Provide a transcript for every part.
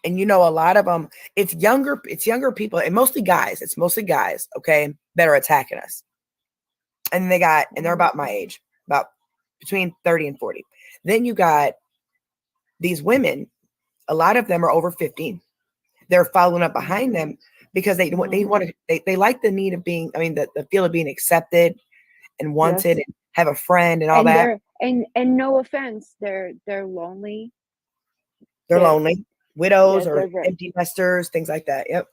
And you know, a lot of them, it's younger people, and mostly guys. It's mostly guys, okay, that are attacking us. And they're about my age, about between 30 and 40. Then you got these women, a lot of them are over 50. They're following up behind them because they want to, they like the need of being, I mean, the feel of being accepted and wanted, and have a friend and all that. And no offense, they're lonely. They're lonely, widows or empty nesters, things like that. Yep.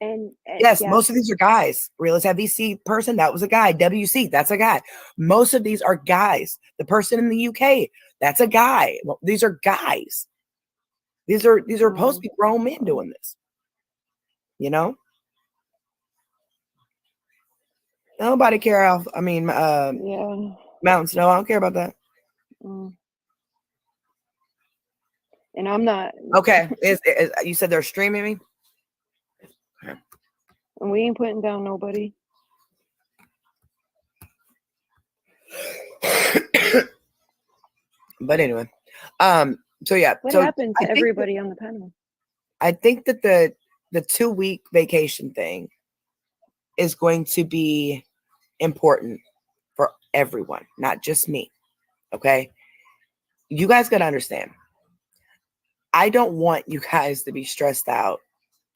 And yes, most of these are guys. Realist VC person, that was a guy. WC, that's a guy. Most of these are guys. The person in the UK, that's a guy. Well, these are guys. These are supposed to be grown men doing this. You know? Nobody care how, I mean, Mountain Snow, I don't care about that. And I'm not. Okay. You said they're streaming me? Okay. And we ain't putting down nobody. But anyway. So yeah. What happened to everybody on the panel? I think that the 2-week vacation thing is going to be important for everyone, not just me. Okay. You guys got to understand. I don't want you guys to be stressed out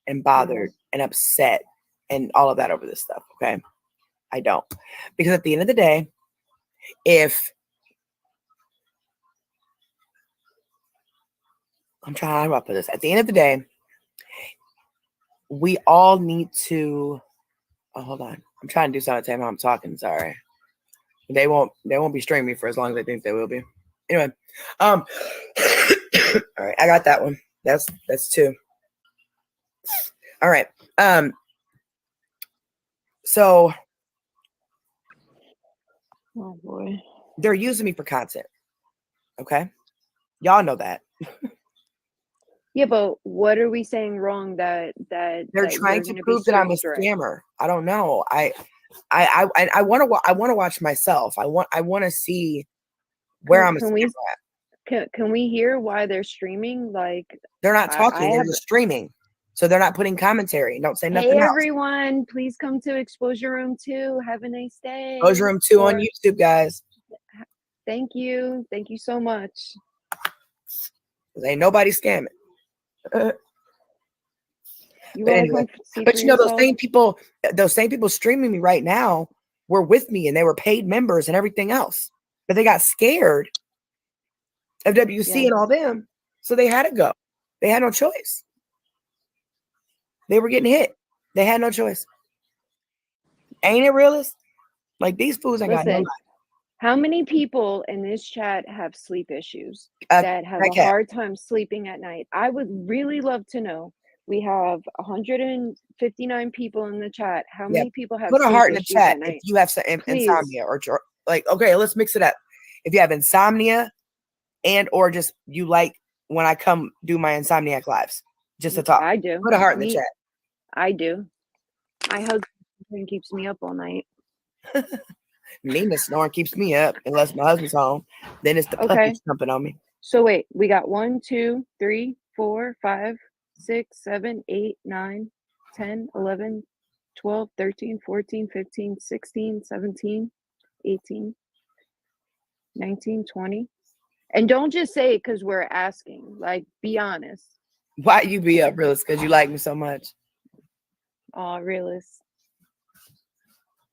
and bothered and upset and all of that over this stuff. Okay. I don't. Because at the end of the day, I'm trying to put this. At the end of the day, we all need to. Oh, hold on. I'm trying to do something at the time I'm talking. Sorry. They won't be streaming me for as long as they think they will be. Anyway. All right. I got that one. That's 2. All right. So. Oh boy. They're using me for content. Okay. Y'all know that. Yeah, but what are we saying wrong that they're trying to prove that I'm a scammer? I don't know. I want to watch myself. I want to see where I'm a scammer at. Can we hear why they're streaming? Like, they're not talking, they're just streaming. So they're not putting commentary. Don't say nothing else. Hey everyone, please come to Exposure Room 2. Have a nice day. Exposure Room 2 on YouTube, guys. Thank you so much. Ain't nobody scamming. But anyway, you know, those same people streaming me right now were with me, and they were paid members and everything else, but they got scared of WC and all them, so they had to go. They had no choice. They were getting hit. They had no choice. Ain't it realist? Like, these fools ain't got no life. How many people in this chat have sleep issues that have a hard time sleeping at night? I would really love to know. We have 159 people in the chat. How many people have put a heart in the chat if you have some insomnia or like, okay, let's mix it up. If you have insomnia and or just you like when I come do my Insomniac lives, just to talk. I do. Put a heart in the chat. I do. My husband keeps me up all night. Nina snoring keeps me up unless my husband's home. Then it's the puppies jumping on me. So wait, we got 1, 2, 3, 4, 5, 6, 7, 8, 9, 10, 11, 12, 13, 14, 15, 16, 17, 18, 19, 20. And don't just say it because we're asking. Like, be honest. Why you be up, realist? Because you like me so much. Oh, realist.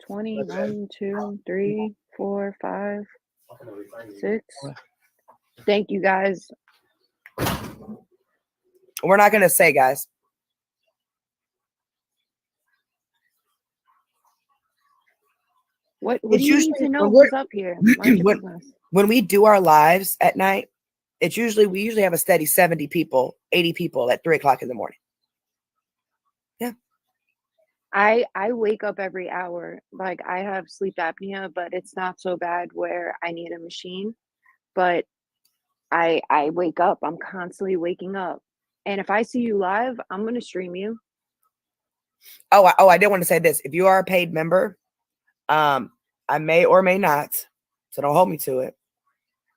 20, 1, 2, 3, 4, 5, 6. Thank you, guys. We're not going to say, guys. What do you need to know who's up here? When we do our lives at night, we usually have a steady 70 people, 80 people at 3:00 in the morning. Yeah. I wake up every hour. Like, I have sleep apnea, but it's not so bad where I need a machine. But I wake up. I'm constantly waking up. And if I see you live, I'm going to stream you. Oh, I did want to say this. If you are a paid member, I may or may not, so don't hold me to it.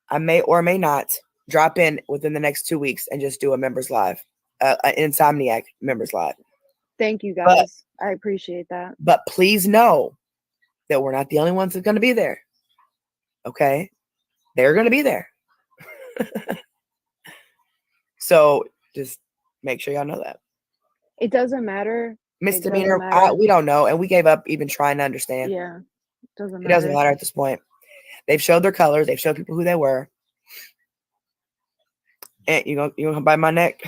I may or may not drop in within the next 2 weeks and just do a members live. Insomniac members live. Thank you But guys. I appreciate that. but please know that we're not the only ones that's going to be there. Okay, they're going to be there. So just make sure y'all know that. It doesn't matter. Misdemeanor, matter. we don't know, and we gave up even trying to understand. Yeah, doesn't It matter. doesn't matter at this point. They've showed their colors. They've showed people who they were. And you gonna bite my neck?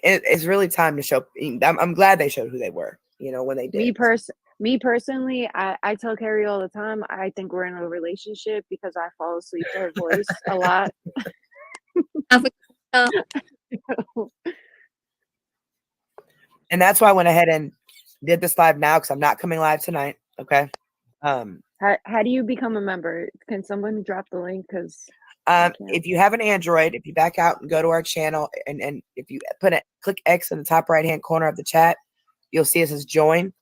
It's really time to show. I'm glad they showed who they were. When they did. Me personally, I tell Carrie all the time, I think we're in a relationship because I fall asleep to her voice a lot. And that's why I went ahead and did this live now, because I'm not coming live tonight. Okay. How do you become a member? Can someone drop the link? Because if you have an Android, if you back out and go to our channel, and if you click X in the top right hand corner of the chat, you'll see it says join.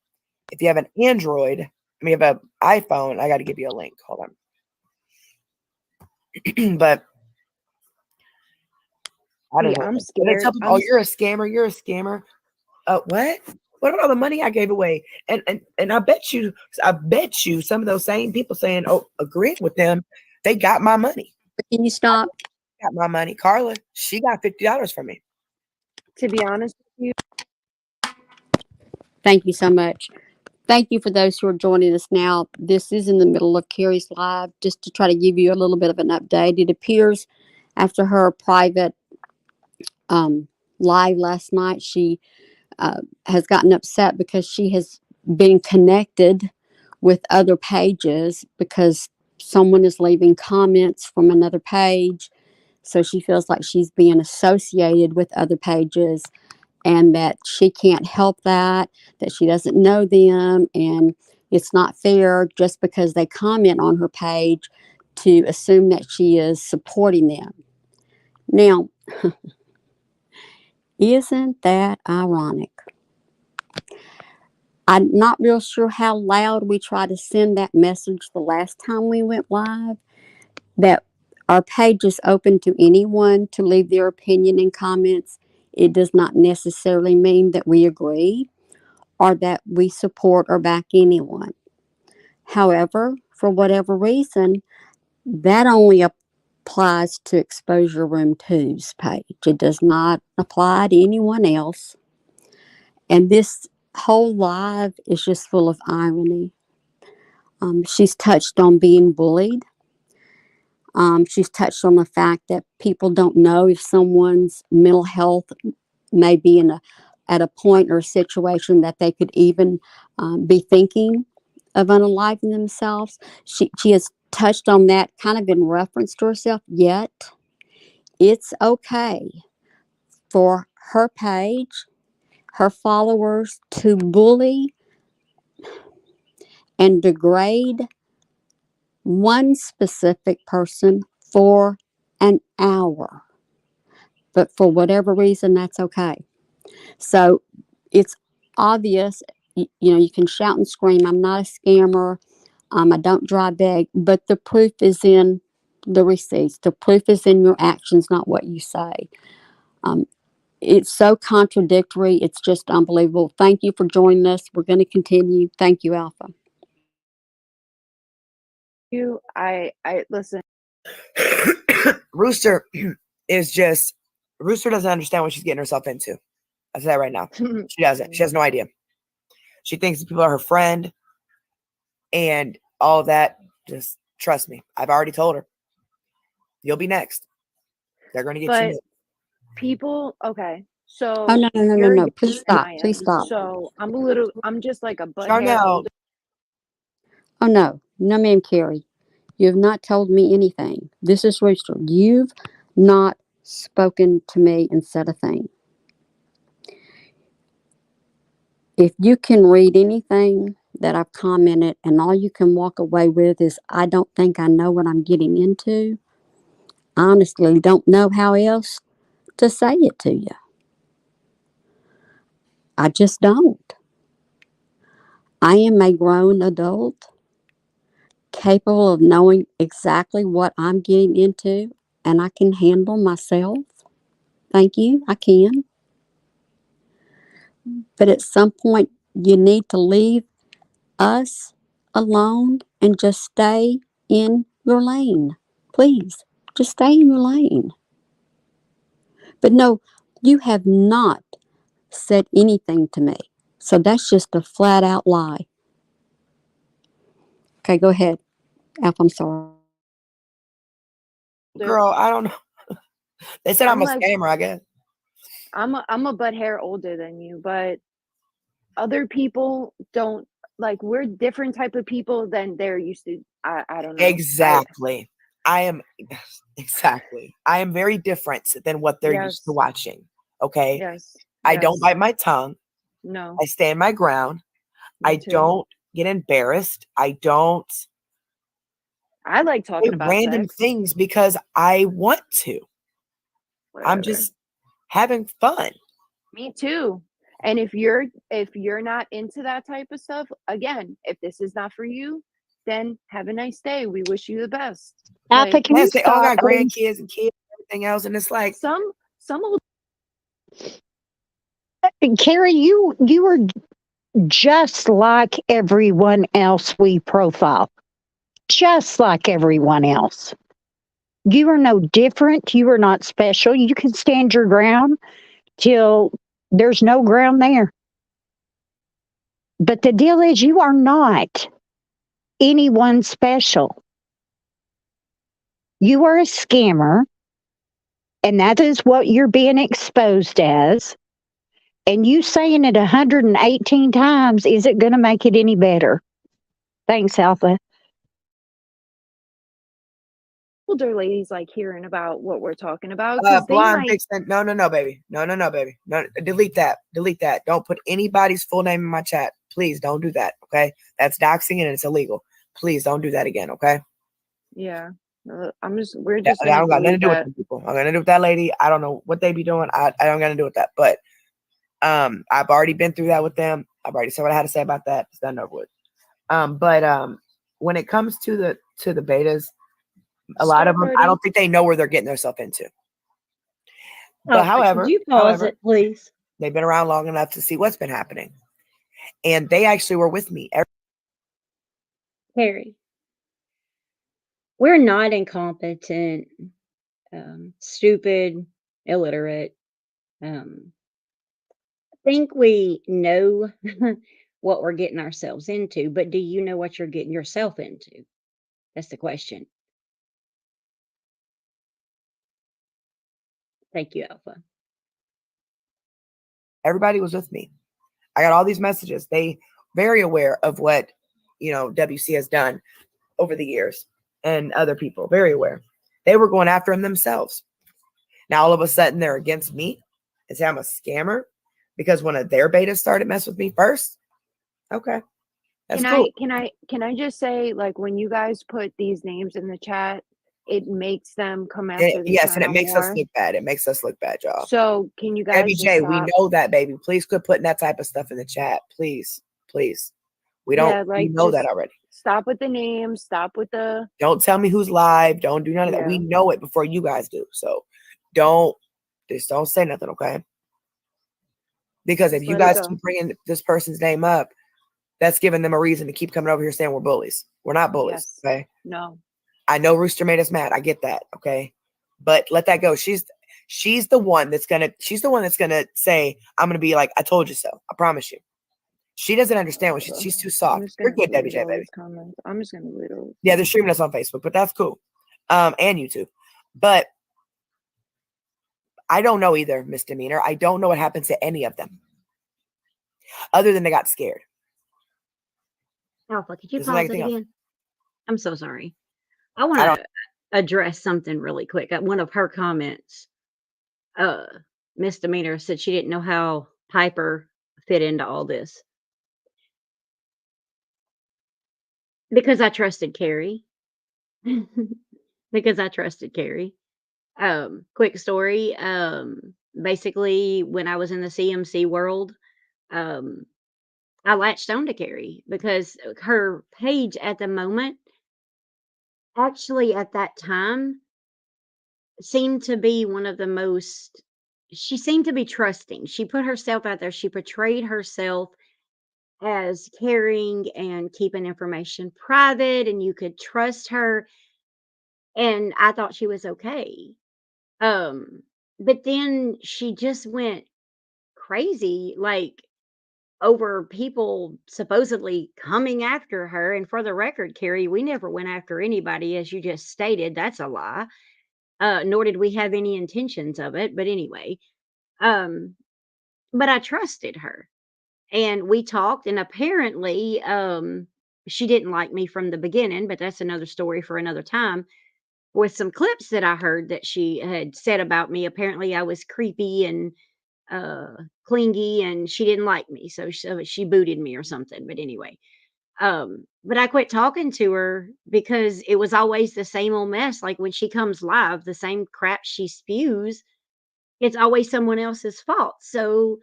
If you have an Android, you have an iPhone, I got to give you a link. Hold on. But I don't know. I'm scared. Oh, you're a scammer. You're a scammer. What? What about all the money I gave away? And I bet you some of those same people saying, "Oh, agreeing with them, they got my money." Can you stop? Got my money, Carla. She got $50 from me. To be honest with you. Thank you so much. Thank you for those who are joining us now. This is in the middle of Carrie's live, just to try to give you a little bit of an update. It appears after her private live last night, she has gotten upset because she has been connected with other pages because someone is leaving comments from another page. So she feels like she's being associated with other pages, and that she can't help that she doesn't know them, and it's not fair just because they comment on her page to assume that she is supporting them. Now, isn't that ironic? I'm not real sure how loud we tried to send that message the last time we went live, that our page is open to anyone to leave their opinion in comments. It does not necessarily mean that we agree or that we support or back anyone. However, for whatever reason, that only applies to Exposure Room 2's page. It does not apply to anyone else. And this whole live is just full of irony. She's touched on being bullied. She's touched on the fact that people don't know if someone's mental health may be at a point or a situation that they could even be thinking of unaliving themselves. She has touched on that kind of in reference to herself, yet it's okay for her page, her followers, to bully and degrade one specific person for an hour. But for whatever reason, that's okay. So it's obvious, you can shout and scream, I'm not a scammer, I don't dry beg, but the proof is in the receipts. The proof is in your actions, not what you say. It's so contradictory. It's just unbelievable. Thank you for joining us. We're going to continue. Thank you, Alpha. I listen. Rooster doesn't understand what she's getting herself into. I say that right now. She doesn't. She has no idea. She thinks that people are her friend and all of that. Just trust me. I've already told her. You'll be next. They're going to get you. People, okay. So oh no. Please stop. Please stop. So I'm just like a butt hair. Oh no, ma'am, Carrie. You have not told me anything. This is Rooster. You've not spoken to me and said a thing. If you can read anything that I've commented and all you can walk away with is, I don't think I know what I'm getting into, I honestly don't know how else to say it to you. I just don't. I am a grown adult, capable of knowing exactly what I'm getting into and I can handle myself. Thank you, I can. But at some point, you need to leave us alone and just stay in your lane. Please, just stay in your lane. But no, you have not said anything to me. So that's just a flat out lie. Okay, go ahead. Alf, I'm sorry. Girl, I don't know. They said I'm I'm a like, scammer, I guess. I'm a butt hair older than you, but other people don't like we're different type of people than they're used to. I don't know. Exactly. I am exactly. I am very different than what they're used to Yes. watching. Okay. Yes. I don't Yes. bite my tongue. No. I stand my ground. Me I too. don't get embarrassed. I don't I like say talking about random sex. things because I want to. I'm Whatever. just having fun. Me too. And if you're not into that type of stuff, again, if this is not for you, then have a nice day. We wish you the best. Alpha, Like can you Yes, they all stop, got please? grandkids and kids and everything else. And it's like, some old Carrie, you are just like everyone else we profile. Just like everyone else. You are no different. You are not special. You can stand your ground till there's no ground there. But the deal is, you are not anyone special. You are a scammer, and that is what you're being exposed as. And you saying it 118 times isn't going to make it any better. Thanks, Alpha. older ladies like hearing about what we're talking about because they blonde might vixen. No, baby. No, baby. No, delete that. Delete that. Don't put anybody's full name in my chat. Please don't do that. Okay. That's doxing and it's illegal. Please don't do that again. Okay. yeah. We're Yeah, just I gonna don't got nothing to delete do with that. them people. I'm gonna do with that lady. I don't know what they be doing. I don't got to do with that. But I've already been through that with them. I've already said what I had to say about that. It's done over with. But when it comes to the betas, a lot of them, I don't think they know where they're getting themselves into. But Alpha, however, could you pause it, please? they've been around long enough to see what's been happening. And they actually were with me. Harry, we're not incompetent, stupid, illiterate. I think we know what we're getting ourselves into, but do you know what you're getting yourself into? That's the question. Thank you, Alpha. Everybody was with me. I got all these messages. They very aware of what, WC has done over the years, and other people very aware. They were going after him themselves. Now all of a sudden they're against me and say I'm a scammer because one of their betas started mess with me first. Okay. That's cool. Can I just say, like, when you guys put these names in the chat, it makes them come after the Yes, and it channel makes us more. look bad. It makes us look bad, y'all. So can you guys Debbie just J, stop? we know that, baby. Please quit putting that type of stuff in the chat. Please. We don't Yeah, we like, know that just already. stop with the names, stop with the Don't tell me who's live. Don't do none of that. We Yeah. know it before you guys do. So just don't say nothing, okay? Because if Just you let it guys go. keep bringing this person's name up, that's giving them a reason to keep coming over here saying we're bullies. We're not bullies, Yes. okay? No. I know Rooster made us mad. I get that, okay? But let that go. She's the one that's gonna say, I'm gonna be like, I told you so. I promise you. She doesn't understand what she's too I'm soft. just You're gonna good, Debbie delete J, all baby. these comments. I'm just gonna delete all. Yeah, they're streaming us on Facebook, but that's cool. And YouTube. But I don't know either, misdemeanor. I don't know what happens to any of them. Other than they got scared. Alpha, could you Doesn't pause make it anything else. again? I'm so sorry. I want to address something really quick. One of her comments, misdemeanor, said she didn't know how Piper fit into all this. Because I trusted Carrie. Because I trusted Carrie. Quick story. Basically, when I was in the CMC world, I latched on to Carrie because her page at the moment, actually at that time, seemed to be one of the most, she seemed to be trusting. She put herself out there. She portrayed herself as caring and keeping information private, and you could trust her. And I thought she was okay. Um, but then she just went crazy, like over people supposedly coming after her. And for the record, Carrie, we never went after anybody, as you just stated. That's a lie. Nor did we have any intentions of it. But anyway, um, but I trusted her and we talked, and apparently, she didn't like me from the beginning, but that's another story for another time. With some clips that I heard that she had said about me, apparently I was creepy and clingy, and she didn't like me, so she booted me or something. But anyway, but I quit talking to her because it was always the same old mess. Like when she comes live, the same crap she spews, it's always someone else's fault. So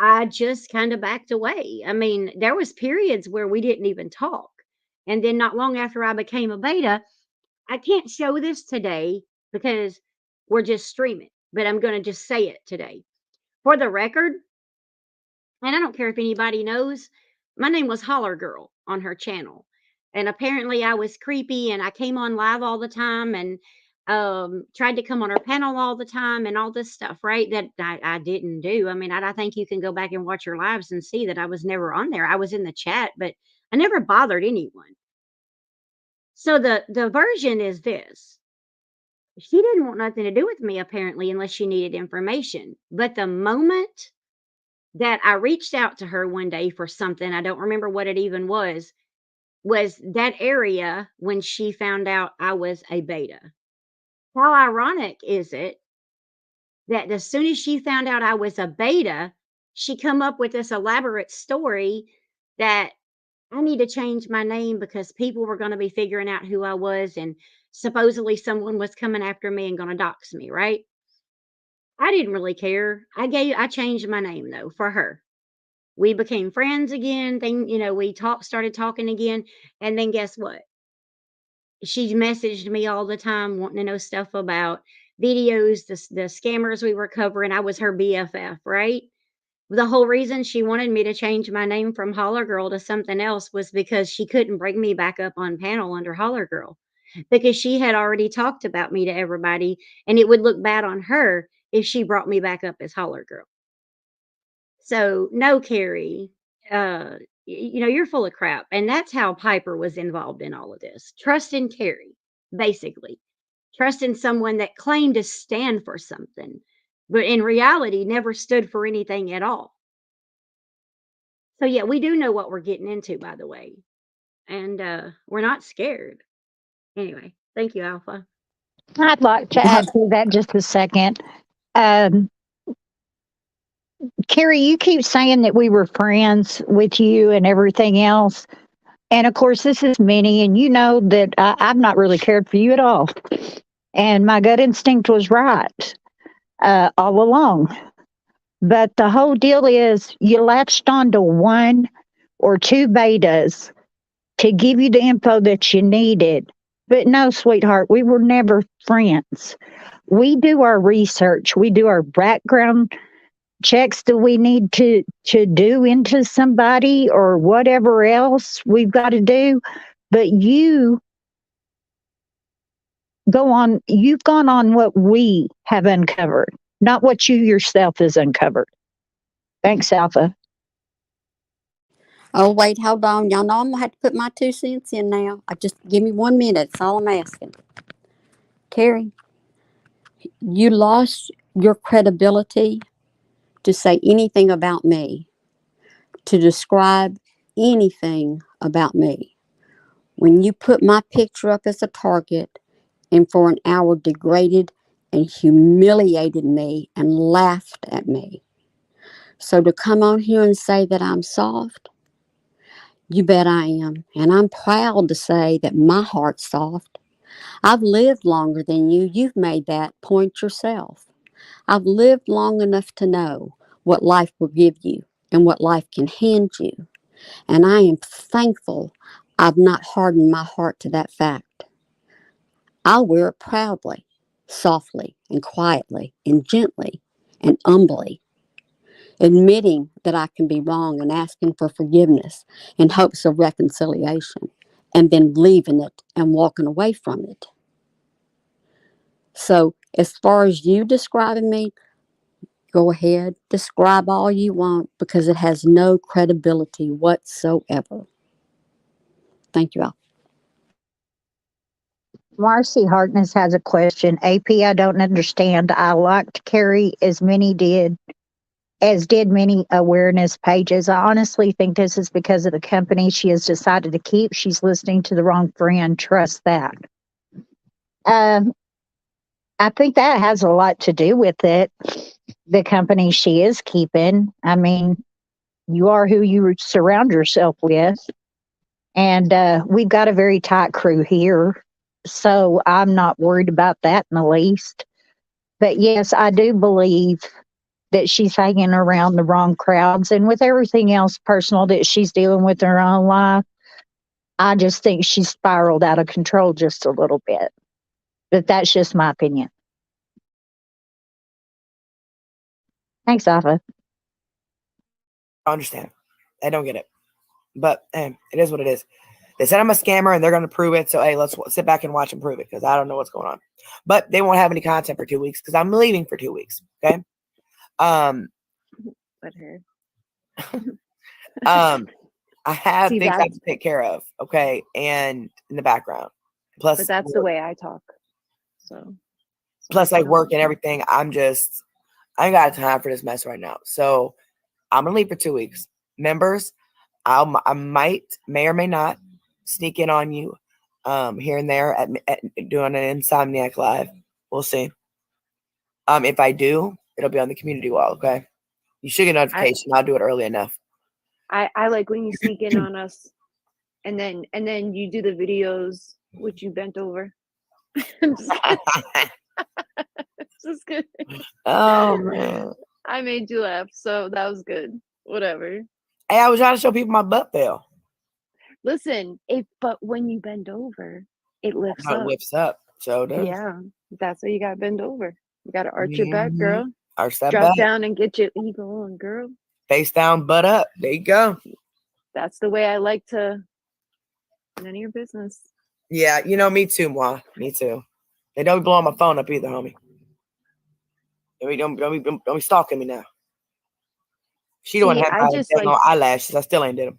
I just kind of backed away. I mean, there was periods where we didn't even talk. And then not long after I became a beta, I can't show this today because we're just streaming, but I'm going to just say it today. For the record, and I don't care if anybody knows, my name was Holler Girl on her channel. And apparently I was creepy and I came on live all the time and tried to come on her panel all the time and all this stuff, right? That I didn't do. I mean, I think you can go back and watch her lives and see that I was never on there. I was in the chat, but I never bothered anyone. So the version is this. She didn't want nothing to do with me apparently unless she needed information. But the moment that I reached out to her one day for something, I don't remember what it even was that area when she found out I was a beta. How ironic is it that as soon as she found out I was a beta, she come up with this elaborate story that I need to change my name because people were going to be figuring out who I was, and supposedly someone was coming after me and going to dox me, right? I didn't really care. I changed my name though for her. We became friends again. Then, we started talking again. And then guess what? She messaged me all the time wanting to know stuff about videos, the scammers we were covering. I was her BFF, right? The whole reason she wanted me to change my name from Holler Girl to something else was because she couldn't bring me back up on panel under Holler Girl because she had already talked about me to everybody, and it would look bad on her if she brought me back up as Holler Girl. So, no, Carrie, you're full of crap. And that's how Piper was involved in all of this. Trust in Carrie, basically. Trust in someone that claimed to stand for something, but in reality never stood for anything at all. So, yeah, we do know what we're getting into, by the way. And we're not scared. Anyway, thank you, Alpha. I'd like to add to that just a second. Um, Carrie, you keep saying that we were friends with you and everything else. And of course, this is Minnie, and you know that I've not really cared for you at all. And my gut instinct was right all along. But the whole deal is you latched onto one or two betas to give you the info that you needed. But no, sweetheart, we were never friends. We do our research, we do our background checks that we need to do into somebody or whatever else we've got to do. But you've gone on what we have uncovered, not what you yourself has uncovered. Thanks, Alpha. Oh, wait, hold on. Y'all know I'm going to have to put my 2 cents in now. Just give me 1 minute. That's all I'm asking. Carrie, you lost your credibility to say anything about me, to describe anything about me. When you put my picture up as a target and for an hour degraded and humiliated me and laughed at me. So to come on here and say that I'm soft, you bet I am. And I'm proud to say that my heart's soft. I've lived longer than you. You've made that point yourself. I've lived long enough to know what life will give you and what life can hand you. And I am thankful I've not hardened my heart to that fact. I'll wear it proudly. softly and quietly and gently and humbly, admitting that I can be wrong and asking for forgiveness in hopes of reconciliation, and then leaving it and walking away from it. So, as far as you describing me, go ahead, describe all you want because it has no credibility whatsoever. Thank you all. Marcy Harkness has a question. AP, I don't understand. I liked Carrie as did many awareness pages. I honestly think this is because of the company she has decided to keep. She's listening to the wrong friend. Trust that. Um, I think that has a lot to do with it. The company she is keeping. I mean, you are who you surround yourself with. And we've got a very tight crew here. So I'm not worried about that in the least. But yes, I do believe that she's hanging around the wrong crowds. And with everything else personal that she's dealing with in her own life, I just think she's spiraled out of control just a little bit. But that's just my opinion. Thanks, Alpha. I understand. I don't get it. But it is what it is. They said I'm a scammer and they're going to prove it. So, hey, let's sit back and watch them prove it because I don't know what's going on. But they won't have any content for 2 weeks because I'm leaving for 2 weeks. Okay. Let her. I have See, things I have that's, to take care of. Okay. And in the background. Plus, but that's the way I talk. So. plus like work and everything. I ain't got time for this mess right now. So I'm going to leave for 2 weeks. Members, I may or may not sneak in on you here and there at doing an Insomniac Live. We'll see. If I do, it'll be on the community wall. Okay. You should get a notification. I'll do it early enough. I like when you sneak in on us and then you do the videos with you bent over. Just kidding. Oh man. I made you laugh, so that was good. Whatever. Hey, I was trying to show people my butt fell. Listen, but when you bend over, it lifts It up. lifts up. So it does. Yeah, that's why you got to bend over. You got to arch your back, girl. Arch that Drop back. down and get your ego on, girl. Face down, butt up. There you go. That's the way I like to. None of your business. Yeah, me too, Moi. Me too. They don't be blowing my phone up either, homie. Don't be stalking me now. She don't have no eyelashes. I still ain't did them.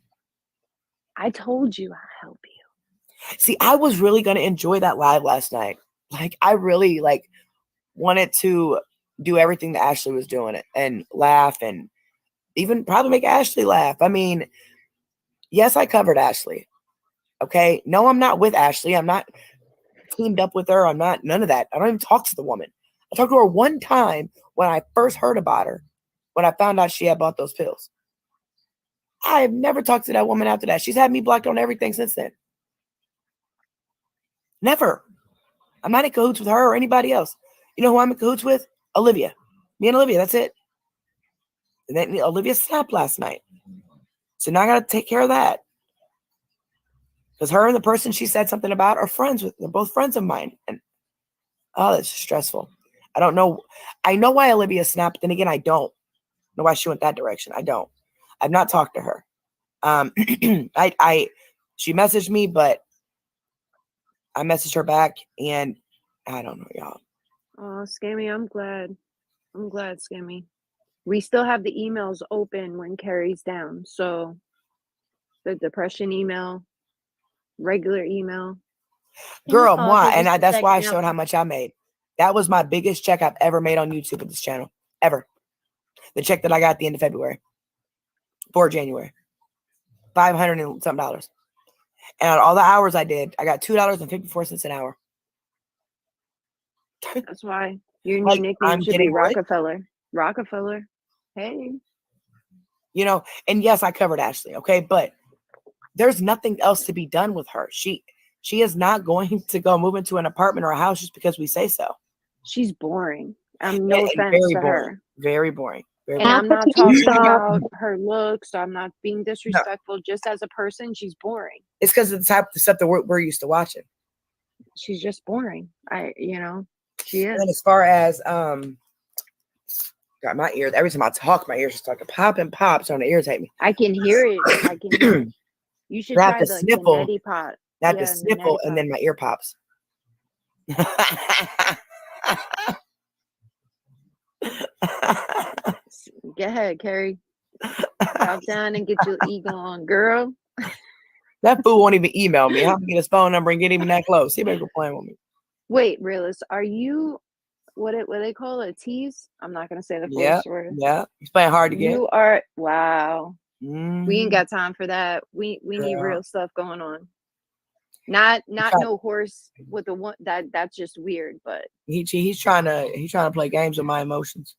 I told you I'll help you. See, I was really gonna enjoy that live last night. Like, I really wanted to do everything that Ashley was doing it and laugh and even probably make Ashley laugh. I mean, yes, I covered Ashley. Okay. No, I'm not with Ashley. I'm not teamed up with her. I'm not none of that. I don't even talk to the woman. I talked to her one time when I first heard about her, when I found out she had bought those pills. I have never talked to that woman after that. She's had me blocked on everything since then. Never. I'm not in cahoots with her or anybody else. You know who I'm in cahoots with? Olivia. Me and Olivia, that's it. And then Olivia snapped last night. So now I got to take care of that. Because her and the person she said something about are friends with. They're both friends of mine. And that's stressful. I don't know. I know why Olivia snapped. Then again, I don't know why she went that direction. I don't. I've not talked to her. She messaged me, but I messaged her back, and I don't know, y'all. Oh, Scammy, I'm glad. I'm glad, Scammy. We still have the emails open when Carrie's down. So the depression email, regular email. Girl, moi, and that's why I showed how much I made. That was my biggest check I've ever made on YouTube with this channel, ever. The check that I got at the end of February for January, $500 and something. And on all the hours I did, I got $2.54 an hour. That's why your new nickname should be Rockefeller. Rockefeller. Hey. And yes, I covered Ashley, okay? But there's nothing else to be done with her. She is not going to go move into an apartment or a house just because we say so. She's boring. No offense to her. Very boring. And I'm not talking about her looks. I'm not being disrespectful. No. Just as a person, she's boring. It's because of the type of stuff that we're used to watching. She's just boring. She And is. then as far as got my ears. Every time I talk, my ears just start to pop and pop, starting to irritate me. I can hear it. I can hear it. You should I have try to the sniffle. neti pot. I have to Yeah, the sniffle, neti and pot. then my ear pops. Go ahead, Carrie. Drop down and get your ego on, girl. That fool won't even email me. How am I get his phone number and get even that close? He better go playing with me. Wait, realist, are you what they call a tease? I'm not gonna say the Yeah, first word. yeah. He's playing hard to get. You are wow. We Mhm. ain't got time for that. We need Yeah. real stuff going on. Not trying- no horse with the one that's just weird, but He's trying to play games with my emotions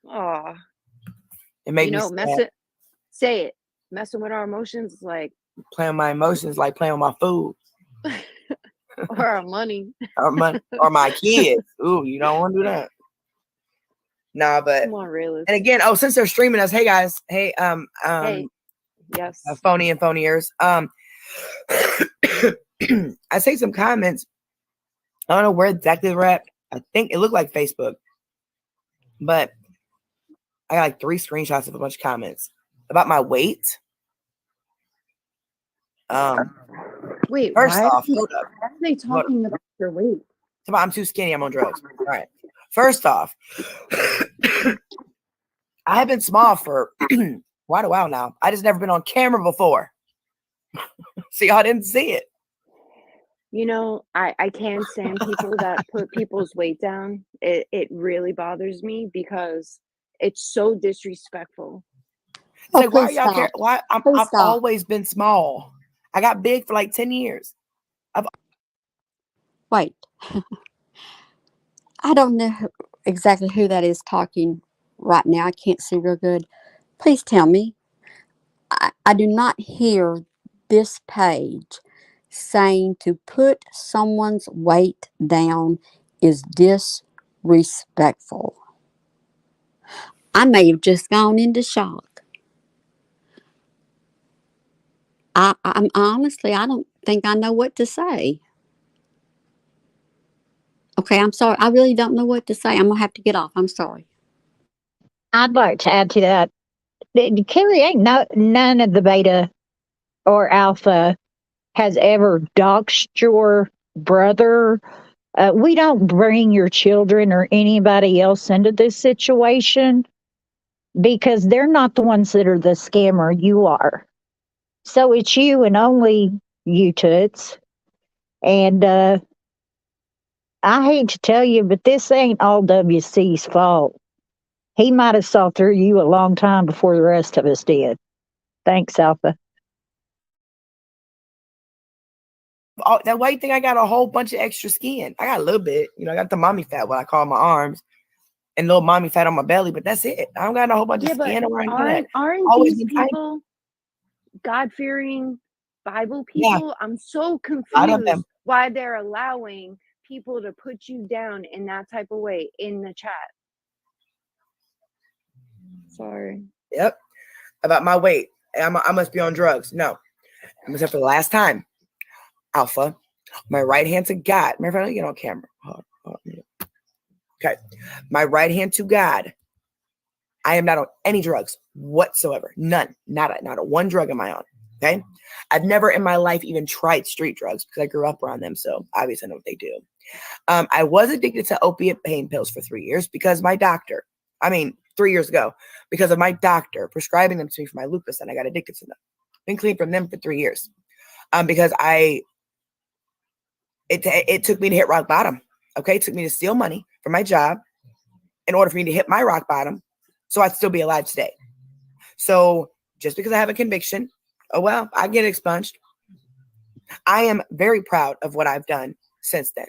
oh, and make you know, me sad. messing with our emotions is like Playing with my emotions like playing with my food or our money. or my kids. Ooh, you don't want to do that. Nah, but Come on, realist. and again, since they're streaming us, hey guys, hey Hey, yes. phony and phoniers. I say some comments. I don't know where exactly they're at. I think it looked like Facebook, but I got like 3 screenshots of a bunch of comments about my weight. Wait, First why off, hold up. are they talking about your weight? I'm too skinny. I'm on drugs. All right. First off, I have been small for quite a while now. I just never been on camera before. See, I didn't see it. You know, I can't stand people that put people's weight down. It really bothers me because it's so disrespectful. It's like, why please y'all care? stop. Why I've Please stop. always been small. I got big for like 10 years. Wait. I don't know exactly who that is talking right now. I can't see real good. Please tell me. I do not hear this page saying to put someone's weight down is disrespectful. I may have just gone into shock. I'm honestly, I don't think I know what to say. Okay, I'm sorry. I really don't know what to say. I'm gonna have to get off. I'm sorry. I'd like to add to that. Carrie, ain't none of the beta or alpha has ever doxed your brother. We don't bring your children or anybody else into this situation because they're not the ones that are the scammer. You are. So it's you and only you, Toots. And I hate to tell you, but this ain't all WC's fault. He might have saw through you a long time before the rest of us did. Thanks, Alpha. That white thing, I got a whole bunch of extra skin. I got a little bit. You know, I got the mommy fat, what I call my arms, and little mommy fat on my belly, but that's it. I don't got a whole bunch of skin around that. Aren't Always these been tiny. people God-fearing Bible Yeah. people? I'm so Lot of confused them. why they're allowing people to put you down in that type of way in the chat. Sorry. Yep. About my weight. I must be on drugs. No. I'm gonna say for the last time. Alpha. My right hand to God. Matter of fact, let me get on camera. Okay. My right hand to God. I am not on any drugs whatsoever. None. Not a one drug am I on. Okay. I've never in my life even tried street drugs because I grew up around them. So obviously I know what they do. I was addicted to opiate pain pills for 3 years because my doctor, 3 years ago, because of my doctor prescribing them to me for my lupus, and I got addicted to them. Been clean from them for 3 years. Because it took me to hit rock bottom. Okay. It took me to steal money from my job in order for me to hit my rock bottom. So I'd still be alive today. So just because I have a conviction, oh well, I get expunged. I am very proud of what I've done since then.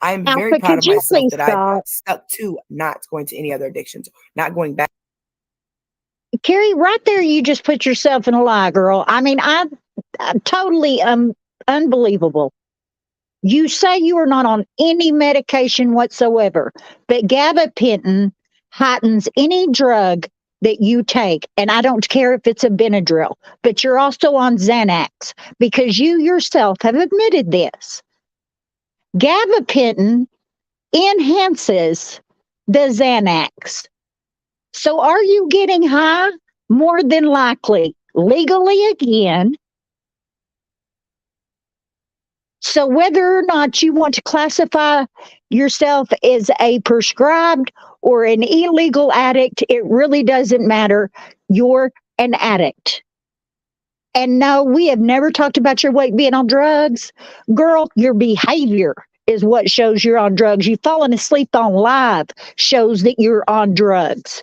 I am very Alpha, proud could of you myself please that I've stop? stuck to not going to any other addictions, not going back. Carrie, right there, you just put yourself in a lie, girl. I'm totally unbelievable. You say you are not on any medication whatsoever, but gabapentin heightens any drug that you take. And I don't care if it's a Benadryl, but you're also on Xanax because you yourself have admitted this. Gabapentin enhances the Xanax. So are you getting high? More than likely, legally again. So whether or not you want to classify yourself as a prescribed or an illegal addict, it really doesn't matter. You're an addict. And no, we have never talked about your weight being on drugs. Girl, your behavior is what shows you're on drugs. You falling asleep on live shows that you're on drugs.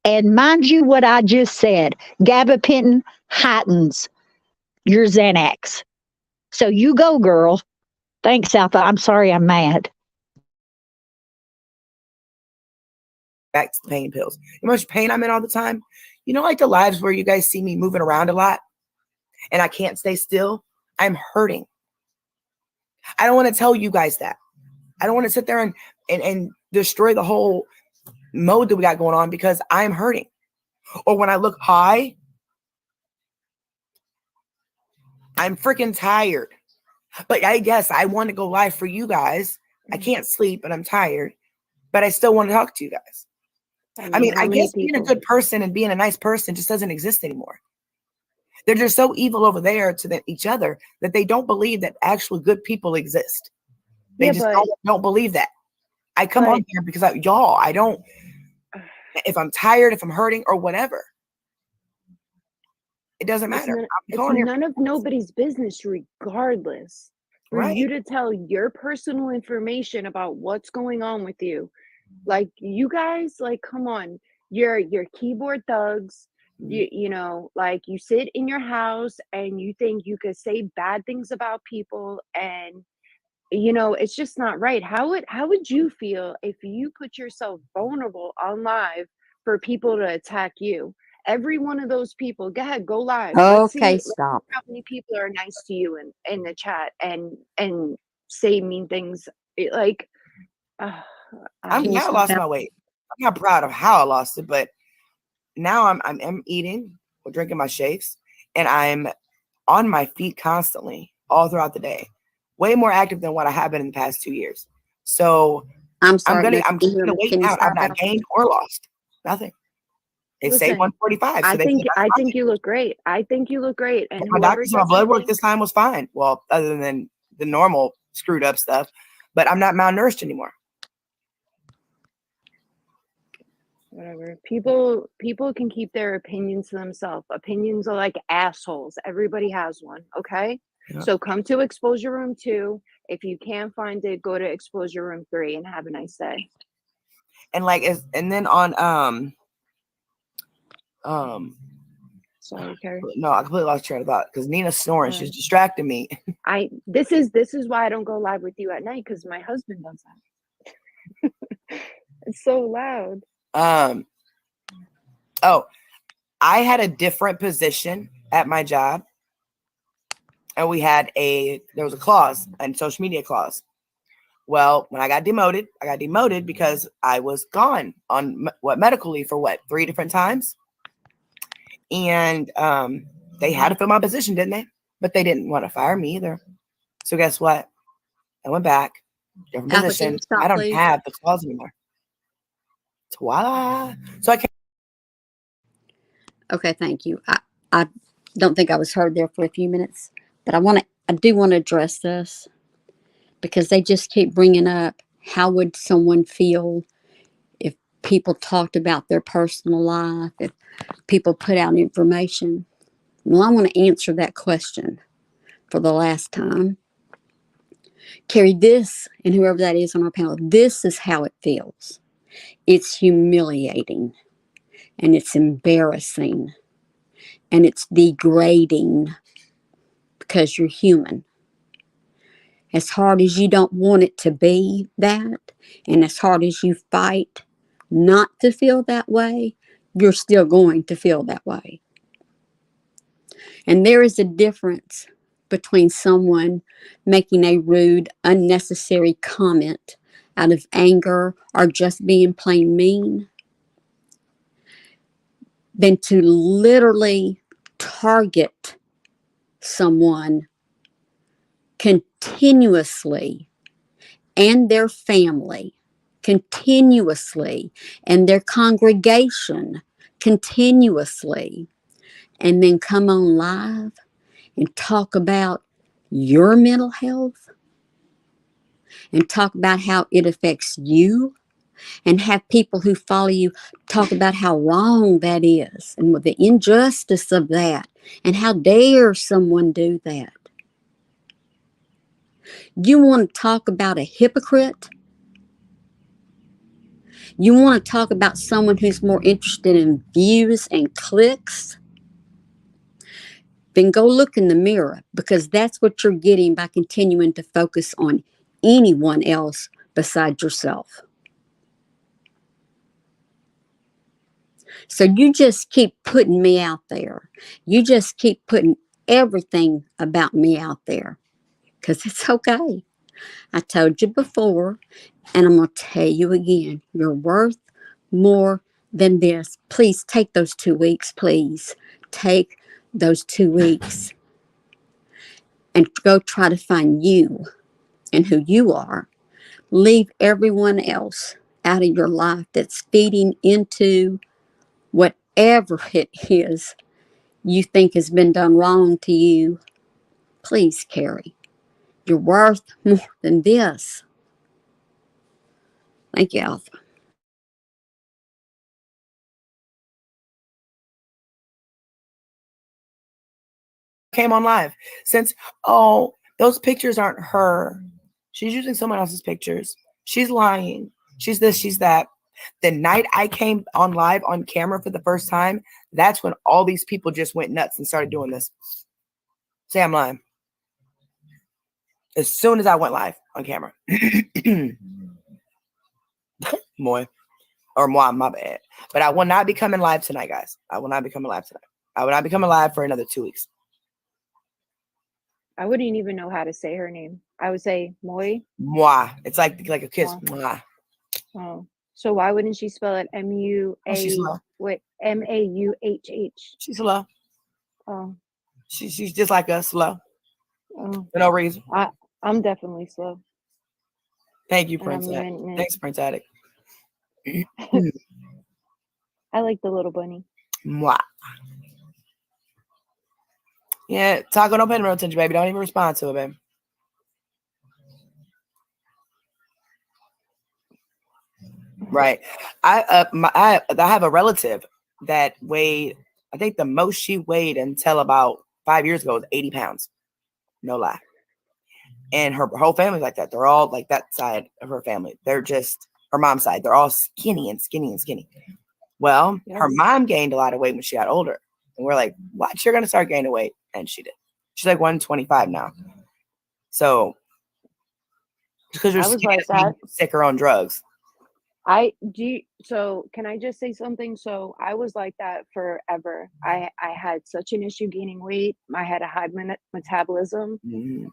And mind you, what I just said, gabapentin heightens your Xanax. So you go, girl. Thanks, Alpha. I'm sorry I'm mad. Back to the pain pills. You know how much pain I'm in all the time? You know, like the lives where you guys see me moving around a lot and I can't stay still? I'm hurting. I don't want to tell you guys that. I don't want to sit there and destroy the whole mode that we got going on because I'm hurting. Or when I look high, I'm freaking tired. But I guess I want to go live for you guys. I can't sleep and I'm tired, but I still want to talk to you guys. I mean, how I many guess being a good person and being a nice person just doesn't exist anymore. They're just so evil over there to each other that they don't believe that actual good people exist. They Yeah, just but don't believe that. I come but on here because I don't, if I'm tired, if I'm hurting or whatever, it doesn't it's matter. none, I'm it's going here. none of nobody's business, regardless. For Right. you to tell your personal information about what's going on with you, like you guys, like come on, you're keyboard thugs. You know, like you sit in your house and you think you could say bad things about people, and you know it's just not right. How would you feel if you put yourself vulnerable on live for people to attack you? Every one of those people, go ahead, go live. Let's see, Okay, let's see stop. how many people are nice to you in the chat and say mean things. Like, uh, I'm I glad I Just lost about. my weight. I'm not proud of how I lost it, but now I'm eating or drinking my shakes and I'm on my feet constantly all throughout the day. Way more active than what I have been in the past 2 years. So I'm sorry. No, I'm can you keeping hear the me? weight Can you down. I've stop not that? gained or lost. Nothing. They say listen. 145. So I they think said I that's think fine. you look great. I think you look great, and My whoever doctor said my doesn't blood work think, this time was fine. Well, other than the normal screwed up stuff, but I'm not malnourished anymore. whatever. People can keep their opinions to themselves. Opinions are like assholes. Everybody has one, okay? Yeah. So come to Exposure Room 2. If you can't find it, go to Exposure Room 3 and have a nice day. And like and then on Sorry, Carrie. no, I completely lost train of thought because Nina's snoring. She's distracting me. This is why I don't go live with you at night, because my husband does that. It's so loud. Oh, I had a different position at my job, and there was a clause, a social media clause. Well, when I got demoted because I was gone on medical leave for 3 different times, and they had to fill my position, didn't they? But they didn't want to fire me either. So guess what? I went back, different Alpha, can position. you stop, I don't please? have the clause anymore. Voila. So I can't. Okay, thank you. I don't think I was heard there for a few minutes, but I do want to address this because they just keep bringing up how would someone feel if people talked about their personal life, if people put out information. Well, I want to answer that question for the last time. Carrie, this, and whoever that is on our panel, this is how it feels. It's humiliating, and it's embarrassing, and it's degrading because you're human. As hard as you don't want it to be that, and as hard as you fight not to feel that way, you're still going to feel that way. And there is a difference between someone making a rude, unnecessary comment out of anger or just being plain mean than to literally target someone continuously and their family continuously, and their congregation continuously, and then come on live and talk about your mental health and talk about how it affects you, and have people who follow you talk about how wrong that is and with the injustice of that, and how dare someone do that. You want to talk about a hypocrite? You want to talk about someone who's more interested in views and clicks? Then go look in the mirror, because that's what you're getting by continuing to focus on anyone else besides yourself. So you just keep putting me out there. You just keep putting everything about me out there, because it's okay. I told you before, and I'm going to tell you again, you're worth more than this. Please take those 2 weeks, please. Take those 2 weeks and go try to find you and who you are. Leave everyone else out of your life that's feeding into whatever it is you think has been done wrong to you. Please, Carrie, you're worth more than this. Thank you, Alpha. Came on live since, oh, those pictures aren't her. She's using someone else's pictures. She's lying. She's this, she's that. The night I came on live on camera for the first time, that's when all these people just went nuts and started doing this. Say I'm lying. As soon as I went live on camera. Moi. Or moi, my bad. But I will not be coming live tonight, guys. I will not be coming live tonight. I will not be coming live for another 2 weeks. I wouldn't even know how to say her name. I would say Moi. Moi. It's like a kiss. Moi. Moi. Oh, so why wouldn't she spell it She's slow. M-A-U-H-H? She's slow. Oh, She's just like us, slow. oh, For no reason. I'm definitely slow. Thank you, And I'm Prince Addict. renting it. Thanks, Prince Addict. I like the little bunny. Moi. Yeah, Taco, don't pay no attention, baby. Don't even respond to it, baby. Right. I have a relative that weighed, I think the most she weighed until about 5 years ago was 80 pounds. No lie. And her whole family's like that. They're all like that side of her family. They're just her mom's side. They're all skinny and skinny and skinny. Well, her mom gained a lot of weight when she got older. And we're like, what? You're going to start gaining weight. And she did. She's like 125 now. So, because you're skinny, sick or on drugs. So can I just say something? So I was like that forever. I had such an issue gaining weight. I had a high metabolism. Mm-hmm.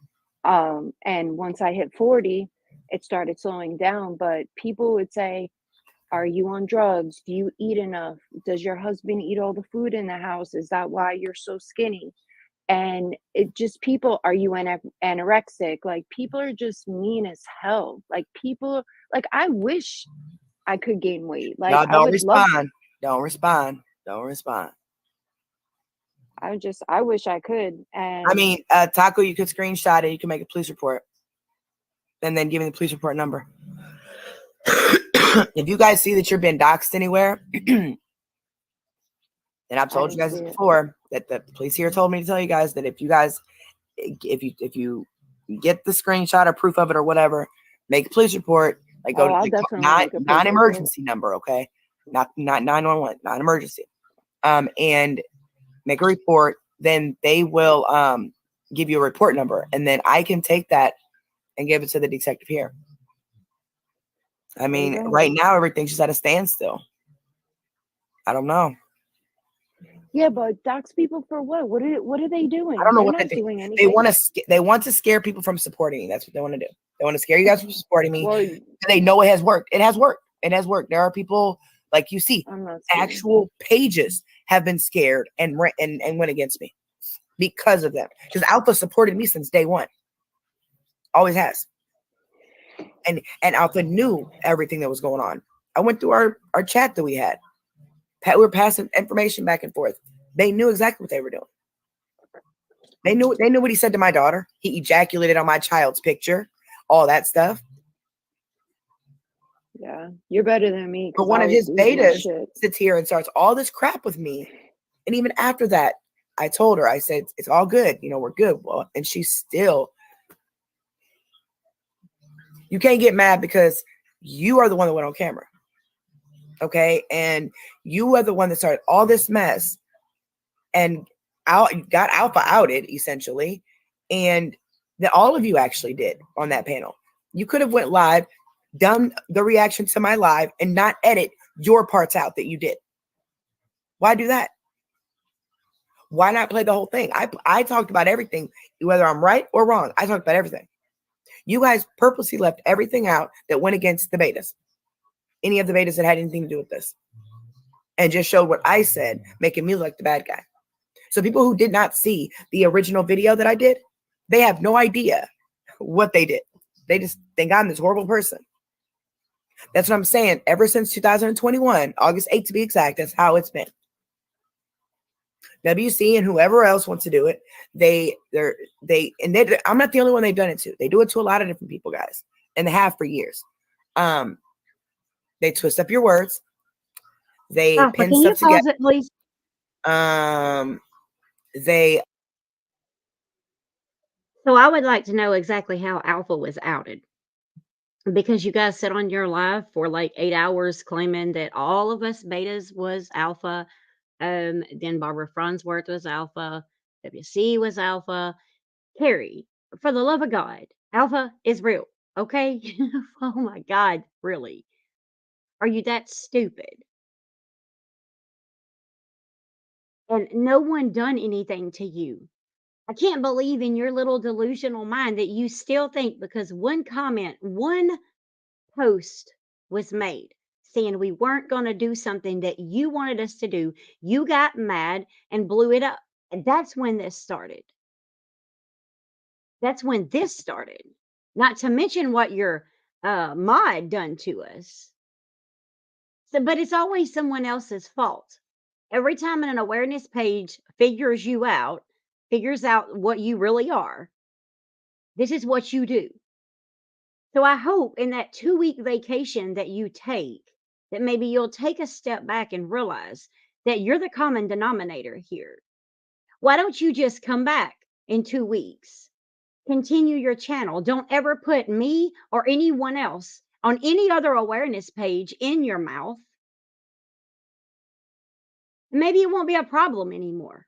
And once I hit 40, it started slowing down. But people would say, are you on drugs? Do you eat enough? Does your husband eat all the food in the house? Is that why you're so skinny? And it just, people, are you anorexic? Like, people are just mean as hell. Like, people, like, I wish I could gain weight. Like, y'all don't respond. Don't respond. Don't respond. I wish I could. And I mean, Taco, you could screenshot it. You can make a police report. And then give me the police report number. If you guys see that you're being doxxed anywhere, and I've told you guys this before, that the police here told me to tell you guys that if you get the screenshot or proof of it or whatever, make a police report. Like, go to non-emergency number, okay? Not 911, non-emergency. And make a report. Then they will give you a report number, and then I can take that and give it to the detective here. I mean, right now everything's just at a standstill. I don't know. Yeah, but dox people for what? What are they doing? I don't know what they're they're doing. Anything. They want to scare people from supporting you. That's what they want to do. They want to scare you guys from supporting me. Well, they know it has worked. It has worked. It has worked. There are people, like you see, actual pages have been scared and went against me because of them. Because Alpha supported me since day one. Always has. And Alpha knew everything that was going on. I went through our chat that we had. We were passing information back and forth. They knew exactly what they were doing. They knew what he said to my daughter. He ejaculated on my child's picture, all that stuff. Yeah, you're better than me. But 'cause one I of was his losing my betas shit. sits here and starts all this crap with me. And even after that, I told her, I said, it's all good. You know, we're good. Well, and she's still, you can't get mad because you are the one that went on camera. Okay. And you are the one that started all this mess and got Alpha outed essentially. And that all of you actually did on that panel. You could have went live, done the reaction to my live and not edit your parts out that you did. Why do that? Why not play the whole thing? I talked about everything, whether I'm right or wrong. I talked about everything. You guys purposely left everything out that went against the betas. Any of the betas that had anything to do with this. And just showed what I said, making me look like the bad guy. So people who did not see the original video that I did, they have no idea what they did. They just think I'm this horrible person. That's what I'm saying. Ever since 2021, August 8th to be exact, that's how it's been. WC and whoever else wants to do it, I'm not the only one they've done it to. They do it to a lot of different people, guys, and they have for years. They twist up your words. They Alpha, pin can you stuff pause together. it, please? They So I would like to know exactly how Alpha was outed. Because you guys sat on your live for like 8 hours claiming that all of us betas was Alpha. Then Barbara Farnsworth was Alpha. WC was Alpha. Carrie, for the love of God, Alpha is real. Okay? Oh my God, really? Are you that stupid? And no one done anything to you. I can't believe in your little delusional mind that you still think because one comment, one post was made saying we weren't going to do something that you wanted us to do. You got mad and blew it up. And that's when this started. That's when this started. Not to mention what your mod done to us. So, but it's always someone else's fault. Every time an awareness page figures you out, figures out what you really are, this is what you do. So I hope in that 2-week vacation that you take, that maybe you'll take a step back and realize that you're the common denominator here. Why don't you just come back in 2 weeks? Continue your channel. Don't ever put me or anyone else on any other awareness page in your mouth. Maybe it won't be a problem anymore.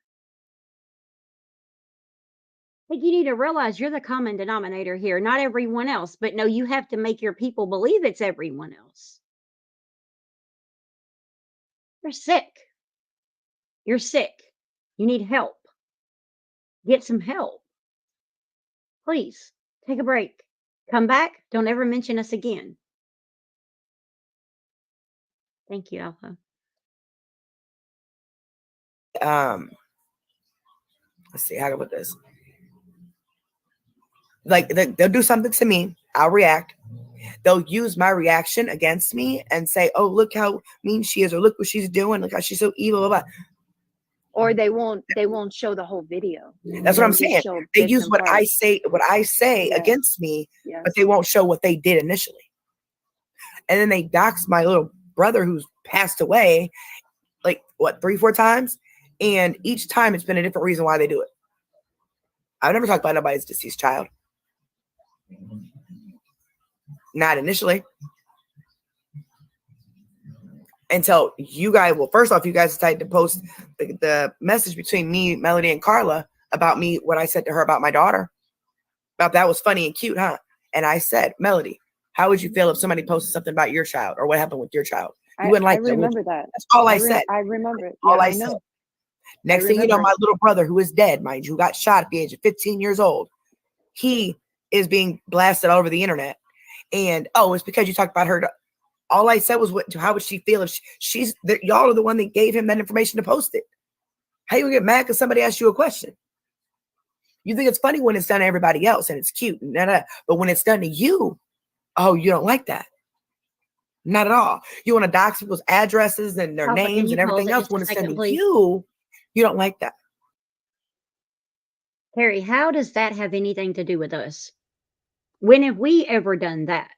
I think you need to realize you're the common denominator here, not everyone else. But no, you have to make your people believe it's everyone else. You're sick. You're sick. You need help. Get some help. Please take a break. Come back. Don't ever mention us again. Thank you, Alpha. Let's see how to put this. Like they'll do something to me, I'll react. They'll use my reaction against me and say, "Oh, look how mean she is," or "Look what she's doing. Look how she's so evil." Blah, blah. Or they won't show the whole video. That's what I'm They'll just saying. show They bits use and what I parts. say Yes. against me, Yes. but they won't show what they did initially. And then they dox my little brother who's passed away, like what, 3-4 times, and each time it's been a different reason why they do it. I've never talked about nobody's deceased child. Not initially. Until you guys, well, first off, you guys decided to post the message between me, Melody, and Carla about me, what I said to her about my daughter. About that was funny and cute, huh? And I said, Melody, how would you feel if somebody posted something about your child or what happened with your child? You wouldn't like I that, would remember you? that. That's all I said. I remember it. All Yeah, I I said. know. Next thing you know, remember. my little brother, who is dead, mind you, who got shot at the age of 15 years old, he is being blasted all over the internet. And, oh, it's because you talked about her. All I said was, how would she feel if y'all are the one that gave him that information to post it? How you get mad because somebody asked you a question? You think it's funny when it's done to everybody else and it's cute. But when it's done to you, Oh, you don't like that? Not at all. You want to dox people's addresses and their Papa, can names you and pause everything it else just when a it's second, sending please? you. You don't like that. Carrie, how does that have anything to do with us? When have we ever done that?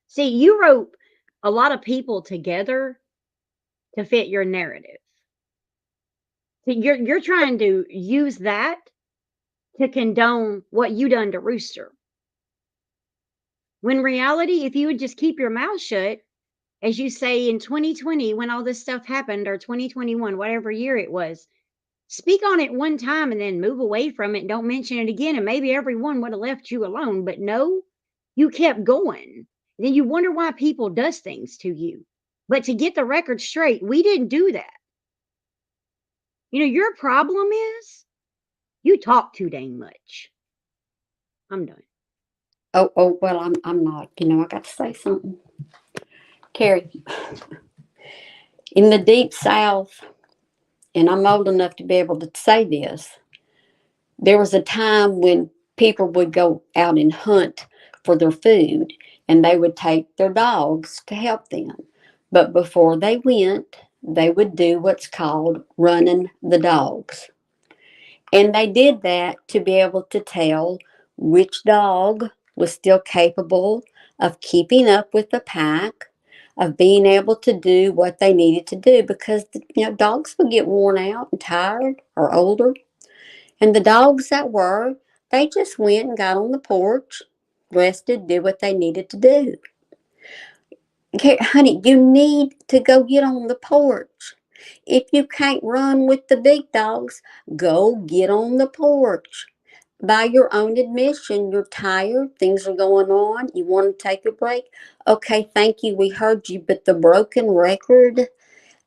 See, you wrote a lot of people together to fit your narrative. So you're trying to use that to condone what you done to Rooster. When reality, if you would just keep your mouth shut, as you say in 2020, when all this stuff happened, or 2021, whatever year it was, speak on it one time and then move away from it and don't mention it again. And maybe everyone would have left you alone. But no, you kept going. Then you wonder why people does things to you. But to get the record straight, we didn't do that. You know, your problem is you talk too dang much. I'm done. Oh, well, I'm not. You know, I got to say something. Carrie, in the deep South, and I'm old enough to be able to say this, there was a time when people would go out and hunt for their food, and they would take their dogs to help them. But before they went, they would do what's called running the dogs. And they did that to be able to tell which dog was still capable of keeping up with the pack, of being able to do what they needed to do, because dogs would get worn out and tired or older. And the dogs that were, they just went and got on the porch, rested, did what they needed to do. Okay, honey, you need to go get on the porch. If you can't run with the big dogs, go get on the porch. By your own admission, you're tired, things are going on, you want to take a break. Okay, thank you, we heard you, but the broken record,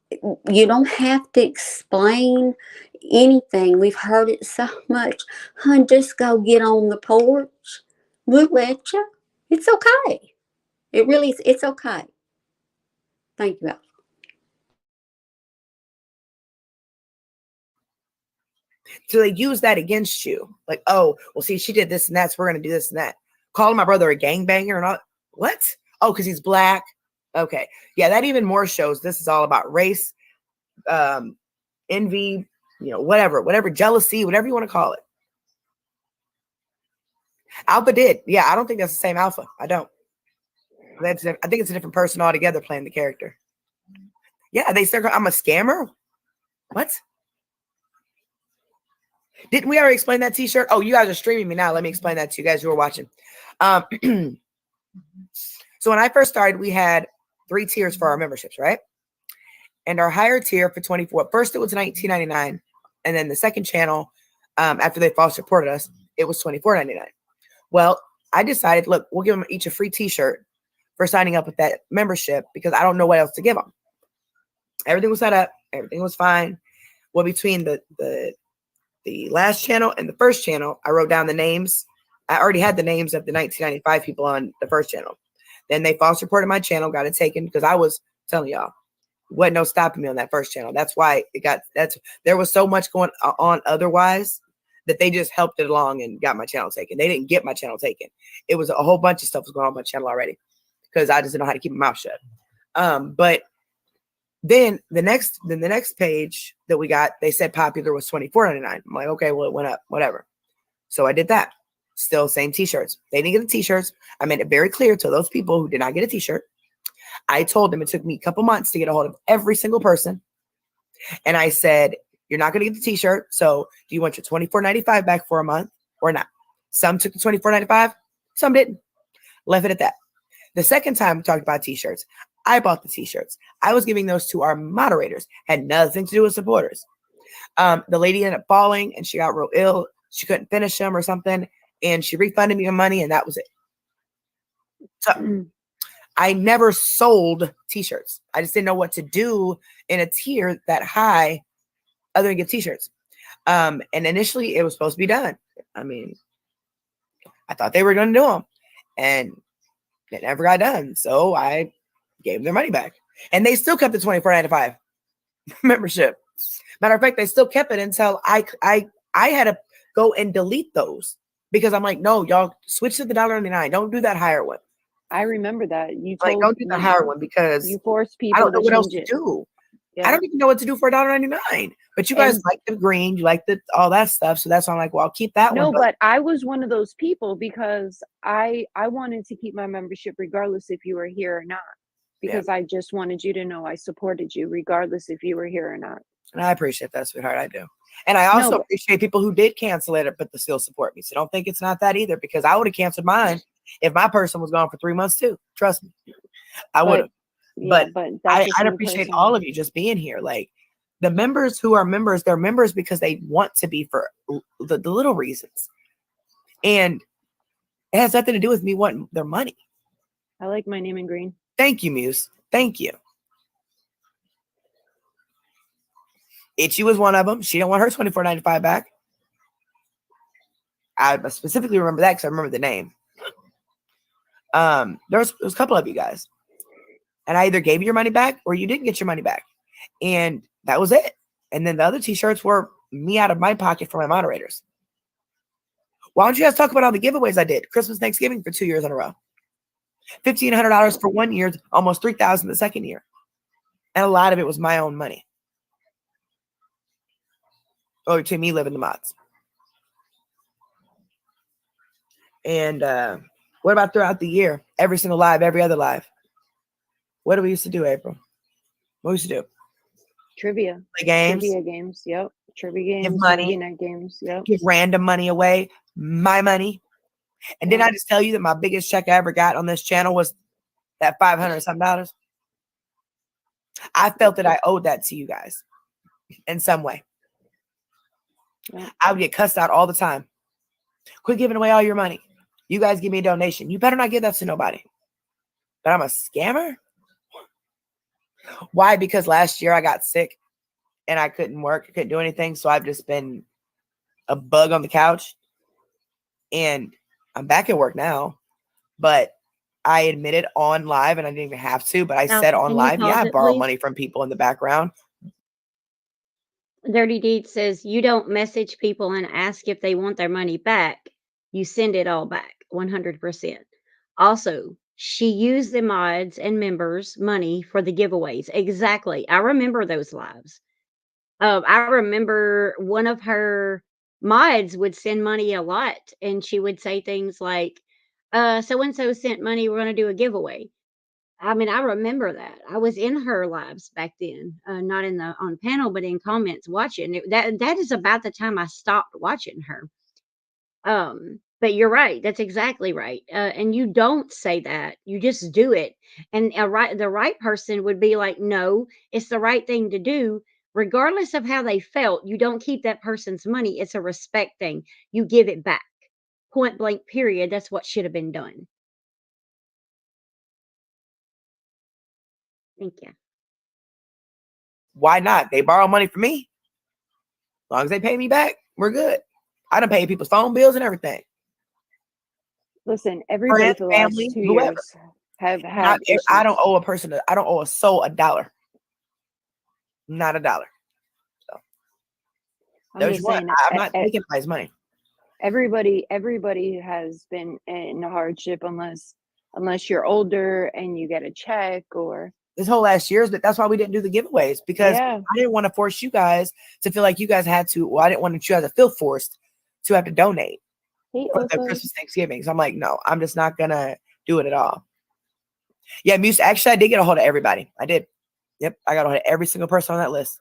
you don't have to explain anything. We've heard it so much. Hun, just go get on the porch. We'll let you. It's okay. It really is. It's okay. Thank you, Al. So they use that against you. Like, oh, well, see, she did this and that, so we're going to do this and that. Calling my brother a gangbanger and all. What? Oh, because he's black. Okay. Yeah, that even more shows this is all about race, envy, whatever, jealousy, whatever you want to call it. Alpha did. Yeah, I don't think that's the same Alpha. I don't. I think it's a different person altogether playing the character. Yeah, they start. I'm a scammer. What? Didn't we already explain that T-shirt? Oh, you guys are streaming me now. Let me explain that to you guys who are watching. So when I first started, we had 3 tiers for our memberships, right? And our higher tier for 24. First, it was $19.99, and then the second channel, after they false supported us, it was $24.99. Well, I decided, look, we'll give them each a free T-shirt for signing up with that membership because I don't know what else to give them. Everything was set up. Everything was fine. Well, between the last channel and the first channel, I wrote down the names. I already had the names of the 1995 people on the first channel. Then they false reported my channel, got it taken because I was telling y'all, wasn't no stopping me on that first channel. That's why there was so much going on otherwise that they just helped it along and got my channel taken. They didn't get my channel taken. It was a whole bunch of stuff was going on my channel already because I just didn't know how to keep my mouth shut. But then the next page that we got, they said popular was $24.99. I'm like, okay, well, it went up, whatever. So I did that. Still same T-shirts. They didn't get the T-shirts. I made it very clear to those people who did not get a T-shirt. I told them it took me a couple months to get a hold of every single person. And I said, you're not going to get the T-shirt. So do you want your $24.95 back for a month or not? Some took the $24.95. Some didn't. Left it at that. The second time we talked about T-shirts, I bought the T-shirts. I was giving those to our moderators. Had nothing to do with supporters. The lady ended up falling and she got real ill. She couldn't finish them or something. And she refunded me the money and that was it. So I never sold T-shirts. I just didn't know what to do in a tier that high other than give T-shirts. And initially it was supposed to be done. I mean, I thought they were going to do them and it never got done. So I gave them their money back and they still kept the $24.95 membership. Matter of fact, they still kept it until I had to go and delete those because I'm like, no, y'all switch to the $1.99. Don't do that higher one. I remember that. You Like, told don't do the me Howard one because you forced I don't people know to what else change to it. do. I Yeah. don't even know what to do for $1.99. But you guys And like the green, you like the all that stuff. So that's why I'm like, well, I'll keep that no, one. but I was one of those people because I wanted to keep my membership regardless if you were here or not. Yeah. Because I just wanted you to know I supported you regardless if you were here or not. And I appreciate that, sweetheart. I do. And I No, also but appreciate people who did cancel it, but they still support me. So don't think it's not that either, because I would have canceled mine if my person was gone for 3 months too. Trust me, I would have. yeah, But but that's just I'd me appreciate all personally. of you just being here. Like the members who are members, they're members because they want to be for the little reasons. And it has nothing to do with me wanting their money. I like my name in green. Thank you, Muse. Thank you. Itchy was one of them. She didn't want her $24.95 back. I specifically remember that because I remember the name. There was a couple of you guys, and I either gave you your money back or you didn't get your money back, and that was it. And then the other t-shirts were me out of my pocket for my moderators. Why don't you guys talk about all the giveaways I did? Christmas, Thanksgiving for 2 years in a row. $1,500 for 1 year, almost $3,000 the second year. And a lot of it was my own money. Oh, to me living the mods. And what about throughout the year? Every single live, every other live. What do we used to do, April? What we used to do? Trivia. Play games. Trivia games. Yep. Trivia Give games. money. Trivia night games. Yep. Give random money away. My money. And didn't I just tell you that my biggest check I ever got on this channel was that $500 something? I felt that I owed that to you guys in some way. Yeah. I would get cussed out all the time. Quit giving away all your money. You guys give me a donation. You better not give that to nobody. But I'm a scammer? Why? Because last year I got sick and I couldn't work. I couldn't do anything. So I've just been a bug on the couch. And I'm back at work now. But I admitted on live, and I didn't even have to, but I said on Can you live, yeah, pause I it, borrow please? money from people in the background. Dirty Deed says you don't message people and ask if they want their money back. You send it all back, 100%. Also, she used the mods and members' money for the giveaways. Exactly. I remember those lives. I remember one of her mods would send money a lot, and she would say things like, so and so sent money, we're going to do a giveaway. I mean, I remember that. I was in her lives back then, not in the on panel, but in comments watching. That is about the time I stopped watching her. But you're right. That's exactly right. And you don't say that. You just do it. And the right person would be like, no, it's the right thing to do, regardless of how they felt. You don't keep that person's money. It's a respect thing. You give it back. Point blank. Period. That's what should have been done. Thank you. Why not? They borrow money from me. As long as they pay me back, we're good. I done paid people's phone bills and everything. Listen, everybody Friends, for the family, last 2 whoever. years have I had don't issues. owe a person. I don't owe a soul $1. Not $1. So I'm there's just one. saying, I'm not taking my money. everybody has been in a hardship unless you're older and you get a check or This whole last year's, but that's why we didn't do the giveaways, because yeah. I didn't want to force you guys to feel like you guys had to. Well, I didn't want you guys to feel forced to have to donate Hey, for the Osa. Christmas Thanksgiving. So I'm like, no, I'm just not gonna do it at all. Yeah, Muse. Actually, I did get a hold of everybody. I did. Yep, I got a hold of every single person on that list.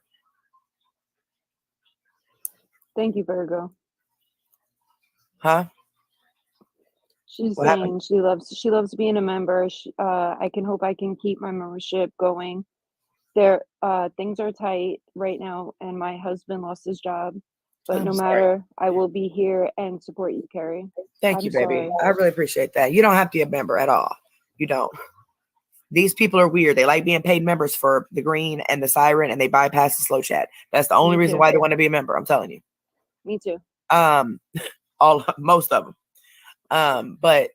Thank you, Virgo. Huh? She's What happened? saying she loves being a member. I can hope I can keep my membership going. There, things are tight right now, and my husband lost his job. But I'm no sorry. matter, I will be here and support you, Carrie. Thank you, I'm baby. sorry. I really appreciate that. You don't have to be a member at all. You don't. These people are weird. They like being paid members for the green and the siren, and they bypass the slow chat. That's the only Me reason too. why they want to be a member. I'm telling you. Me too. Most of them. But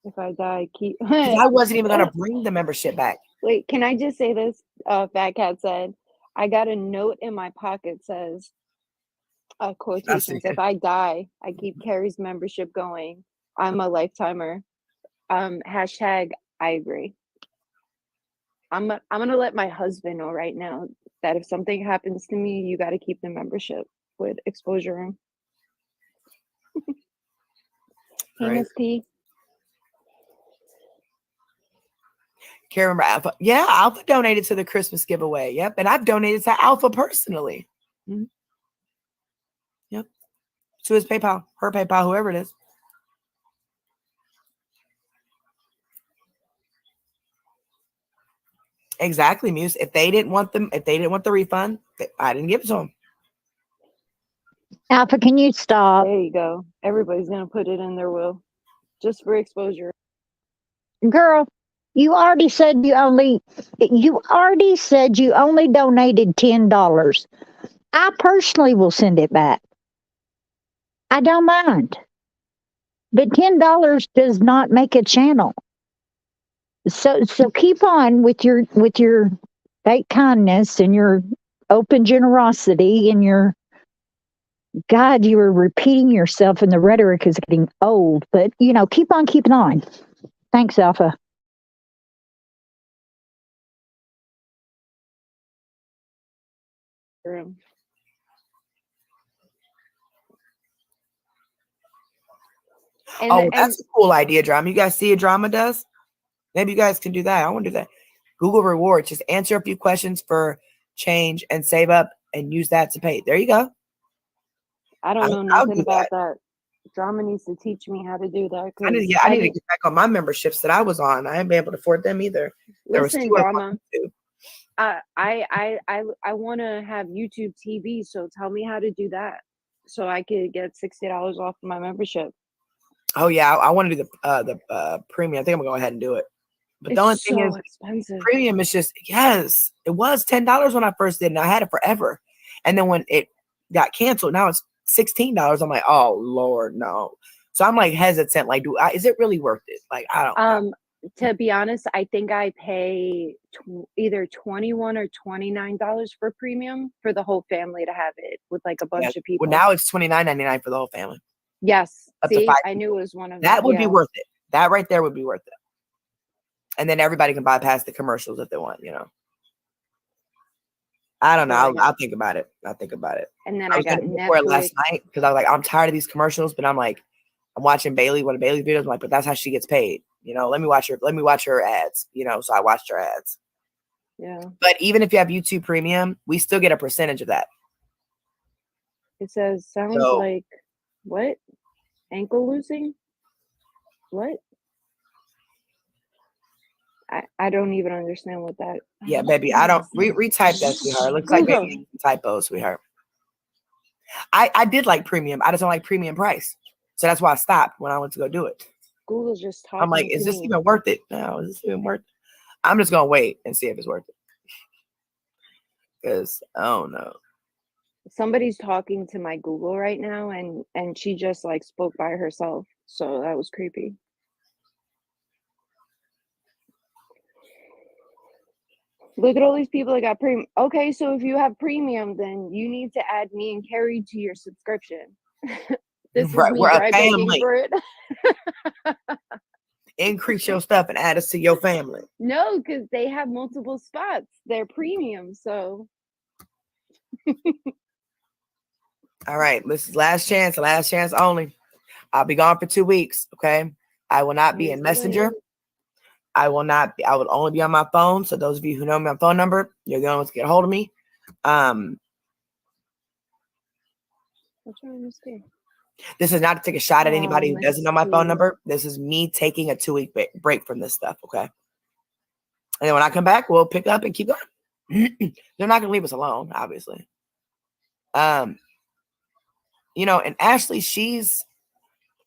If I die, keep. 'cause I wasn't even gonna bring the membership back. Wait, can I just say this? Fat Cat said, I got a note in my pocket says, I see quotations, if I die, I keep Carrie's membership going. I'm a lifetimer. Hashtag I agree. I'm gonna let my husband know right now that if something happens to me, you got to keep the membership with Exposure Room. Hey, Right. Miss P. Can't remember Alpha. Yeah, Alpha donated to the Christmas giveaway. Yep. And I've donated to Alpha personally. Mhm. Yep. To his PayPal, her PayPal, whoever it is. Exactly, Muse. If they didn't want the refund, I didn't give it to them. Alpha, can you stop? There you go. Everybody's gonna put it in their will, just for exposure. Girl, you already said you only donated $10. I personally will send it back. I don't mind. But $10 does not make a channel. So keep on with your fake kindness and your open generosity and your God, you are repeating yourself and the rhetoric is getting old. But keep on keeping on. Thanks, Alpha. Room. And, That's a cool idea, Drama. You guys see what Drama does? Maybe you guys can do that. I want to do that. Google rewards. Just answer a few questions for change and save up and use that to pay. There you go. I don't know I'll nothing do about that. Drama needs to teach me how to do that. I need to get back on my memberships that I was on. I haven't been able to afford them either. Listen, Drama. I want to have YouTube TV, so tell me how to do that, so I could get $60 off my membership. Oh yeah, I want to do the premium. I think I'm gonna go ahead and do it. But the only thing is, expensive. Premium is just it was $10 when I first did, and I had it forever. And then when it got canceled, now it's $16. I'm like, oh Lord, no. So I'm like hesitant. Like, is it really worth it? Like, I don't know. To be honest, I think I pay either $21 or $29 for premium for the whole family to have it with like a bunch of people. Well, now it's $29.99 for the whole family. Yes. Up See, to 5 I knew it was one of them. That would be worth it. That right there would be worth it. And then everybody can bypass the commercials if they want, I don't know. I'll think about it. And then I I was got gonna before last night because I was like, I'm tired of these commercials, but I'm like, I'm watching Bailey, one of Bailey's videos. I'm like, but that's how she gets paid. Let me watch her ads, so I watched her ads. Yeah. But even if you have YouTube Premium, we still get a percentage of that. It says, sounds like what? Ankle losing? What? I don't even understand what that. Yeah, baby. I don't retype that, sweetheart. Looks like maybe typos, sweetheart. I did like premium. I just don't like premium price. So that's why I stopped when I went to go do it. Google's just talking. I'm like, is this even worth it? No, is this even worth it? I'm just gonna wait and see if it's worth it. Because oh no. Somebody's talking to my Google right now and she just like spoke by herself. So that was creepy. Look at all these people that got premium. Okay, so if you have premium, then you need to add me and Carrie to your subscription. This is me begging for it. Increase your stuff and add us to your family. No, because they have multiple spots. They're premium, so. All right, this is last chance only. I'll be gone for 2 weeks. Okay, I will not be in Messenger. I will only be on my phone. So those of you who know my phone number, you're going to get a hold of me. This is not to take a shot at anybody who doesn't know my phone number. This is me taking a 2-week break from this stuff. Okay. And then when I come back, we'll pick up and keep going. They're not going to leave us alone, obviously. And Ashley, she's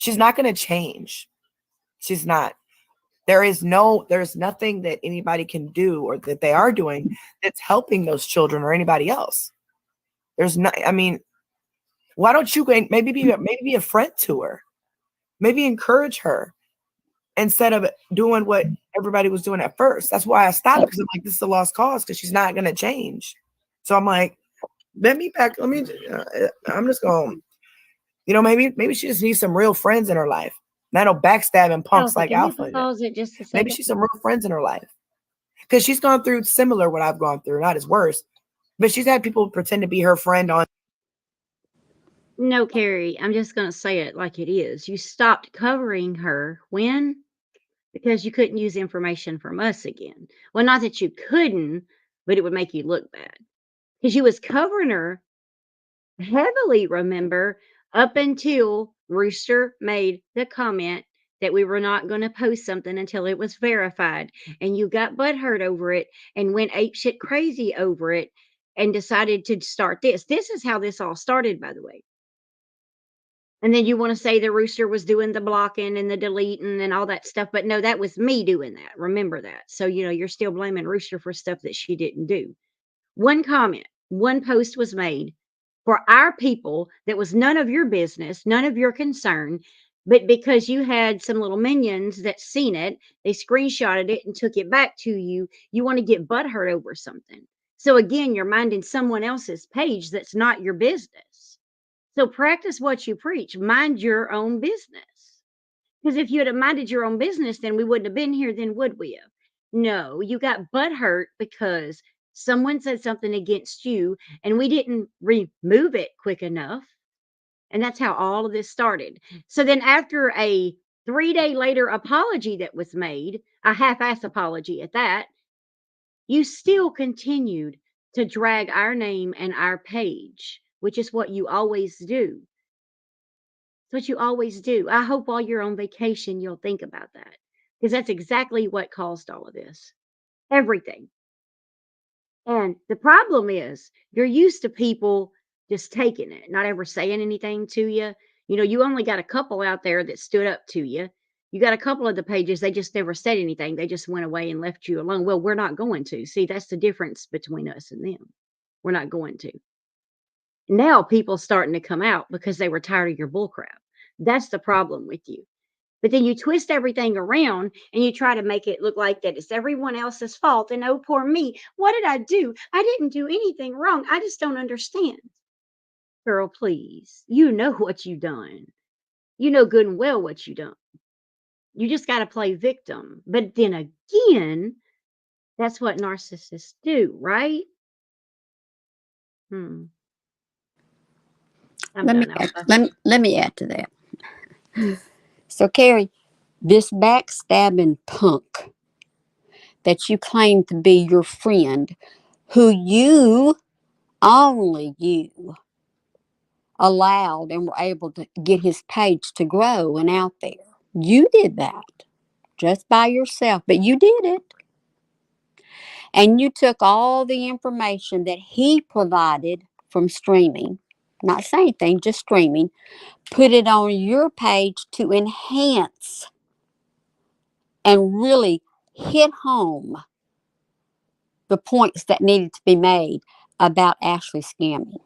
not going to change. She's not. There's nothing that anybody can do or that they are doing that's helping those children or anybody else. There's not, why don't you maybe be a friend to her? Maybe encourage her instead of doing what everybody was doing at first. That's why I stopped, because I'm like, this is a lost cause because she's not going to change. So I'm like, I'm just going, maybe she just needs some real friends in her life. And I know backstabbing punks Alpha, like can you Alpha. pause it just a Maybe second? she's some real friends in her life. Because she's gone through similar what I've gone through, not as worse. But she's had people pretend to be her friend on. No, Carrie, I'm just going to say it like it is. You stopped covering her when? Because you couldn't use information from us again. Well, not that you couldn't, but it would make you look bad. Because you was covering her heavily, remember, up until Rooster made the comment that we were not going to post something until it was verified. And you got butthurt over it and went apeshit crazy over it and decided to start this. This is how this all started, by the way. And then you want to say the Rooster was doing the blocking and the deleting and all that stuff. But no, that was me doing that. Remember that. So, you're still blaming Rooster for stuff that she didn't do. One comment, one post was made for our people that was none of your business, none of your concern. But because you had some little minions that seen it, they screenshotted it and took it back to you. You want to get butthurt over something. So again, you're minding someone else's page that's not your business. So practice what you preach. Mind your own business. Because if you had minded your own business, then we wouldn't have been here, then would we have? No, you got butthurt because someone said something against you and we didn't remove it quick enough. And that's how all of this started. So then after a 3-day later apology that was made, a half-ass apology at that, you still continued to drag our name and our page, which is what you always do. It's what you always do. I hope while you're on vacation, you'll think about that because that's exactly what caused all of this. Everything. And the problem is you're used to people just taking it, not ever saying anything to you. You only got a couple out there that stood up to you. You got a couple of the pages, they just never said anything. They just went away and left you alone. Well, we're not going to. See, that's the difference between us and them. We're not going to. Now people starting to come out because they were tired of your bullcrap. That's the problem with you. But then you twist everything around and you try to make it look like that it's everyone else's fault. And oh, poor me. What did I do? I didn't do anything wrong. I just don't understand. Girl, please. You know what you done. You know good and well what you done. You just got to play victim. But then again, that's what narcissists do, right? I'm Let me done, add, Alpha. let me add to that. So, Carrie, this backstabbing punk that you claim to be your friend, who only you allowed and were able to get his page to grow and out there. You did that just by yourself, but you did it. And you took all the information that he provided from streaming, not saying anything, just streaming, put it on your page to enhance and really hit home the points that needed to be made about Ashley scamming.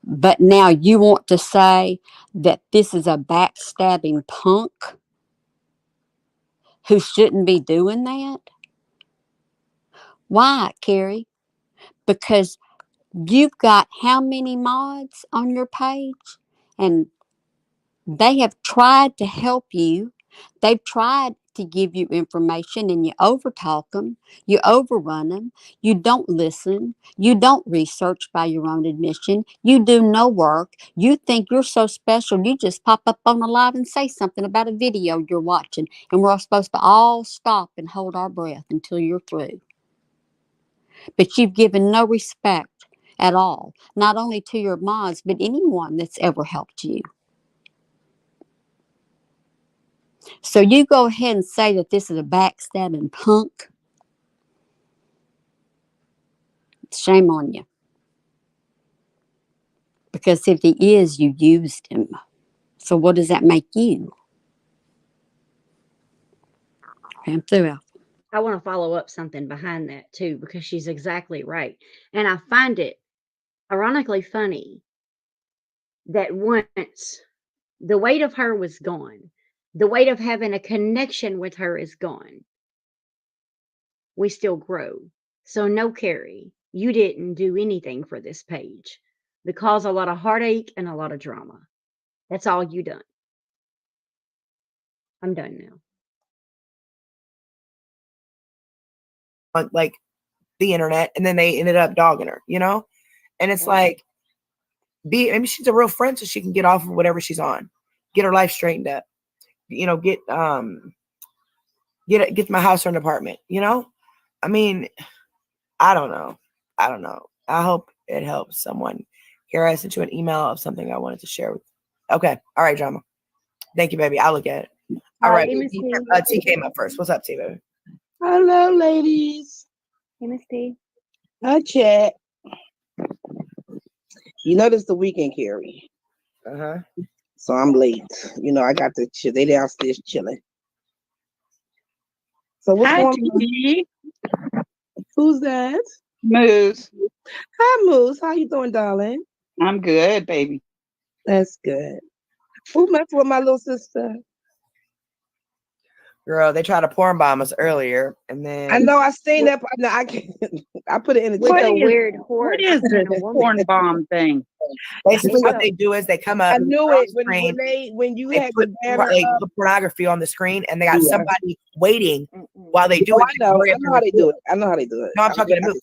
But now you want to say that this is a backstabbing punk who shouldn't be doing that? Why, Carrie? Because you've got how many mods on your page? And they have tried to help you. They've tried to give you information and you overtalk them, you overrun them, you don't listen, you don't research by your own admission, you do no work, you think you're so special, you just pop up on the live and say something about a video you're watching, and we're supposed to all stop and hold our breath until you're through. But you've given no respect at all, not only to your mods, but anyone that's ever helped you. So you go ahead and say that this is a backstabbing punk. Shame on you. Because if he is, you used him. So what does that make you? I'm through. I want to follow up something behind that too, because she's exactly right. And I find it ironically funny that once the weight of her was gone, the weight of having a connection with her is gone, we still grow. So, no, Carrie, you didn't do anything for this page that caused a lot of heartache and a lot of drama. That's all you done. I'm done now. on like the internet, and then they ended up dogging her, and it's Yeah. like, maybe she's a real friend, so she can get off of whatever she's on, get her life straightened up, get my house or an apartment. I mean, I don't know. I hope it helps someone. Here, I sent you an email of something I wanted to share with. Okay, all right, drama. Thank you, baby. I'll look at it. All right, Hey, Miss T. T came up first. What's up, T, baby? Hello, ladies. Hey, Miss T. Hi, chat. You know this the weekend, Carrie. Uh-huh. So I'm late. I got to chill. They downstairs chilling. So what's Hi, going on? T. Who's that? Moose. Hi, Moose. How you doing, darling? I'm good, baby. That's good. Who messed with my little sister? Girl, they tried to porn bomb us earlier, and then I know. I seen that. No, I can't. I put it in the With What a is- weird horse What is and this a woman. porn bomb thing? basically what Yeah. they do is they come up. I knew on it screen, when you they had put, the banner they up. put pornography on the screen, and they got Yeah. somebody waiting Mm-mm. while they do Oh, it. I know. Hurry I up know and how they report do it. I know how they do it. No, I'm talking to Moose.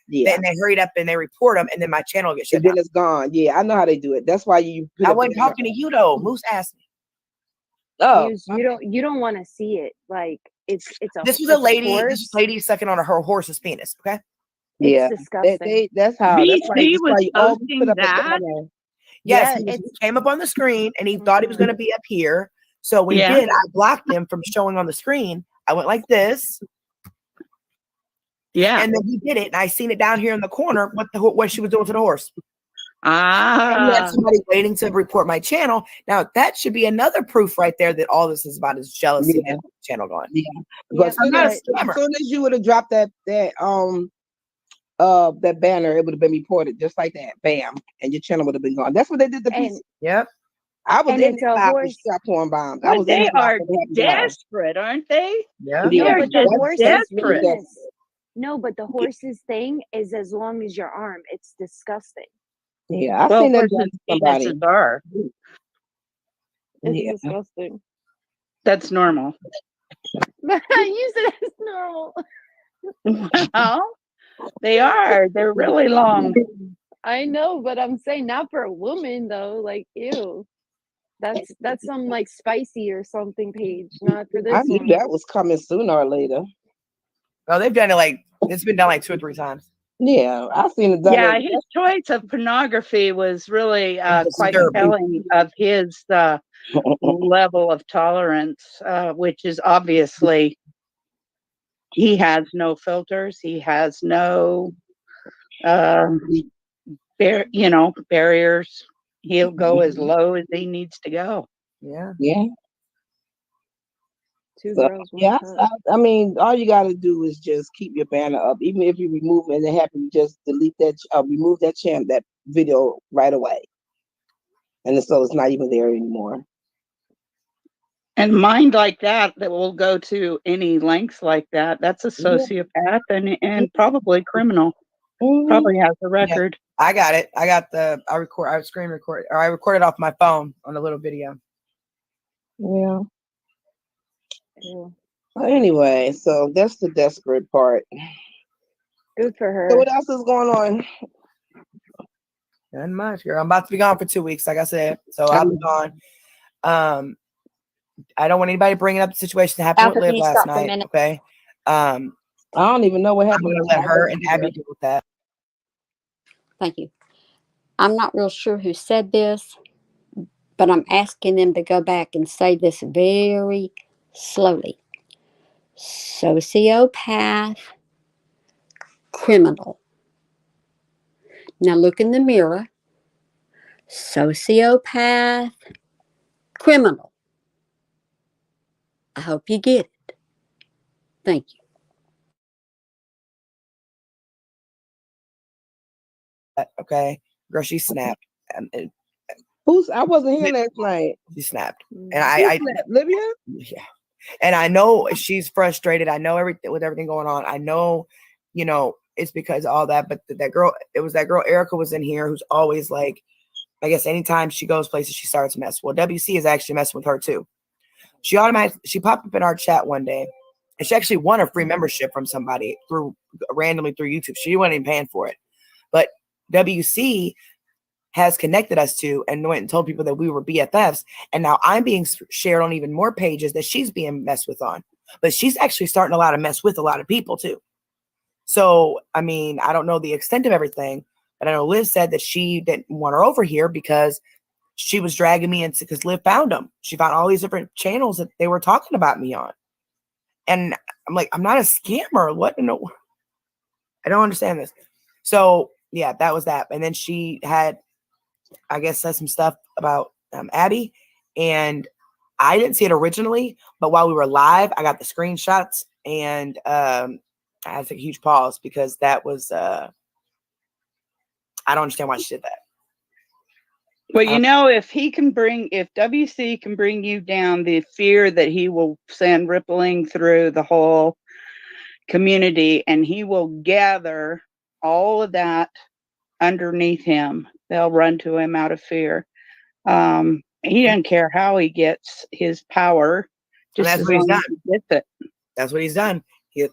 Yeah. Then they hurried up and they report them, and then my channel gets shut And then down. it's gone. Yeah, I know how they do it. That's why you. Put I up wasn't the- talking to you though. Moose asked me. Oh, You don't want to see it. Like it's a This was it's a lady. This horse. lady sucking on her horse's penis. Okay. It's yeah. disgusting. That's how. That's why VC you was always posting put up a that? banner. Yes, Yeah, he it's came up on the screen, and he thought he was going to be up here. So when Yeah. he did, I blocked him from showing on the screen. I went like this, Yeah. and then he did it, and I seen it down here in the corner. What she was doing to the horse. And you had Ah. somebody waiting to report my channel. Now that should be another proof right there that all this is about is jealousy Yeah. and the channel going. Yeah. Yeah, But I'm not a as scammer. soon as you would have dropped that banner, it would have been reported just like that. Bam. And your channel would have been gone. That's what they did to and PC. Yep. I was and in it's the a live when horse. she got porn bombed. I But was in they the live are when it happened. desperate, aren't they? Yeah. Yeah, No, They're but the just horse's desperate. penis. No, but the horse's thing is as long as your arm. It's disgusting. Yeah, I Well, seen that horses' done to somebody. penises are. It's Yeah. disgusting. That's normal. You said it's normal. Well, they are. They're really long. I know, but I'm saying not for a woman though. Like, ew. That's some like spicy or something page, not for I this knew one. that was coming sooner or later. Well, they've done it it's been done like 2 or 3 times. Yeah, I seen it done. Yeah, his choice of pornography was really quite disturbing. telling of his level of tolerance, which is obviously he has no filters. He has no, barriers. He'll go as low as he needs to go. Yeah. Yeah. Two So, girls, one yeah, cup. I mean, all you got to do is just keep your banner up. Even if you remove it and it happens, just delete that, remove that that video right away. And so it's not even there anymore. And mind like that will go to any lengths like that. That's a sociopath and probably criminal. Mhm. Probably has a record. I got it. I screen record, or I recorded off my phone on a little video. Yeah. Ew. Well, anyway, so that's the desperate part. Good for her. So what else is going on? Not much, girl. I'm about to be gone for 2 weeks, like I said. So I'll be gone. I don't want anybody bringing up the situation that happened Alfred, with Liv can you last stop for a night. minute? Okay. I don't even know what I'm happened. gonna let her and Abby deal with that. Thank you. I'm not real sure who said this, but I'm asking them to go back and say this very slowly. Sociopath, criminal. Now look in the mirror. Sociopath, criminal. I hope you get it. Thank you. Okay. Girl, she snapped. I wasn't here last night. She snapped. Mm. And I Libya? yeah. And I know she's frustrated. I know everything going on. I know, it's because of all that. But that girl Erica was in here, who's always like, I guess anytime she goes places, she starts a mess. Well, WC is actually messing with her too. She popped up in our chat one day, and she actually won a free membership from somebody randomly through YouTube. She wasn't even paying for it, but WC has connected us to and went and told people that we were BFFs, and now I'm being shared on even more pages that she's being messed with on. But she's actually starting to mess with a lot of people too. So I mean, I don't know the extent of everything, but I know Liv said that she didn't want her over here because she was dragging me into, because Liv found them. She found all these different channels that they were talking about me on. And I'm like, I'm not a scammer. What? No, I don't understand this. So yeah, that was that. And then she had, I guess, said some stuff about Abby, and I didn't see it originally, but while we were live, I got the screenshots, and I had to take a huge pause because that was, I don't understand why she did that. Well, you know, if WC can bring you down, the fear that he will send rippling through the whole community, and he will gather all of that underneath him. They'll run to him out of fear. He doesn't care how he gets his power. Just that's as what he's long as done. he gets it. That's what he's done.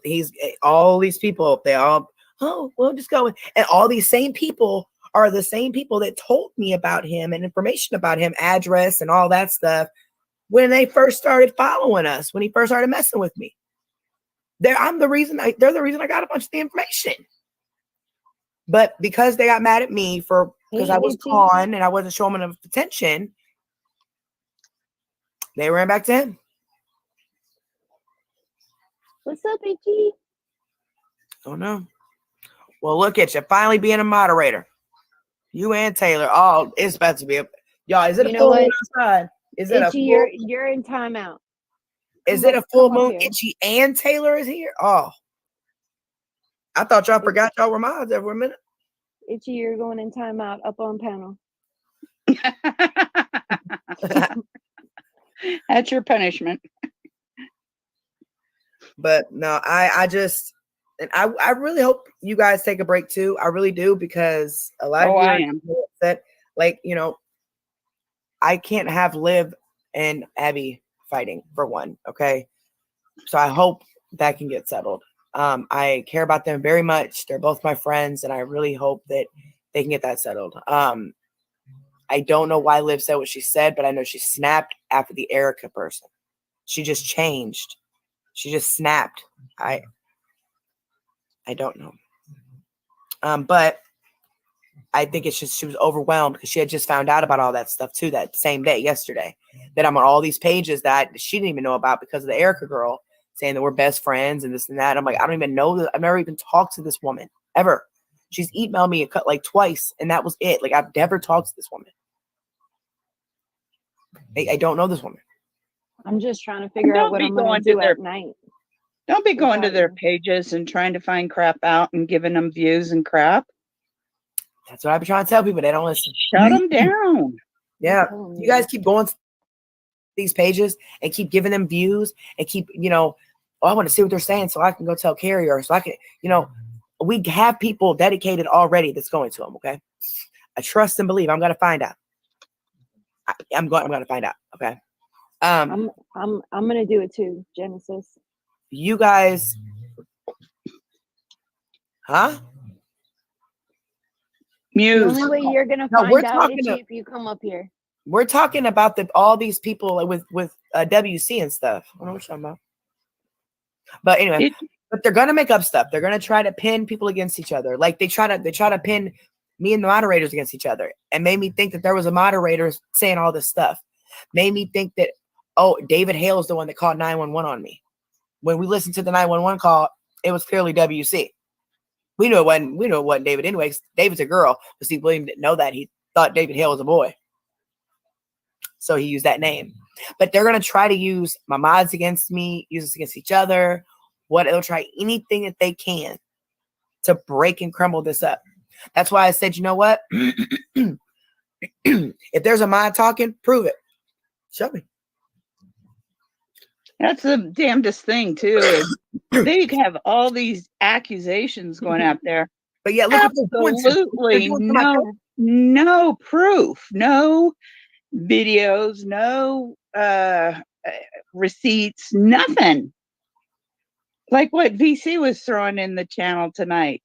He's all these people, they all, oh, we'll just go. And all these same people are the same people that told me about him and information about him, address and all that stuff, when they first started following us, when he first started messing with me. They're the reason I got a bunch of the information. But because they got mad at me because I was gone and I wasn't showing them enough attention, they ran back to him. What's up, Itchy? Oh no. Well, look at you finally being a moderator. You and Taylor. Oh, it's about to be y'all. Is it You a know full what? moon outside? Is it Itchy, you're in timeout. is come it a up- full come up moon? here. Itchy and Taylor is here. Oh, I thought y'all forgot y'all were mods there for a minute. Itchy, you're going in timeout up on panel. That's your punishment. But no, I just, and I really hope you guys take a break too. I really do, because a lot of you I are am. upset. Like, you know, I can't have Liv and Abby fighting for one. Okay. So I hope that can get settled. I care about them very much. They're both my friends, and I really hope that they can get that settled. I don't know why Liv said what she said, but I know she snapped after the Erica person. She just changed. She just snapped. I don't know. But I think it's just she was overwhelmed because she had just found out about all that stuff too that same day, yesterday. That I'm on all these pages that she didn't even know about because of the Erica girl saying that we're best friends and this and that. I'm like, I don't even know that. I've never even talked to this woman ever. She's emailed me like twice, and that was it. Like, I've never talked to this woman. I don't know this woman. I'm just trying to figure Don't out what be I'm going going to to do their- at night. Don't be going to without their you. pages and trying to find crap out and giving them views and crap. That's what I've been trying to tell people. They don't listen. Shut them down. Yeah. telling You guys keep going to these pages and keep giving them views and keep, oh, I want to see what they're saying so I can go tell Carrie, or so I can, we have people dedicated already that's going to them. Okay. I trust and believe. I'm going to find out. I'm going to find out. Okay. I'm gonna do it too, Genesis. You guys, huh? The Muse. only way you're gonna No, find we're out talking Itchy to- if you come up here. We're talking about all these people with WC and stuff. I don't know what you're talking about. But anyway, but they're gonna make up stuff. They're gonna try to pin people against each other. Like they try to pin me and the moderators against each other, and made me think that there was a moderator saying all this stuff. Made me think that, oh, David Hale is the one that called 911 on me. When we listened to the 911 call, it was clearly WC. We knew it wasn't David anyway. David's a girl, but Steve Williams didn't know that. He thought David Hale was a boy. So he used that name. But they're going to try to use my mods against me, use us against each other. They'll try anything that they can to break and crumble this up. That's why I said, you know what? If there's a mod talking, prove it. Show me. That's the damnedest thing too. Is they have all these accusations going out there. But yeah, look what they're doing to- Absolutely they're doing to my no proof, no videos, no receipts, nothing. Like what VC was throwing in the channel tonight.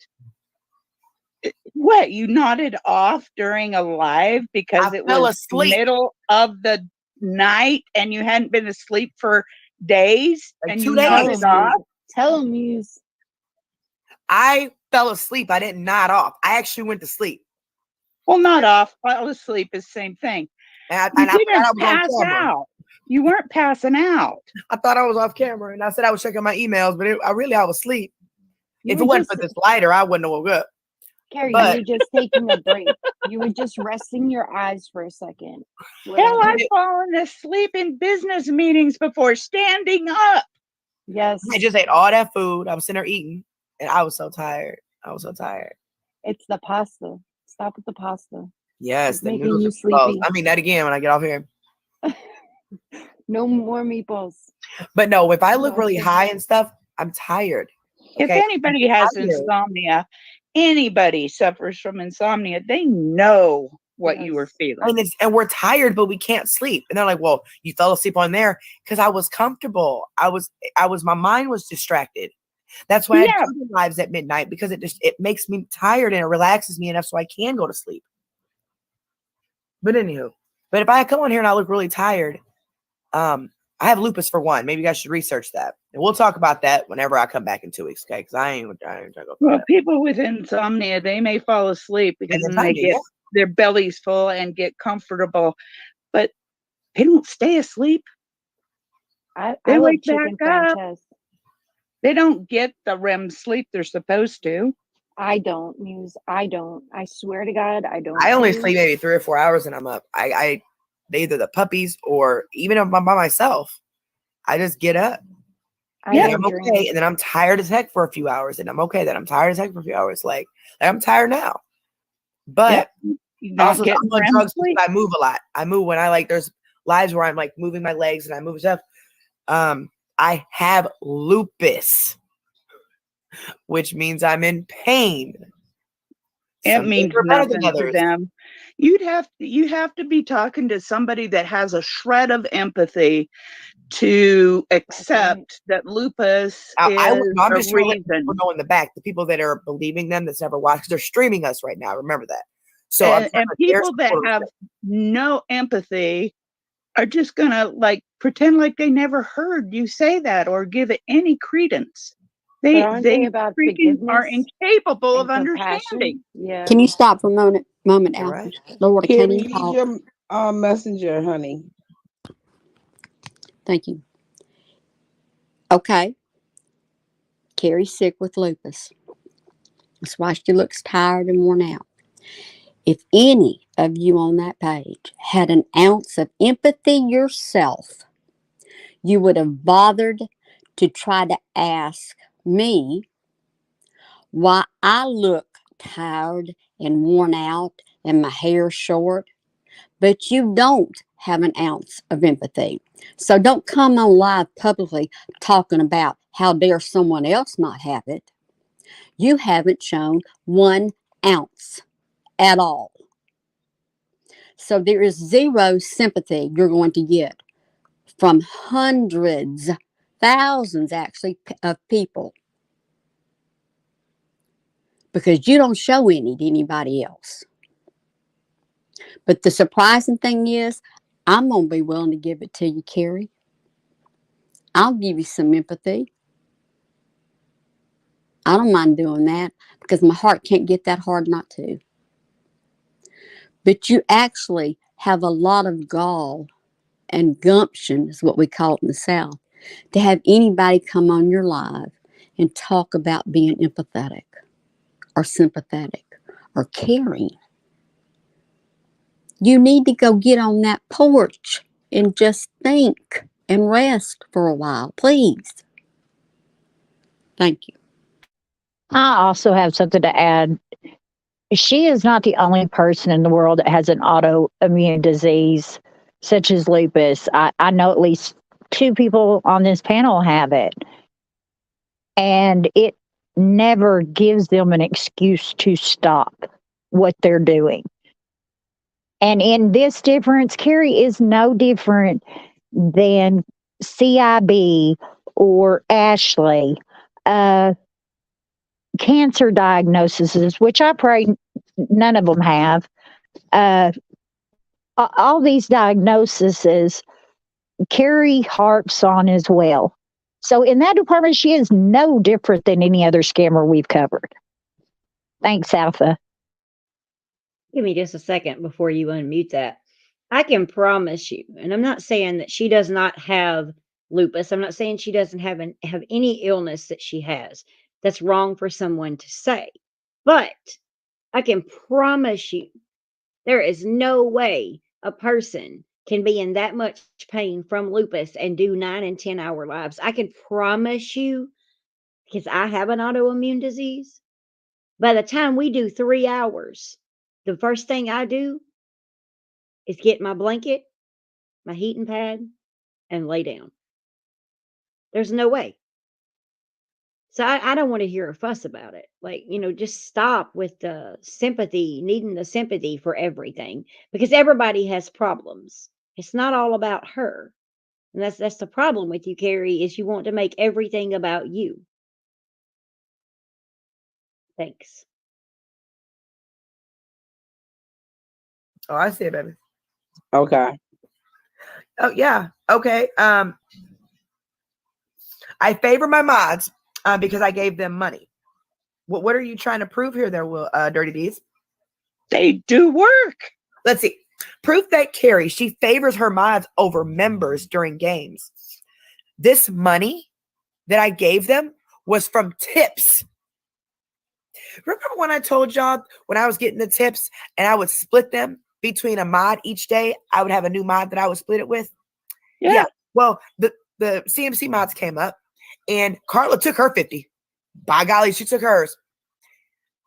What, you nodded off during a live because I it fell was asleep. middle of the night and you hadn't been asleep for days Like and 2 you days. nodded off? Tell him, Muse. I fell asleep. I didn't nod off. I actually went to sleep. Well, not off. Fall asleep is the same thing. And You I forgot didn't I was pass on camera. out. You weren't passing out. I thought I was off camera, and I said I was checking my emails, but I was asleep. You If it were wasn't just, for this lighter, I wouldn't have woke up. Carrie, but- you were just taking a break. You were just resting your eyes for a second. Hell, Whatever. I've fallen asleep in business meetings before standing up. Yes, I just ate all that food. I was sitting there eating, and I was so tired. I was so tired. it's the pasta. Stop with the pasta. Yes, It's the making noodles you and meatballs. sleepy. I mean that again when I get off here. No more meatballs. But no, if I look No, really okay. high and stuff, I'm tired. If Okay? anybody has tired. insomnia, anybody suffers from insomnia, they know what you were Yes. feeling. And we're tired, but we can't sleep. And they're like, "Well, you fell asleep on there because I was comfortable. My mind was distracted. That's why I Yeah. do the lives at midnight because it makes me tired and it relaxes me enough so I can go to sleep." But anywho, if I come on here and I look really tired, I have lupus for one. Maybe you guys should research that, and we'll talk about that whenever I come back in 2 weeks. Okay? Because I ain't trying to go. Well, people with insomnia, they may fall asleep because then they insomnia, get their bellies full and get comfortable, but they don't stay asleep. I They love wake chicken back up. franchise. They don't get the REM sleep they're supposed to. I don't, Muse. I don't. I swear to God, I don't. I only snooze. sleep maybe 3 or 4 hours and I'm up. Either the puppies or even if I'm by myself, I just get up. I And don't I'm drink. okay. And then I'm tired as heck for a few hours. And I'm okay. Then I'm tired as heck for a few hours. Like I'm tired now. But You don't also get I'm on REM drugs sleep. because I move a lot. I move when there's lives where I'm like moving my legs and I move stuff. I have lupus, which means I'm in pain. It Some means days are better than nothing to others. them. You have to be talking to somebody that has a shred of empathy to accept that lupus I'm is just a trying to let reason. people know in the back, the people that are believing them that's never watched, 'cause they're streaming us right now. Remember that. So I'm And trying to share people that support of have stuff. no empathy are just gonna like pretend like they never heard you say that or give it any credence. But They aren't they they about freaking are forgiveness incapable and of understanding. compassion? Yeah. Can you stop for a moment, You're Al? right. Lord, I Carrie, can't you even need talk. your messenger, honey. Thank you. Okay. Carrie's sick with lupus. That's why she looks tired and worn out. If any of you on that page had an ounce of empathy yourself, you would have bothered to try to ask me why I look tired and worn out and my hair short, but you don't have an ounce of empathy. So don't come on live publicly talking about how dare someone else not have it. You haven't shown 1 ounce at all. So there is zero sympathy you're going to get from hundreds, thousands actually, of people because you don't show any to anybody else. But the surprising thing is, I'm going to be willing to give it to you, Carrie. I'll give you some empathy. I don't mind doing that because my heart can't get that hard not to. But you actually have a lot of gall and gumption, is what we call it in the South, to have anybody come on your live and talk about being empathetic or sympathetic or caring. You need to go get on that porch and just think and rest for a while, please. Thank you. I also have something to add. She is not the only person in the world that has an autoimmune disease such as lupus. I know at least 2 people on this panel have it. And it never gives them an excuse to stop what they're doing. And in this difference, Carrie is no different than CIB or Ashley, cancer diagnoses, which I pray none of them have, all these diagnoses, Carrie harps on as well. So in that department, she is no different than any other scammer we've covered. Thanks, Alpha. Give me just a second before you unmute that. I can promise you, and I'm not saying that she does not have lupus. I'm not saying she doesn't have any illness that she has. That's wrong for someone to say. But I can promise you, there is no way a person can be in that much pain from lupus and do 9 and 10 hour lives. I can promise you, because I have an autoimmune disease, by the time we do 3 hours, the first thing I do is get my blanket, my heating pad, and lay down. There's no way. So I don't want to hear a fuss about it. Like, just stop with the sympathy, needing the sympathy for everything, because everybody has problems. It's not all about her. And that's the problem with you, Carrie, is you want to make everything about you. Thanks. Oh, I see it, baby. Okay. Oh, yeah. Okay. I favor my mods because I gave them money. What are you trying to prove here there, Will, Dirty Deeds? They do work. Let's see. Proof that Carrie, she favors her mods over members during games. This money that I gave them was from tips. Remember when I told y'all when I was getting the tips and I would split them between a mod each day? I would have a new mod that I would split it with. Yeah. Well, the CMC mods came up and Carla took her 50. By golly, she took hers.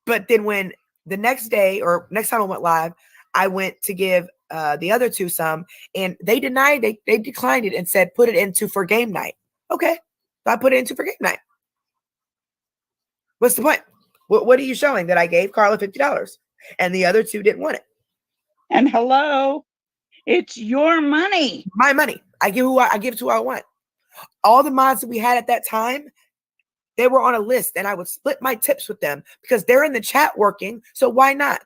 But then when the next day or next time I went live, I went to give the other two some, and they denied, they declined it and said, put it into for game night. Okay. So I put it into for game night. What's the point? What are you showing? That I gave Carla $50 and the other two didn't want it? And hello, it's your money. My money. I give it to who I want. All the mods that we had at that time, they were on a list, and I would split my tips with them because they're in the chat working. So why not?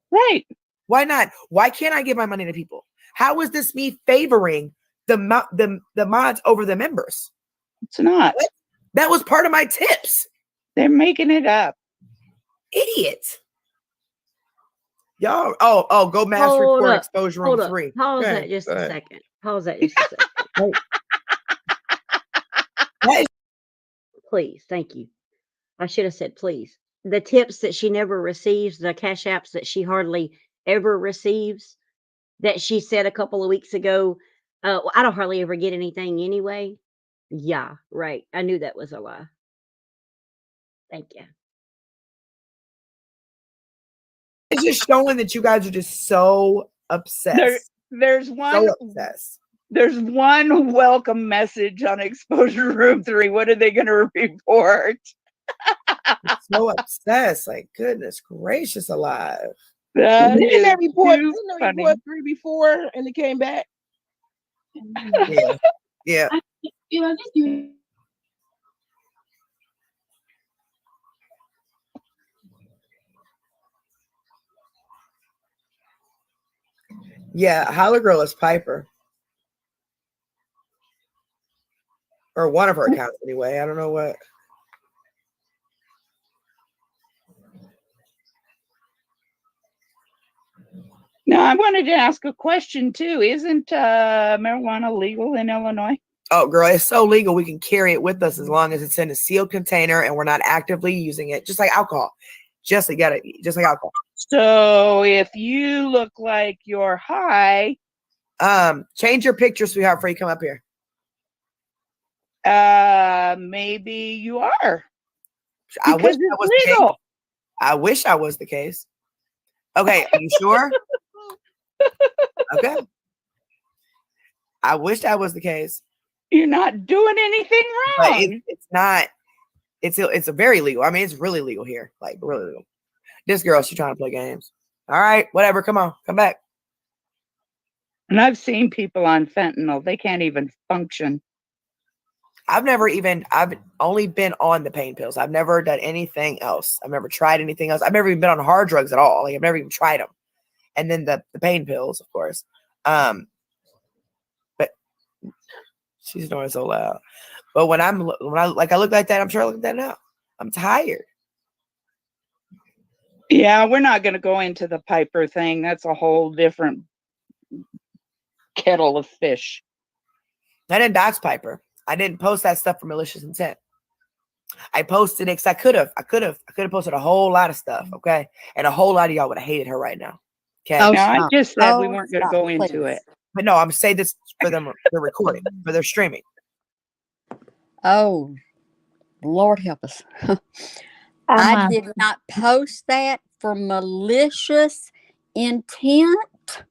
Right. Why not? Why can't I give my money to people? How is this me favoring the mods over the members? It's not. What? That was part of my tips. They're making it up. Idiot. Y'all, go mass Hold report up, exposure hold room up. 3. Pause Go that ahead, just go a ahead. second. Pause that just a second. That is- Please, thank you. I should have said please. The tips that she never receives, the cash apps that she hardly ever receives, that she said a couple of weeks ago, well, I don't hardly ever get anything anyway. Yeah, right. I knew that was a lie. Thank you. It's just showing that you guys are just so obsessed. There's one. So obsessed. There's one welcome message on Exposure Room 3. What are they going to report? So obsessed. Like, goodness gracious alive. That Didn't is they report? too Didn't they funny. report 3 before and it came back? Yeah. Yeah. Yeah. Holler Girl is Piper. Or one of her accounts anyway. I don't know what. Now, I wanted to ask a question too. Isn't marijuana legal in Illinois? Oh, girl, it's so legal. We can carry it with us as long as it's in a sealed container and we're not actively using it. Just like alcohol. Just like alcohol. So if you look like you're high, Change your picture, sweetheart, before you come up here. maybe you are. I wish Because that was it's the case. legal. I wish I was the case. Okay, are you sure? Okay. I wish that was the case. You're not doing anything But wrong. it's not. It's a very legal. I mean, it's really legal here. Like, really legal. This girl, she's trying to play games. All right, whatever. Come on. Come back. And I've seen people on fentanyl. They can't even function. I've only been on the pain pills. I've never done anything else. I've never tried anything else. I've never even been on hard drugs at all. Like I've never even tried them. And then the pain pills, of course. But she's snoring so loud. But when I look like that, I'm sure I look like that now. I'm tired. Yeah, we're not going to go into the Piper thing. That's a whole different kettle of fish. I didn't dox Piper. I didn't post that stuff for malicious intent. I posted it because I could have posted a whole lot of stuff, okay? And a whole lot of y'all would have hated her right now. Okay. Oh, Now, I stop. just said we Oh, weren't going to stop, go into please. it. But no, I'm saying this for them, they're recording, for their streaming. Oh, Lord help us. I Uh-huh. did not post that for malicious intent.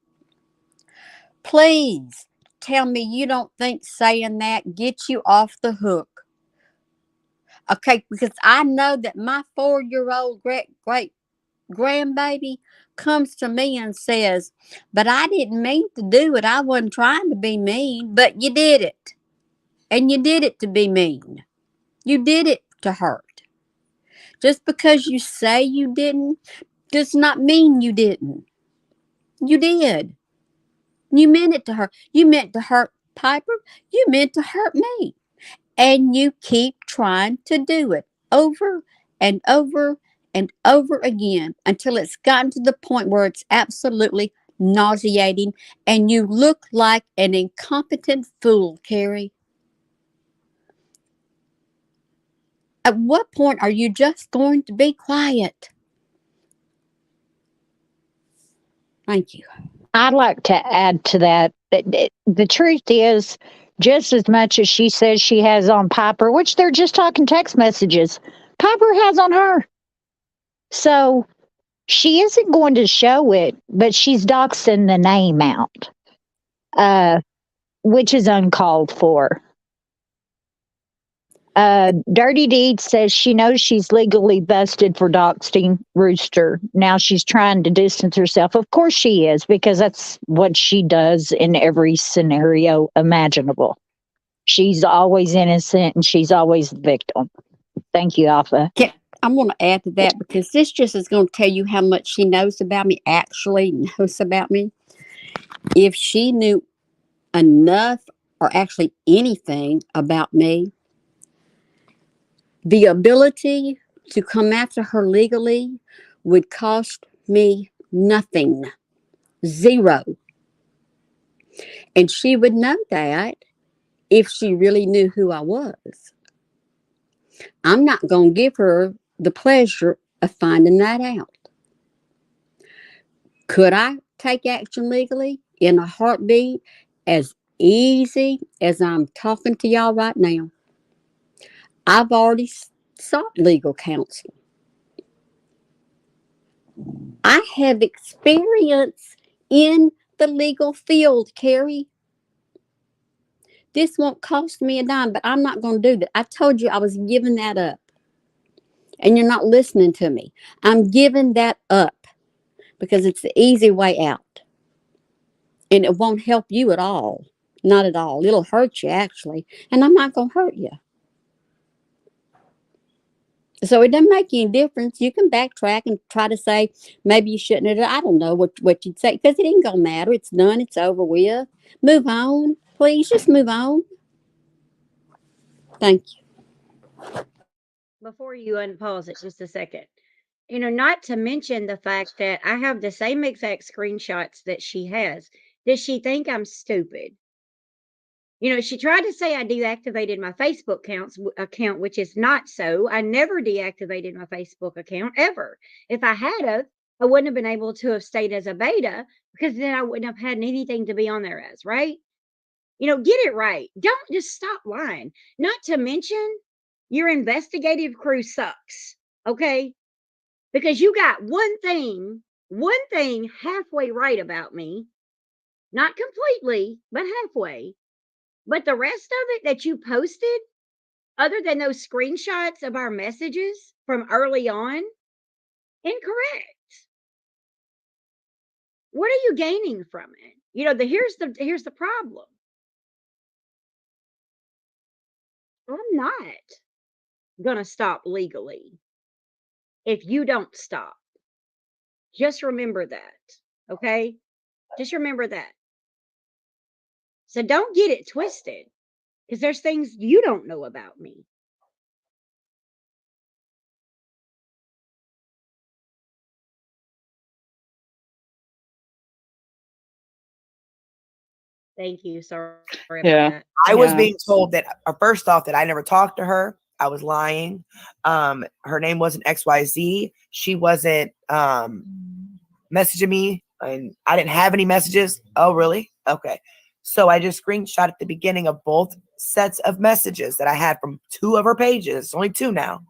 Please tell me you don't think saying that gets you off the hook. Okay, because I know that my 4-year-old great grandbaby comes to me and says, but I didn't mean to do it. I wasn't trying to be mean, but you did it. And you did it to be mean. You did it to hurt. Just because you say you didn't does not mean you didn't. You did. You meant it to hurt. You meant to hurt Piper. You meant to hurt me. And you keep trying to do it over and over and over again until it's gotten to the point where it's absolutely nauseating and you look like an incompetent fool, Carrie. At what point are you just going to be quiet? Thank you. I'd like to add to that. The truth is, just as much as she says she has on Piper, which they're just talking text messages, Piper has on her. So she isn't going to show it, but she's doxing the name out, which is uncalled for. Dirty Deed says she knows she's legally busted for doxing Rooster. Now she's trying to distance herself. Of course she is, because that's what she does in every scenario imaginable. She's always innocent and she's always the victim. Thank you, Alpha. I'm going to add to that because this just is going to tell you how much she knows about me, actually knows about me. If she knew enough or actually anything about me, the ability to come after her legally would cost me nothing. Zero. And she would know that if she really knew who I was. I'm not going to give her the pleasure of finding that out. Could I take action legally in a heartbeat as easy as I'm talking to y'all right now? I've already sought legal counsel. I have experience in the legal field, Carrie. This won't cost me a dime, but I'm not going to do that. I told you I was giving that up. And you're not listening to me. I'm giving that up because it's the easy way out. And it won't help you at all. Not at all. It'll hurt you, actually. And I'm not going to hurt you. So it doesn't make any difference. You can backtrack and try to say, maybe you shouldn't have. I don't know what you'd say because it ain't going to matter. It's done. It's over with. Move on. Please just move on. Thank you. Before you unpause it just a second, not to mention the fact that I have the same exact screenshots that she has. Does she think I'm stupid? She tried to say I deactivated my Facebook account, which is not so. I never deactivated my Facebook account ever. If I had of, I wouldn't have been able to have stayed as a beta because then I wouldn't have had anything to be on there as, right? Get it right. Don't just stop lying. Not to mention, your investigative crew sucks, okay? Because you got one thing halfway right about me. Not completely, but halfway. But the rest of it that you posted, other than those screenshots of our messages from early on, incorrect. What are you gaining from it? You know, here's the problem. I'm not gonna stop legally if you don't stop. Just remember that. Okay? Just remember that. So don't get it twisted, because there's things you don't know about me. Thank you. Sorry about Yeah. that. I was Yeah. being told that first off that I never talked to her. I was lying. Her name wasn't XYZ. She wasn't messaging me, and I didn't have any messages. Oh, really? Okay. So I just screenshot at the beginning of both sets of messages that I had from 2 of her pages. It's only 2 now.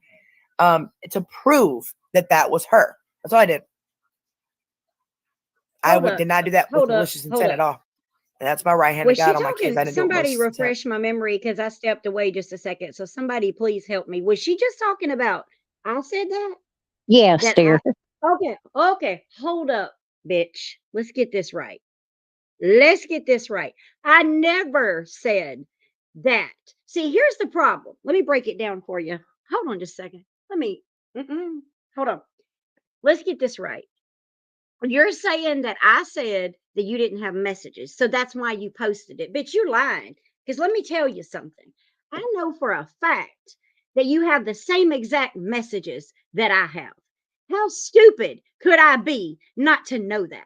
To prove that that was her. That's all I did. Hold up. Did not do that with Hold up. malicious Hold intent at up. all. And that's my right hand Was to she God on my kids. I talking? didn't do it with Somebody malicious intent. refresh my memory, because I stepped away just a second. So somebody please help me. Was she just talking about, I said that? Yes, That dear. Okay. Hold up, bitch. Let's get this right. Let's get this right. I never said that. See, here's the problem. Let me break it down for you. Hold on just a second. Hold on. Let's get this right. You're saying that I said that you didn't have messages, so that's why you posted it. Bitch, you're lying. Because let me tell you something. I know for a fact that you have the same exact messages that I have. How stupid could I be not to know that?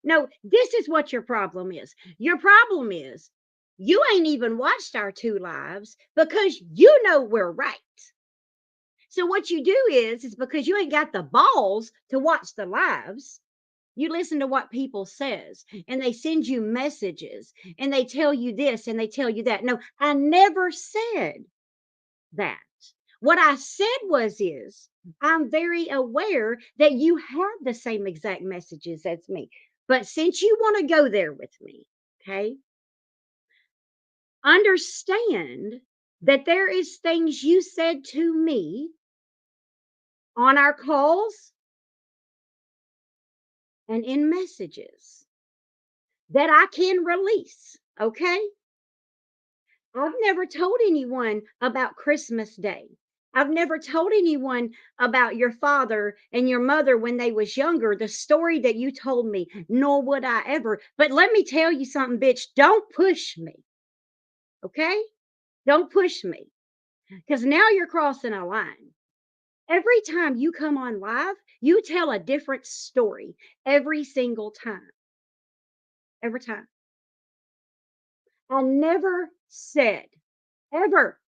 No, this is what your problem is. Your problem is you ain't even watched our 2 lives because you know we're right. So what you do is because you ain't got the balls to watch the lives, you listen to what people says, and they send you messages, and they tell you this and they tell you that. No, I never said that. What I said is I'm very aware that you have the same exact messages as me. But since you want to go there with me, okay, understand that there is things you said to me on our calls and in messages that I can release, okay? I've never told anyone about Christmas Day. I've never told anyone about your father and your mother when they was younger, the story that you told me, nor would I ever. But let me tell you something, bitch, don't push me, okay? Don't push me, because now you're crossing a line. Every time you come on live, you tell a different story every single time. Every time. I never said, ever,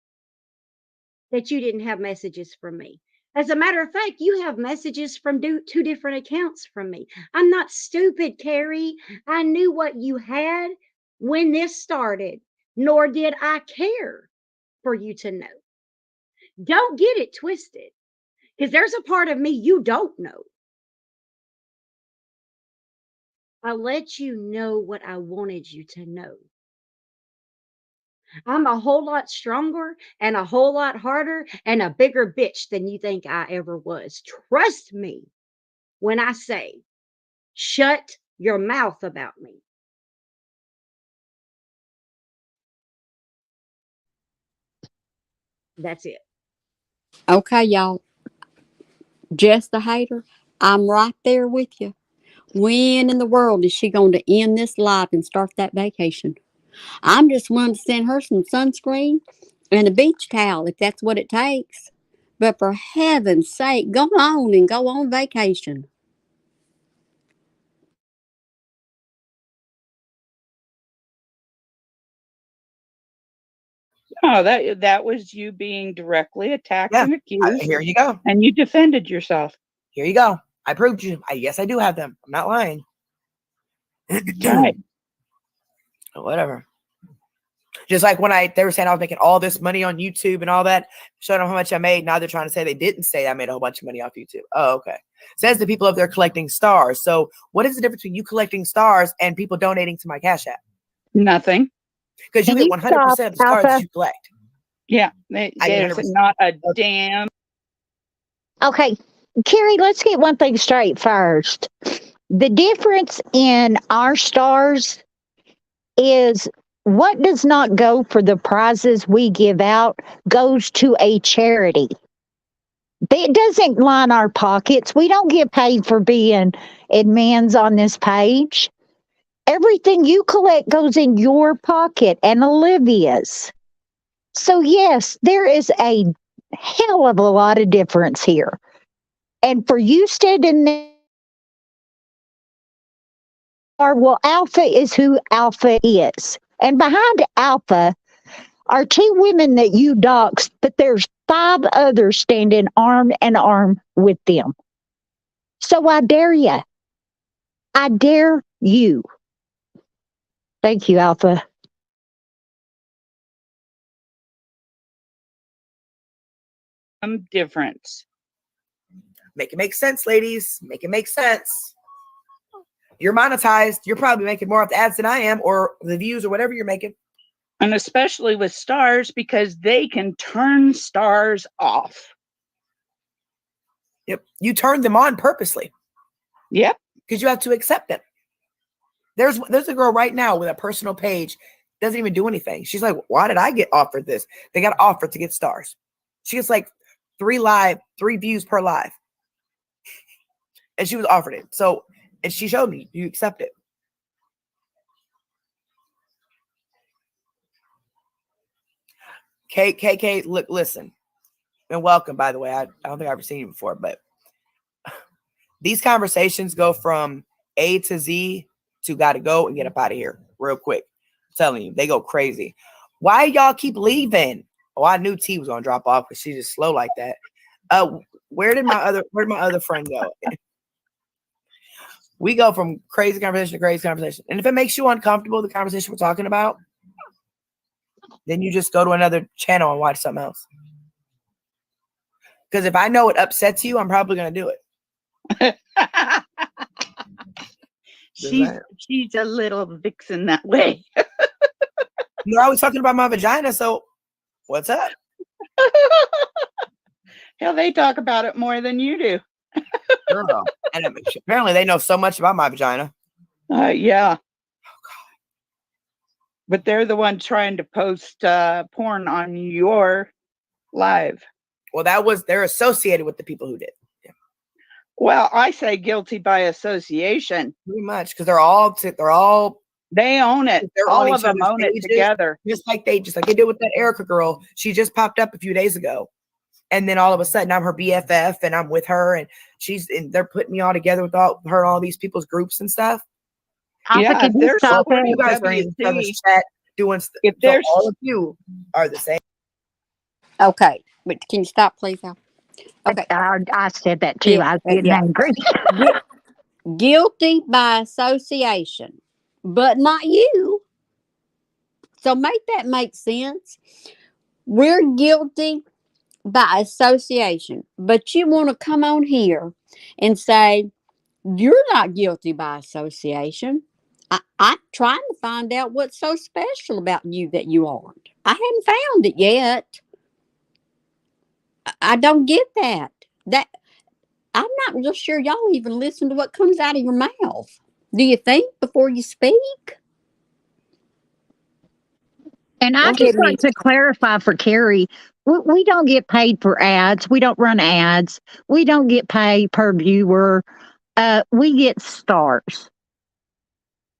that you didn't have messages from me. As a matter of fact, you have messages from 2 different accounts from me. I'm not stupid, Carrie. I knew what you had when this started, nor did I care for you to know. Don't get it twisted, because there's a part of me you don't know. I let you know what I wanted you to know. I'm a whole lot stronger and a whole lot harder and a bigger bitch than you think I ever was. Trust me when I say, shut your mouth about me. That's it. Okay, y'all. Just a hater. I'm right there with you. When in the world is she going to end this life and start that vacation? I'm just wanting to send her some sunscreen and a beach towel if that's what it takes. But for heaven's sake, go on and go on vacation. Oh, that was you being directly attacked Yeah. and accused, Here you go. and you defended yourself. Here you go. I proved you. Yes, I do have them. I'm not lying. Right. Whatever. Just like when they were saying I was making all this money on YouTube and all that, showing them how much I made. Now they're trying to say they didn't say I made a whole bunch of money off YouTube. Oh, okay. Says the people up there collecting stars. So what is the difference between you collecting stars and people donating to my Cash App? Nothing. Because you Can get you 100% of stop, the stars that Alpha? you collect. Yeah, I get there's 100%. not a damn. Okay, Carrie, let's get one thing straight first. The difference in our stars is what does not go for the prizes we give out goes to a charity. It doesn't line our pockets. We don't get paid for being admins on this page. Everything you collect goes in your pocket and Olivia's. So, yes, there is a hell of a lot of difference here. And for you standing there, well, Alpha is who Alpha is. And behind Alpha are two women that you doxed, but there's 5 others standing arm in arm with them. So I dare you. I dare you. Thank you, Alpha. Difference. Make it make sense, ladies. Make it make sense. You're monetized. You're probably making more off the ads than I am, or the views, or whatever you're making. And especially with stars, because they can turn stars off. Yep. You turn them on purposely. Yep. Because you have to accept it. There's a girl right now with a personal page, doesn't even do anything. She's like, why did I get offered this? They got offered to get stars. She gets like 3 views per live. And she was offered it. So, and she showed me, you accept it. KK, look, listen. And welcome, by the way. I don't think I've ever seen you before, but these conversations go from A to Z to gotta go and get up out of here real quick. I'm telling you, they go crazy. Why y'all keep leaving? Oh, I knew T was gonna drop off because she's just slow like that. Where'd my other friend go? We go from crazy conversation to crazy conversation. And if it makes you uncomfortable, the conversation we're talking about, then you just go to another channel and watch something else. Because if I know it upsets you, I'm probably going to do it. She's a little vixen that way. You're always talking about my vagina, so what's up? Hell, they talk about it more than you do. Girl. And apparently they know so much about my vagina. Yeah. But they're the ones trying to post porn on your live. Well, they're associated with the people who did. Yeah. Well, I say guilty by association. Pretty much, because they're all they own it. They're all of them own it together. Just like they did with that Erica girl. She just popped up a few days ago. And then all of a sudden I'm her BFF and I'm with her and they're putting me all together with all these people's groups and stuff. Yeah, you guys are in each other's chat doing stuff. If there's all of you are the same. Okay, but can you stop, please, Al? Okay. I said that too. Yeah, I was getting angry. Guilty by association, but not you. So make that make sense. We're guilty by association, but you want to come on here and say you're not guilty by association. I'm trying to find out what's so special about you that you aren't. I hadn't found it yet. I don't get that. I'm not real sure y'all even listen to what comes out of your mouth. Do you think before you speak? And I just like to clarify for Carrie, we don't get paid for ads. We don't run ads. We don't get paid per viewer. We get stars.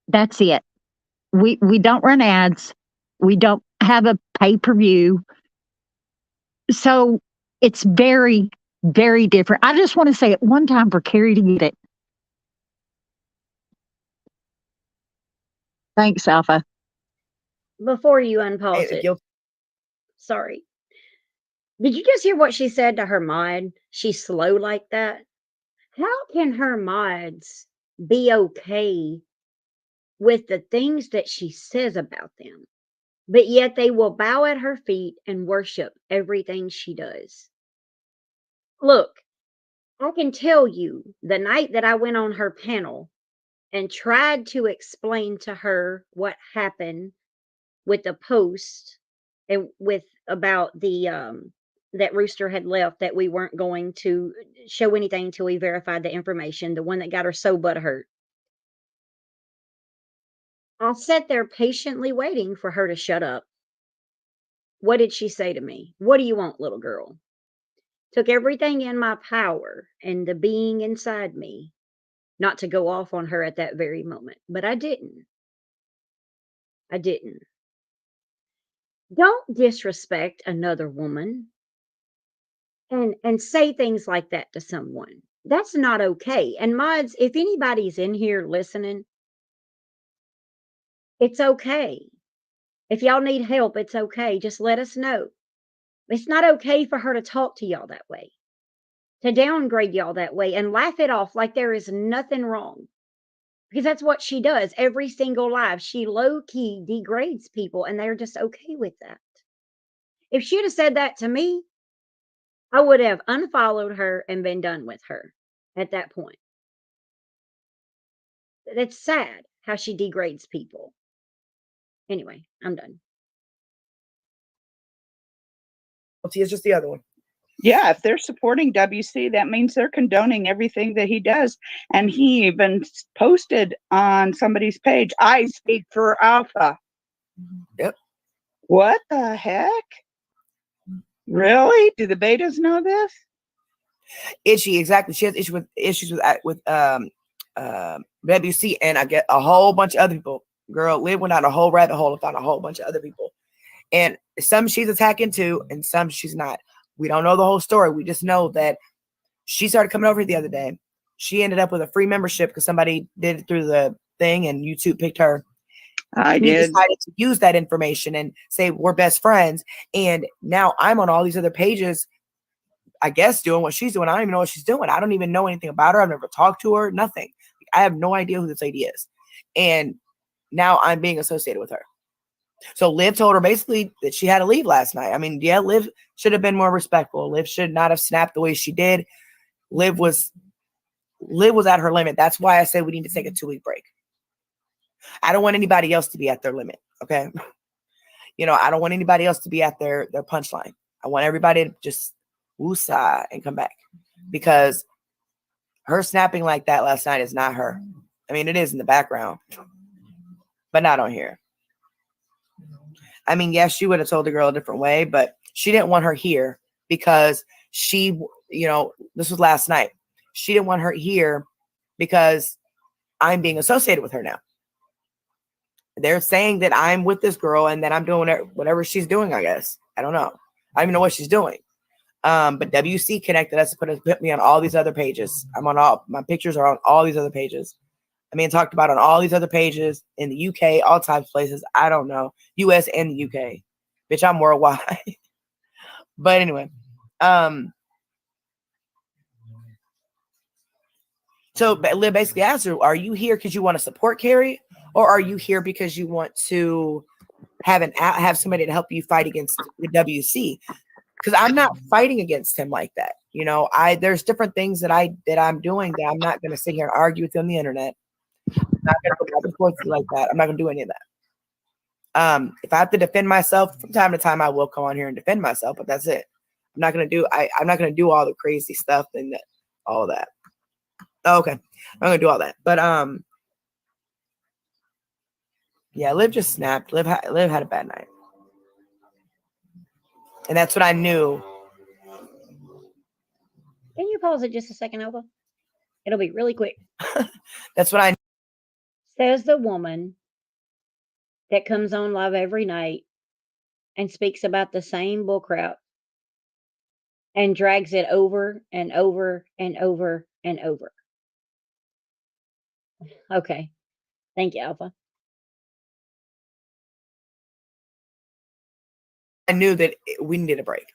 That's it. We don't run ads. We don't have a pay-per-view. So it's very, very different. I just want to say it one time for Carrie to get it. Thanks, Alpha. Before you unpause it. Sorry. Did you just hear what she said to her mod? She's slow like that. How can her mods be okay with the things that she says about them, but yet they will bow at her feet and worship everything she does? Look, I can tell you the night that I went on her panel and tried to explain to her what happened with the post and with about the that Rooster had left, that we weren't going to show anything until we verified the information, the one that got her so butthurt. I'll sit there patiently waiting for her to shut up. What did she say to me? What do you want, little girl? Took everything in my power and the being inside me not to go off on her at that very moment. But I didn't. I didn't. Don't disrespect another woman and say things like that to someone. That's not okay. And mods, if anybody's in here listening, it's okay. If y'all need help, it's okay. Just let us know. It's not okay for her to talk to y'all that way, to downgrade y'all that way and laugh it off like there is nothing wrong. Because that's what she does every single live. She low key degrades people and they're just okay with that. If she'd have said that to me, I would have unfollowed her and been done with her at that point. It's sad how she degrades people. Anyway, I'm done. It's just the other one. Yeah, if they're supporting WC, that means they're condoning everything that he does. And he even posted on somebody's page, I speak for Alpha. Yep. What the heck? Really? Do the betas know this? Itchy, exactly. She has issues with WC, and I get a whole bunch of other people. Girl, Liv went down a whole rabbit hole and found a whole bunch of other people. And some she's attacking too, and some she's not. We don't know the whole story. We just know that she started coming over here the other day. She ended up with a free membership because somebody did it through the thing, and YouTube picked her. I He did. decided to use that information and say we're best friends. And now I'm on all these other pages, I guess, doing what she's doing. I don't even know what she's doing. I don't even know anything about her. I've never talked to her, nothing. I have no idea who this lady is. And now I'm being associated with her. So Liv told her basically that she had to leave last night. I mean, yeah, Liv should have been more respectful. Liv should not have snapped the way she did. Liv was at her limit. That's why I said we need to take a 2-week break. I don't want anybody else to be at their limit. Okay. I don't want anybody else to be at their punchline. I want everybody to just woosah and come back, because her snapping like that last night is not her. I mean, it is in the background, but not on here. I mean, yes, she would have told the girl a different way, but she didn't want her here because she, this was last night. She didn't want her here because I'm being associated with her now. They're saying that I'm with this girl and that I'm doing whatever she's doing, I guess. I don't know. I don't even know what she's doing. But WC connected us to put me on all these other pages. My pictures are on all these other pages. I mean, talked about on all these other pages in the UK, all types of places. I don't know. US and the UK. Bitch, I'm worldwide. But anyway. So Liv basically asked her, are you here because you want to support Carrie? Or are you here because you want to have somebody to help you fight against the WC? Because I'm not fighting against him like that. There's different things that I'm doing that I'm not going to sit here and argue with you on the internet. I'm not going to go back and forth with you like that. I'm not going to do any of that. If I have to defend myself from time to time, I will come on here and defend myself, but that's it. I'm not going to do all the crazy stuff and all of that. Okay. I'm going to do all that. But, yeah, Liv just snapped. Liv had a bad night. And that's what I knew. Can you pause it just a second, Alba? It'll be really quick. That's what I knew. Says the woman that comes on live every night and speaks about the same bullcrap and drags it over and over and over and over. Okay. Thank you, Alpha. I knew that we needed a break.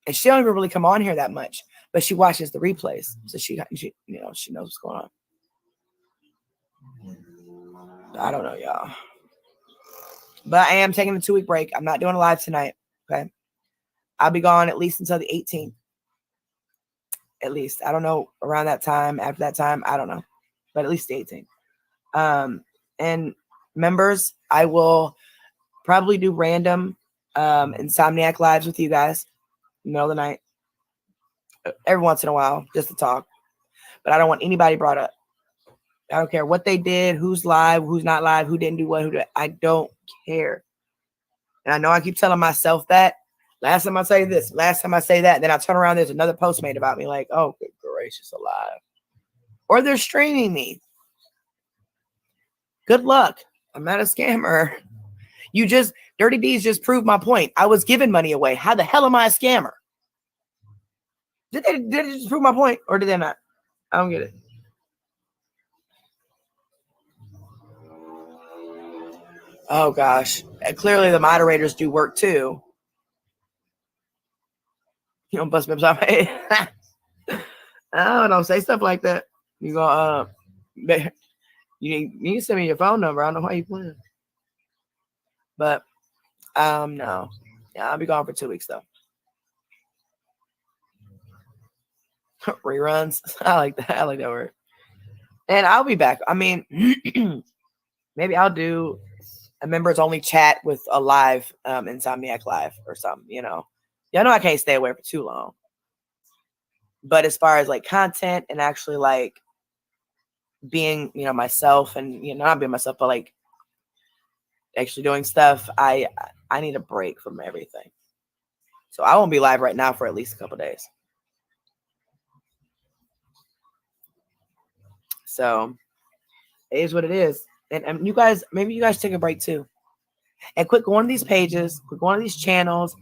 And she don't even really come on here that much, but she watches the replays. So she knows what's going on. I don't know, y'all. But I am taking a 2-week break. I'm not doing a live tonight. Okay. I'll be gone at least until the 18th. At least. I don't know around that time. After that time, I don't know. But at least the 18th. And members, I will probably do random Insomniac lives with you guys in the middle of the night. Every once in a while, just to talk. But I don't want anybody brought up. I don't care what they did, who's live, who's not live, who didn't do what, I don't care. And I know I keep telling myself that. Last time I say this, last time I say that, then I turn around, there's another post made about me, like, oh, good gracious alive. Or they're streaming me. Good luck. I'm not a scammer. Dirty D's just proved my point. I was giving money away. How the hell am I a scammer? Did they just prove my point, or did they not? I don't get it. Oh gosh. Clearly the moderators do work too. You don't bust me upside my head. Oh, don't say stuff like that. You go, you need to send me your phone number. I don't know why you playing. But no. Yeah, I'll be gone for 2 weeks though. Reruns. I like that. I like that word. And I'll be back. I mean, maybe I'll do a members only chat with a live Insomniac Live or something, you know. Yeah, I know I can't stay away for too long. But as far as like content and actually like being, you know, myself and, you know, not being myself, but like actually doing stuff, I need a break from everything. So I won't be live right now for at least a couple days. So it is what it is. And you guys, maybe you guys take a break too. And quit going to these pages, quit going to these channels.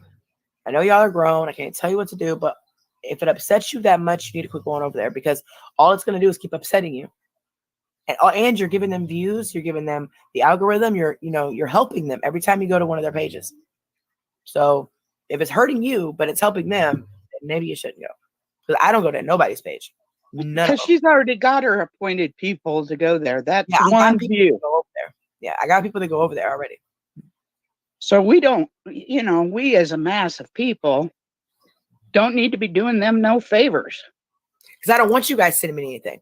I know y'all are grown. I can't tell you what to do, but if it upsets you that much, you need to quit going over there, because all it's going to do is keep upsetting you. And you're giving them views, you're giving them the algorithm, you're helping them every time you go to one of their pages. So if it's hurting you, but it's helping them, then maybe you shouldn't go. Because I don't go to nobody's page. Because she's already got her appointed people to go there. That's one view. Go over there. Yeah, I got people that go over there already. So we don't, you know, we as a mass of people don't need to be doing them no favors. Because I don't want you guys sending me anything.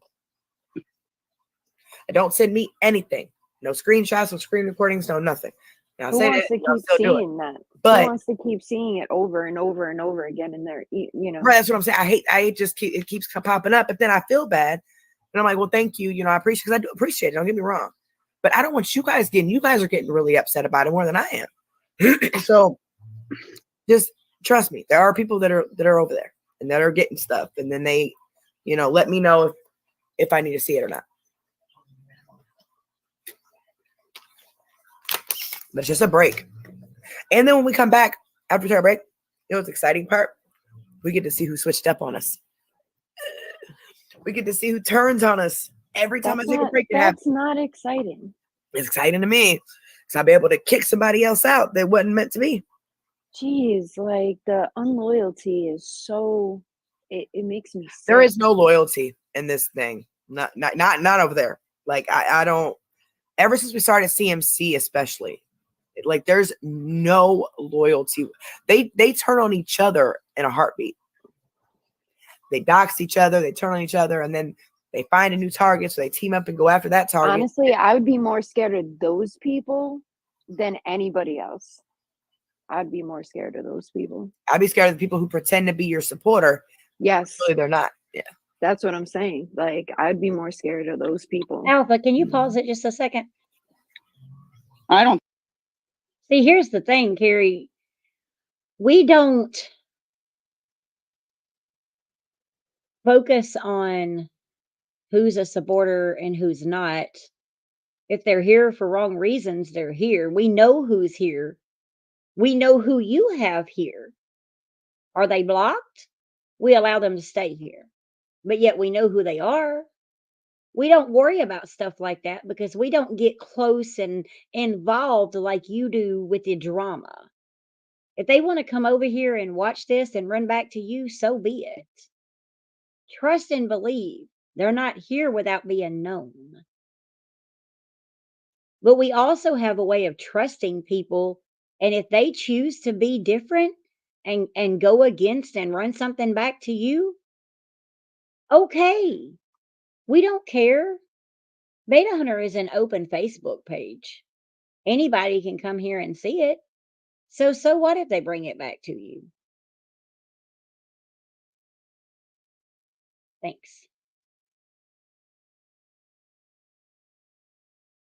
Don't send me anything. No screenshots, no screen recordings, no nothing. Now, Who wants to keep seeing that? But who wants to keep seeing it over and over and over again in their, you know? Right, that's what I'm saying. I hate it keeps popping up, but then I feel bad, and I'm like, well, thank you. You know, I appreciate, because I do appreciate it. Don't get me wrong, but I don't want you guys are getting really upset about it more than I am. So just trust me. There are people that are over there and that are getting stuff, and then they, you know, let me know if I need to see it or not. But it's just a break. And then when we come back after our break, you know what's the exciting part? We get to see who switched up on us. We get to see who turns on us every time I take a break. That's not exciting. It's exciting to me. So I'll be able to kick somebody else out that wasn't meant to be. Jeez, like the unloyalty is so, it makes me sick. There is no loyalty in this thing. Not over there. Like I don't, ever since we started CMC especially, like there's no loyalty. They turn on each other in a heartbeat. They dox each other, they turn on each other, and then they find a new target, so they team up and go after that target. Honestly, I would be more scared of those people than anybody else. I'd be more scared of those people. I'd be scared of the people who pretend to be your supporter. Yes. Really, they're not. Yeah. That's what I'm saying. Like, I'd be more scared of those people. Alpha, can you pause it just a second? I don't. See, here's the thing, Carrie. We don't focus on who's a supporter and who's not. If they're here for wrong reasons, they're here. We know who's here. We know who you have here. Are they blocked? We allow them to stay here. But yet we know who they are. We don't worry about stuff like that because we don't get close and involved like you do with the drama. If they want to come over here and watch this and run back to you, so be it. Trust and believe. They're not here without being known. But we also have a way of trusting people. And if they choose to be different and go against and run something back to you, okay. We don't care. Beta Hunter is an open Facebook page. Anybody can come here and see it. So what if they bring it back to you? Thanks.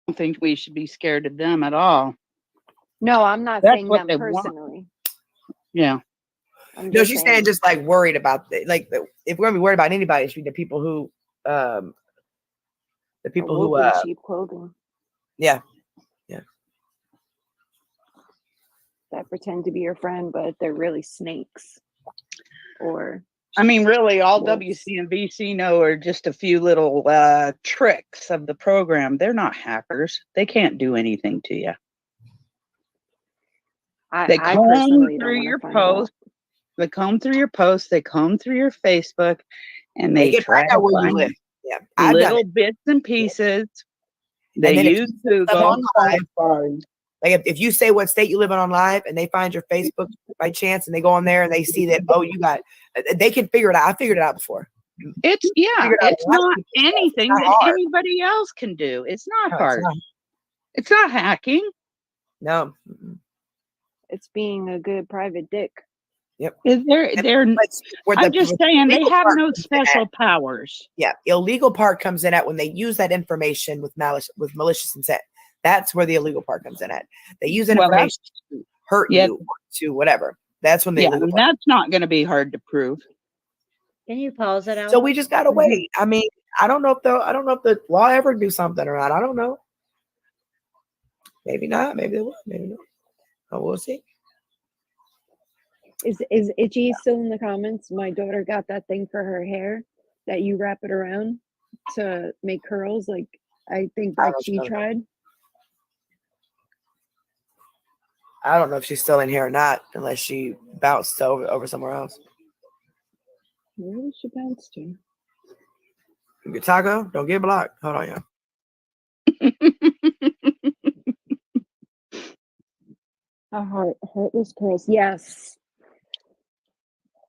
don't think we should be scared of them at all. No, I'm not That's saying what they them want. personally. Yeah. I'm No, just she's saying saying just like worried about if we're gonna be worried about anybody, it should be the people who a wolf in sheep clothing yeah. that pretend to be your friend, but they're really snakes. Or I mean, really, all Wolves. WC and VC know are just a few little tricks of the program. They're not hackers. They can't do anything to you. They I comb personally don't through want your to find out. posts. They comb through your posts. They comb through your Facebook, and They they can try find to out where you find live. Yeah, I've done little it. bits and pieces. They then if use you stuff Google. on live, I'm sorry. like if you say what state you live in on live, and they find your Facebook by chance, and they go on there and they see that they can figure it out. I figured it out before. It's Figured out it's a lot of not people's stuff. anything It's not that hard. anybody else can do. It's not No, hard. It's not hacking. No. Mm-mm. It's being a good private dick. They're But where I'm just saying they illegal have part no comes in at- special powers. Yeah, illegal part comes in at when they use that information with malicious intent. That's where the illegal part comes in at. They use that Well, information to hurt yeah. you or to whatever. That's when the Yeah, illegal part. that's not going to be hard to prove. Can you pause it out? So we just gotta wait. I mean, I don't know if the law ever do something or not. I don't know. Maybe not. Maybe they will. Maybe not. Oh, we'll see. Is Itchy still in the comments? My daughter got that thing for her hair that you wrap it around to make curls. Like I think I like don't she know. tried. I don't know if she's still in here or not, unless she bounced over somewhere else. Where did she bounce to? Get Taco, don't get blocked. Hold on, y'all. Heartless curls. Yes.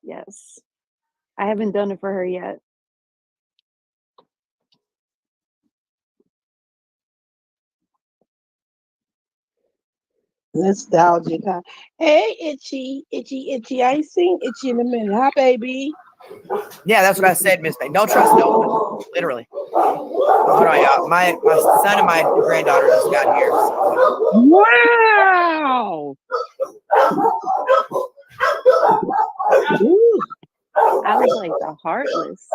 Yes. I haven't done it for her yet. Nostalgic. Huh? Hey, Itchy. I ain't seen Itchy in a minute. Hi, baby. Yeah, that's what I said, Miss May. Don't trust no one. Literally. Hold on, y'all. My son and my granddaughter just got here. So. Wow! Ooh. I was like the heartless.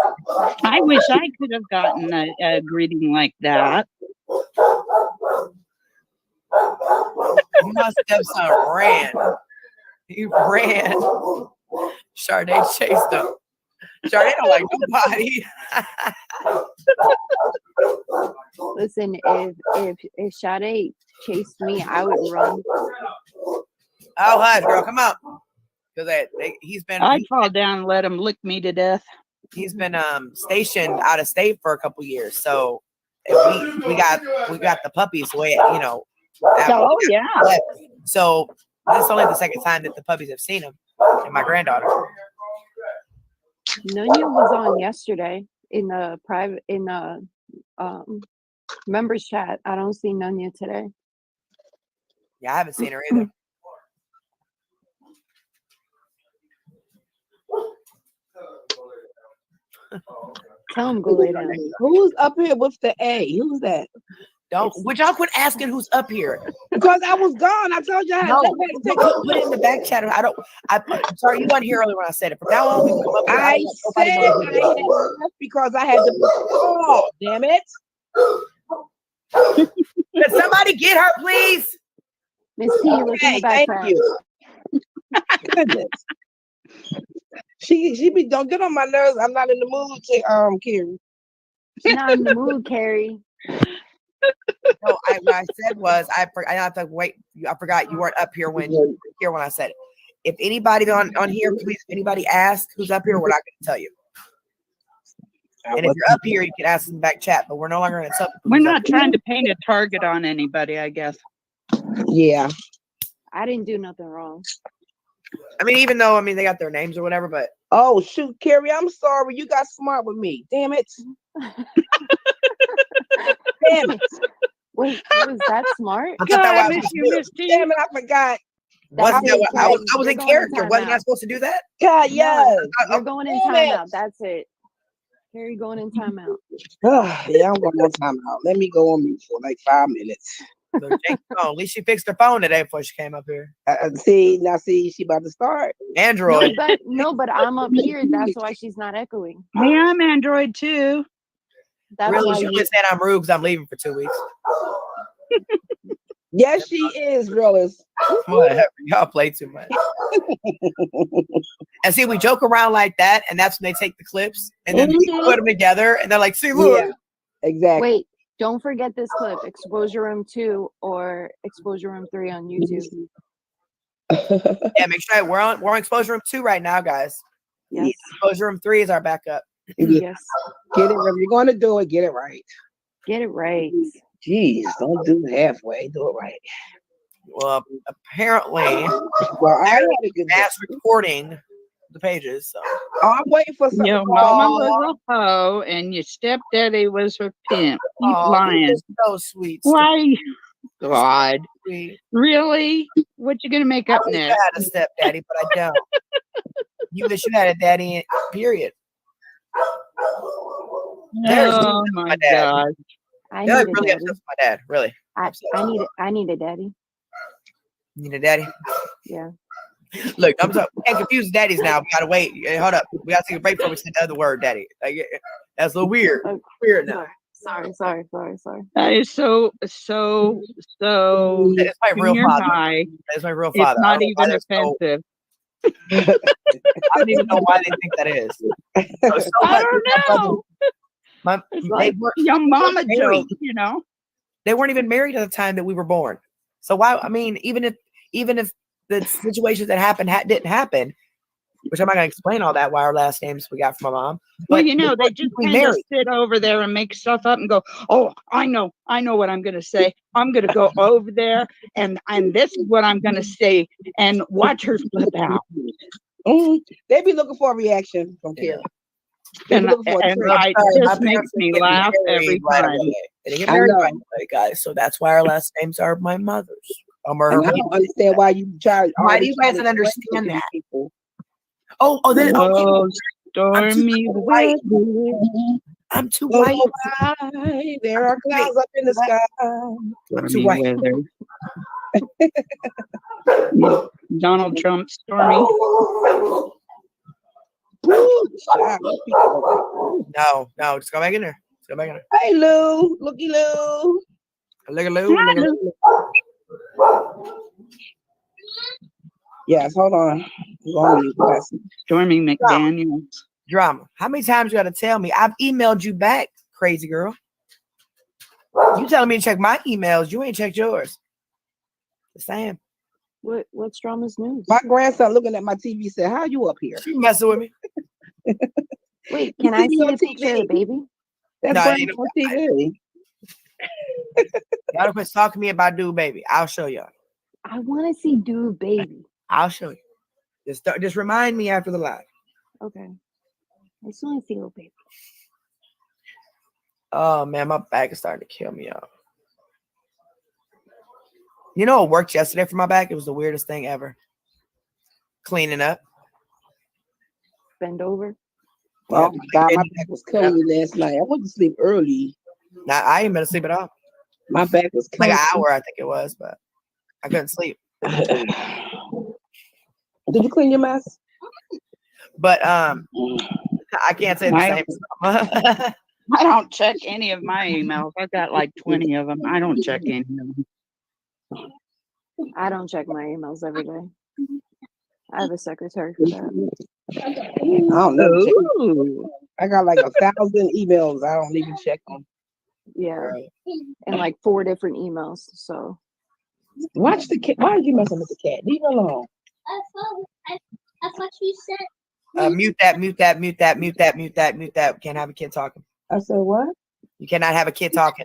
I wish I could have gotten a greeting like that. My stepson ran. He ran. Sade chased him. Sade don't like nobody. Listen, if Sade chased me, I would run. Oh, hush, girl, come on. Because he's been I'd fall down and let him lick me to death. he's been stationed out of state for a couple years. So we got the puppies away, you know. Oh yeah. So this is only the second time that the puppies have seen him and my granddaughter. Nunya was on yesterday in the members chat. I don't see Nunya today. Yeah, I haven't seen her either. Tell him go lay down. Who's up here with the A? Who's that? Would y'all quit asking who's up here? Because I was gone. I told you I had No, nobody to take put it in the back chat. I'm sorry, you weren't here earlier when I said it. From now on, we come up here. I said I had left because I had to call. Damn it. Can somebody get her, please? Miss P, look in Okay, the back thank chat. you. Goodness. She be don't get on my nerves. I'm not in the mood to Carrie. She's not in the mood, Carrie. No, what I said was I have to wait. I forgot you weren't up here when I said it. If anybody on here, please, if anybody asks who's up here, we're not going to tell you. And if you're up here, you can ask in the back chat, but we're no longer going to tell people. We're who's not up here. trying to paint a target on anybody, I guess. Yeah. I didn't do nothing wrong. I mean, even though they got their names or whatever, but Oh shoot, Carrie, I'm sorry. You got smart with me. Damn it. Damn it. Wait, was that smart? I thought that God, was miss supposed you, to do. Miss T. Damn it, I forgot. Wasn't that what- I was You're in going character. in Wasn't I timeout. supposed to do that? God, yes. You're going in Damn it. timeout. That's it. Harry going in timeout. Yeah, I'm going on time out. Let me go on mute for like 5 minutes. Look, Jake's phone. At least she fixed her phone today before she came up here. See, she about to start. Android. But I'm up here. That's why she's not echoing. Hey, I'm Android too. That's Really, why she quit saying I'm rude because I'm leaving for 2 weeks. Yes, she is, Realist. Whatever. Y'all play too much. And see, we joke around like that, and that's when they take the clips and then people put them together, and they're like, "See, look." Yeah, exactly. Wait, don't forget this clip. Exposure Room 2 or Exposure Room 3 on YouTube. Yeah, make sure we're on Exposure Room 2 right now, guys. Yes. Exposure Room 3 is our backup. Yes. Get it. If you're going to do it, get it right. Get it right. Jeez, don't do it halfway. Do it right. Well, apparently, Well, I had a good day. mass recording the pages. So I'm waiting for something. Your mama was a hoe and your stepdaddy was her pimp. Keep lying. this is so sweet. Why? God. Sweet. Really? What you gonna make I up wish I next? had a stepdaddy, but I don't. You wish you had a daddy, period. There's Oh my my dad. God. I Yeah, need a really daddy. upset with my dad. Really. I need a daddy. You need a daddy? Yeah. Look, I'm sorry. We can't confuse daddies now. We gotta wait. Hey, hold up. We gotta take a break before we say the other word, daddy. Like, that's a little weird. Oh, Weird now. Sorry. That is so It's my real junior father. high. It's my real It's father. I not don't know why even they're so- offensive. I don't even know why they think that is. So I don't know. It's like your mama you know, joke, you know. they weren't even married at the time that we were born. So why? I mean, even if the situations that happened didn't happen, which I'm not gonna explain all that why our last names we got from my mom. Well, But you know, they just we kind of married. sit over there and make stuff up and go, "Oh, I know what I'm going to say. I'm going to go over there and this is what I'm going to say," and watch her flip out. They be looking for a reaction from Carrie. They be And looking for a and trick. I Sorry, my just makes parents me didn't get laugh married every right time. away. They didn't get I married know. right away, guys. So that's why our last names are my mother's. And I don't understand why you try. Why do you guys not understand that? Then Oh, I'm too stormy white. weather. I'm too white. Why there are clouds up in the sky. I'm too Stormy white. weather. Donald Trump, stormy. No, just go back in there. Let's go back in there. Hey Lou, looky Lou. Look at Lou. Look at Lou. Yes, hold on. Stormy McDaniels. Drama. How many times you got to tell me? I've emailed you back, crazy girl. You telling me to check my emails. You ain't checked yours. The same. What's Drama's news? My grandson looking at my TV said, "How you up here?" You messing with me? Wait, can I see on a picture of the baby? That's No, why ain't on TV. Y'all quit talking to me about dude baby. I'll show y'all. I want to see dude baby. I'll show you. Just remind me after the live. Okay. I just want to see little baby. Oh man, my back is starting to kill me out. You know what worked yesterday for my back? It was the weirdest thing ever. Cleaning up. Bend over. Oh my God, my back was killing me last night. I went to sleep early. Now I ain't been to sleep at all. My back was Like killing an hour, I think it was, but I couldn't sleep. me. Did you clean your mess? But I can't say the same. I don't check any of my emails. I've got like 20 of them. I don't check any of them. I don't check my emails every day. I have a secretary for that. I don't know. Ooh. I got like 1,000 emails. I don't even check them. Yeah. And like 4 different emails. So Watch the cat. Why are you messing with the cat? Leave her alone. That's what you said. Mute that. Can't have a kid talking. I said what? You cannot have a kid talking.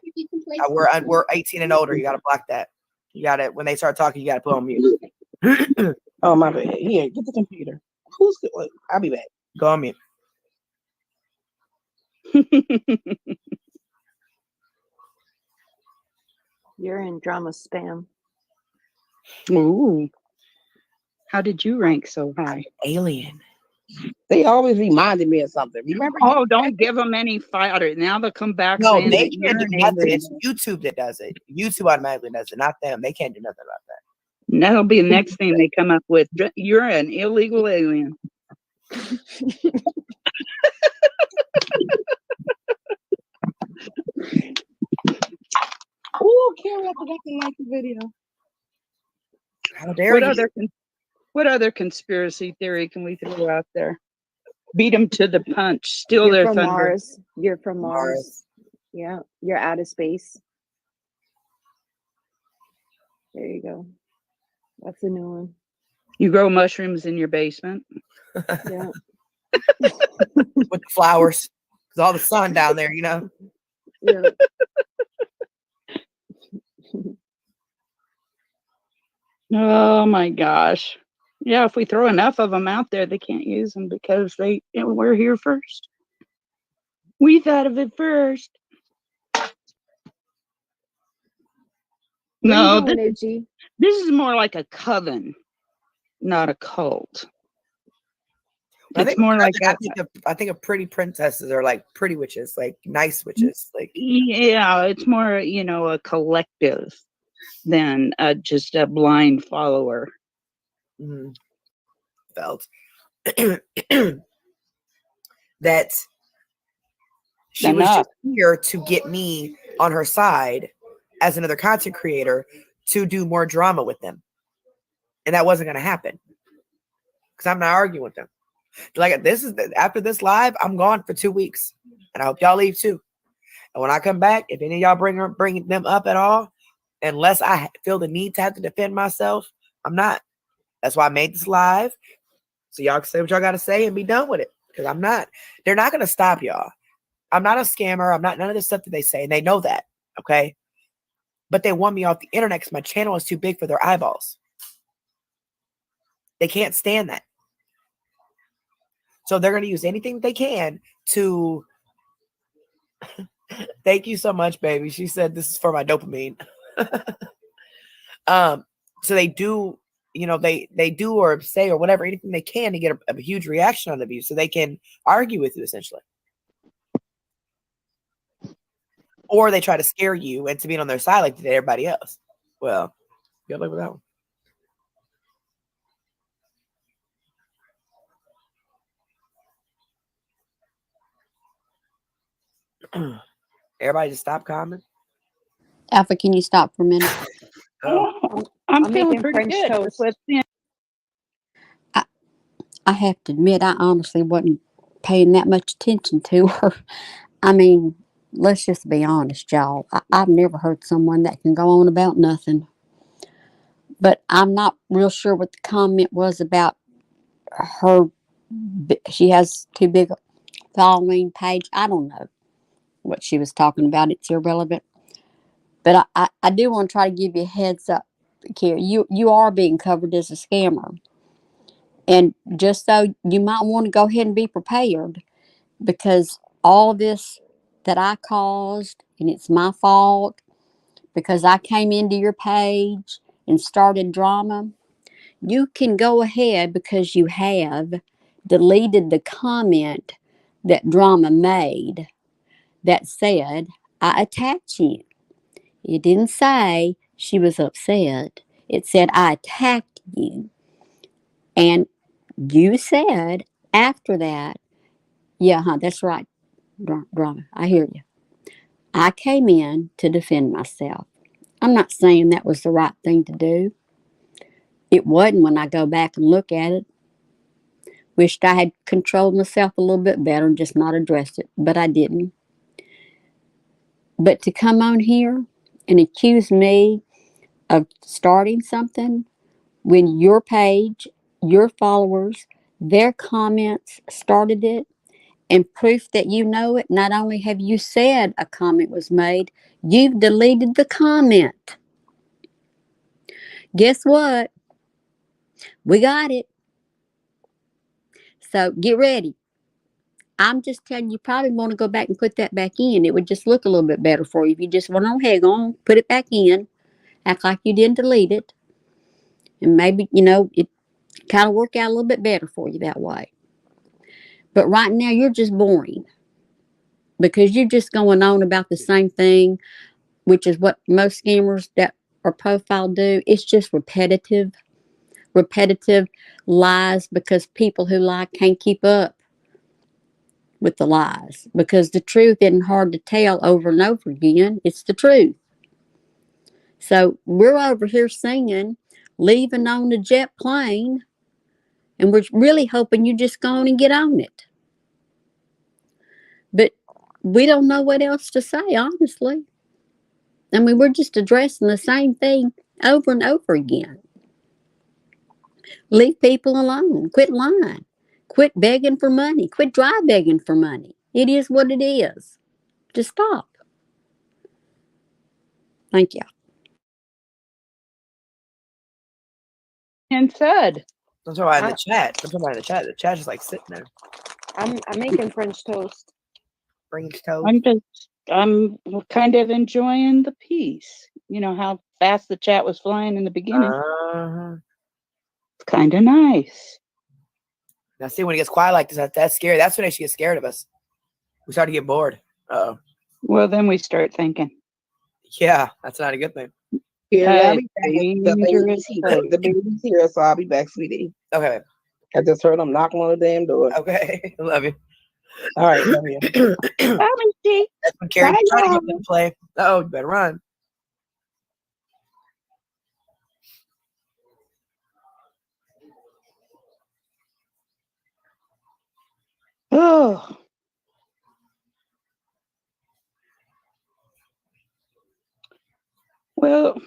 We're 18 and older. You gotta block that. You gotta when they start talking, you gotta put on mute. Oh my bad. Here, get the computer. Who's wait, I'll be back. Go on mute. you're in drama spam. Ooh. How did you rank so high? Alien. They always reminded me of something. Remember? Oh, don't give them any fodder. Now they'll come back No, saying they that can't you're do an nothing. alien. It's YouTube that does it. YouTube automatically does it, not them. They can't do nothing about that. And that'll be the next thing they come up with. You're an illegal alien. Oh, Carrie, I forgot to like the video. How dare you? What other conspiracy theory can we throw out there? Beat them to the punch. Steal You're their from thunder. Mars. You're from Mars. Mars. Yeah, you're out of space. There you go. That's a new one. You grow mushrooms in your basement. Yeah. With the flowers. There's all the sun down there, you know. Yeah. Oh my gosh. Yeah, if we throw enough of them out there, they can't use them because we're here first. We thought of it first. Where No, you going, Itchy? this is more like a coven, not a cult. It's more like I think of pretty princesses are like pretty witches, like nice witches. Like yeah, it's more a collective than just a blind follower. Felt that she was just here to get me on her side as another content creator to do more drama with them, and that wasn't going to happen because I'm not arguing with them. Like after this live, I'm gone for 2 weeks, and I hope y'all leave too. And when I come back, if any of y'all bring them up at all, unless I feel the need to have to defend myself, I'm not. That's why I made this live, so y'all can say what y'all got to say and be done with it. Because I'm not. They're not going to stop y'all. I'm not a scammer. I'm not none of the stuff that they say, and they know that. Okay, but they want me off the internet because my channel is too big for their eyeballs. They can't stand that. So they're going to use anything they can to. Thank you so much, baby. She said this is for my dopamine. So they do, they do or say or whatever, anything they can to get a huge reaction out of you so they can argue with you essentially. Or they try to scare you into being on their side like they did everybody else. Well, good luck with that one. Everybody just stop commenting. Alpha, can you stop for a minute? I'm I'm feeling making pretty French good. toast. I have to admit, I honestly wasn't paying that much attention to her. I mean, let's just be honest, y'all. I've never heard someone that can go on about nothing. But I'm not real sure what the comment was about her. She has too big a following page. I don't know what she was talking about. It's irrelevant. But I do want to try to give you a heads up, Carrie. You are being covered as a scammer. And just so you might want to go ahead and be prepared, because all this that I caused, and it's my fault because I came into your page and started drama. You can go ahead, because you have deleted the comment that Drama made that said, I attacked you. It didn't say she was upset. It said, I attacked you. And you said after that, yeah, that's right, Drama. I hear you. I came in to defend myself. I'm not saying that was the right thing to do. It wasn't when I go back and look at it. Wished I had controlled myself a little bit better and just not addressed it, but I didn't. But to come on here and accuse me of starting something when your page, your followers, their comments started it, and proof that you know it, not only have you said a comment was made, you've deleted the comment. Guess what? We got it. So get ready. I'm just telling you, probably want to go back and put that back in. It would just look a little bit better for you if you just went on ahead, go on, put it back in, act like you didn't delete it, and maybe, it kind of work out a little bit better for you that way. But right now, you're just boring because you're just going on about the same thing, which is what most scammers that are profiled do. It's just repetitive lies because people who lie can't keep up with the lies because the truth isn't hard to tell over and over again. It's the truth. So we're over here singing, leaving on a jet plane, and we're really hoping you just go on and get on it. But we don't know what else to say, honestly. I mean, we're just addressing the same thing over and over again. Leave people alone. Quit lying. Quit begging for money. Quit dry begging for money. It is what it is. Just stop. Thank you. And said, I'm talking about in the chat. I'm talking about in the chat. The chat's just like sitting there. I'm making French toast. French toast. I'm kind of enjoying the peace. You know how fast the chat was flying in the beginning. Uh-huh. It's kind of nice. Now, see, when it gets quiet like this, that's scary. That's when they should get scared of us. We start to get bored. Uh-oh. Well, then we start thinking. Yeah, that's not a good thing. Here, Hey, I'll be back. The baby's here. The baby's here, so I'll be back, sweetie. Okay. I just heard them knocking on the damn door. Okay. I love you. All right, love you. That's when Carrie's Bye, trying to Mom. get them to play. Oh, you better run. Oh. Well,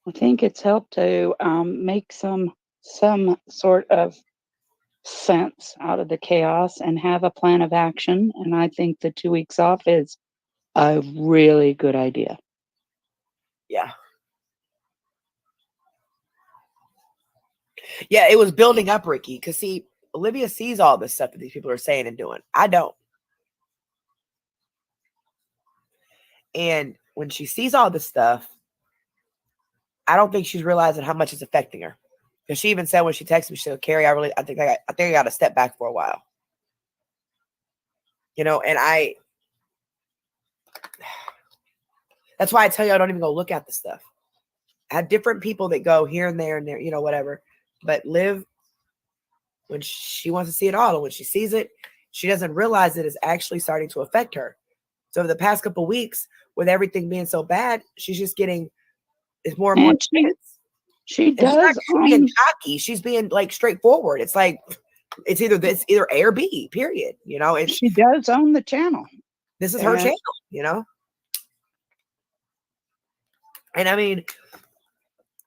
I think it's helped to make some sort of sense out of the chaos and have a plan of action. And I think the 2 weeks off is a really good idea. Yeah. Yeah, it was building up, Ricky. Because, see, Olivia sees all this stuff that these people are saying and doing. I don't. And when she sees all this stuff, I don't think she's realizing how much it's affecting her. Because she even said when she texted me, she said, Carrie, I think I got to step back for a while. You know, and that's why I tell you I don't even go look at the stuff. I have different people that go here and there, you know, whatever. But Liv, when she wants to see it all, and when she sees it, she doesn't realize it is actually starting to affect her. So over the past couple of weeks, with everything being so bad, she's just getting it's more and more intense. She And she's does. not being cocky. She's being like straightforward. It's like it's either A or B. Period. You know, She does own the channel. This is her channel. You know, and I mean,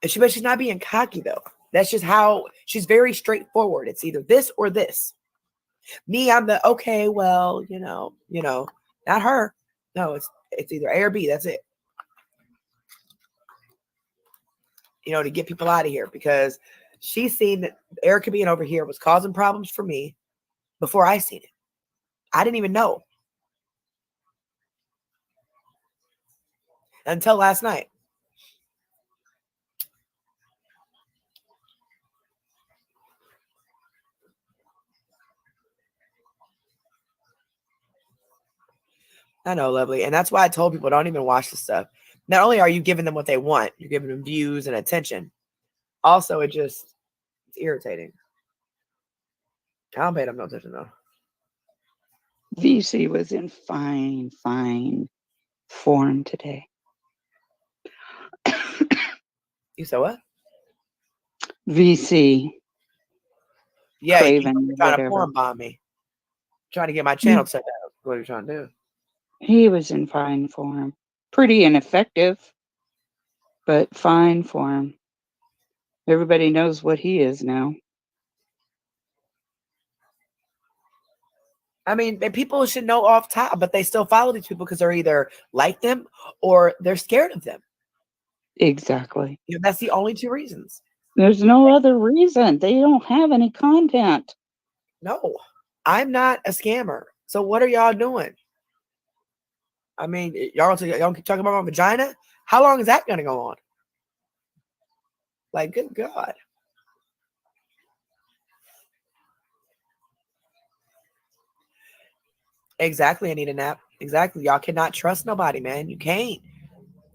but she's not being cocky though. That's just how she's very straightforward. It's either this or this. Me, I'm the okay. Well, you know, not her. No, it's either A or B. That's it. You know, to get people out of here because she's seen that Erica being over here was causing problems for me before I seen it. I didn't even know until last night. I know, lovely. And that's why I told people don't even watch the stuff. Not only are you giving them what they want, you're giving them views and attention. Also, it's irritating. I don't pay them no attention though. VC was in fine form today. You said what? VC. Yeah, Craven, you're trying to whatever. porn bomb me. Trying to get my channel set up. What are you trying to do? He was in fine form. Pretty ineffective, but fine form. Everybody knows what he is now. I mean, people should know off top, but they still follow these people because they're either like them or they're scared of them. Exactly. You know, that's the only two reasons. There's no other reason. They don't have any content. No, I'm not a scammer. So what are y'all doing? I mean, y'all keep talking about my vagina? How long is that going to go on? Like, good God. Exactly. I need a nap. Exactly. Y'all cannot trust nobody, man. You can't.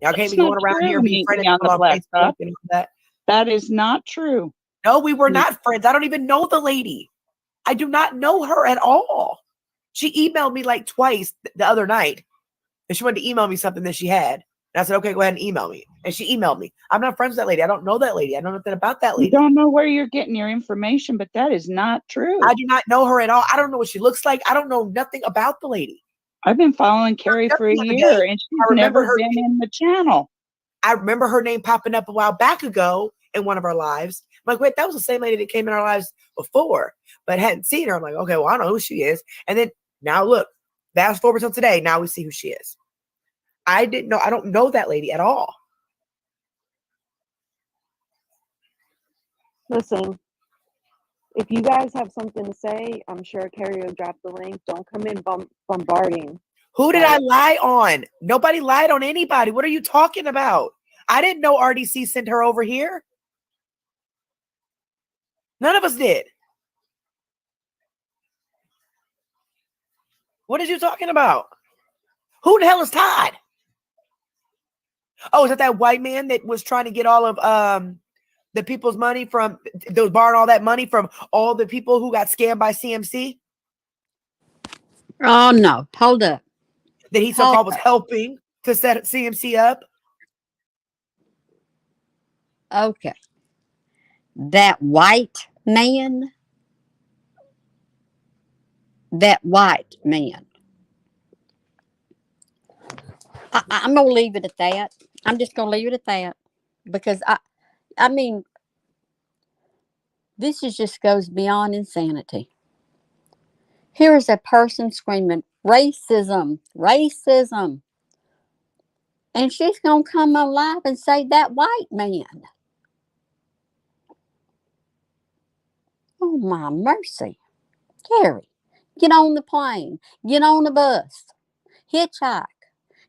Y'all can't That's be not going around true, here being Meet friends Me on the on Facebook Blacktop. and all that. That is not true. No, we were not friends. I don't even know the lady. I do not know her at all. She emailed me like twice the other night, and she wanted to email me something that she had. And I said, okay, go ahead and email me. And she emailed me. I'm not friends with that lady. I don't know that lady. I know nothing about that You lady. don't know where you're getting your information, but that is not true. I do not know her at all. I don't know what she looks like. I don't know nothing about the lady. I've been following Carrie for a The other year, day, and she's I remember never her been name. in the channel. I remember her name popping up a while back ago in one of our lives. I'm like, wait, that was the same lady that came in our lives before, but hadn't seen her. I'm like, okay, well, I don't know who she is. And then now look, fast forward till today. Now we see who she is. I didn't know. I don't know that lady at all. Listen, if you guys have something to say, I'm sure Carrie will drop the link. Don't come in bombarding. Who did I lie on? Nobody lied on anybody. What are you talking about? I didn't know RDC sent her over here. None of us did. What are you talking about? Who the hell is Todd? Oh, is that white man that was trying to get all of the people's money from those borrowing all that money from all the people who got scammed by CMC? Oh no, hold up. That he so-called was helping to set CMC up? Okay. That white man. I'm gonna leave it at that. I'm just gonna leave it at that because I mean, this just goes beyond insanity. Here is a person screaming racism, racism, and she's gonna come alive and say that white man. Oh my mercy, Carrie, get on the plane, get on the bus, hitchhike,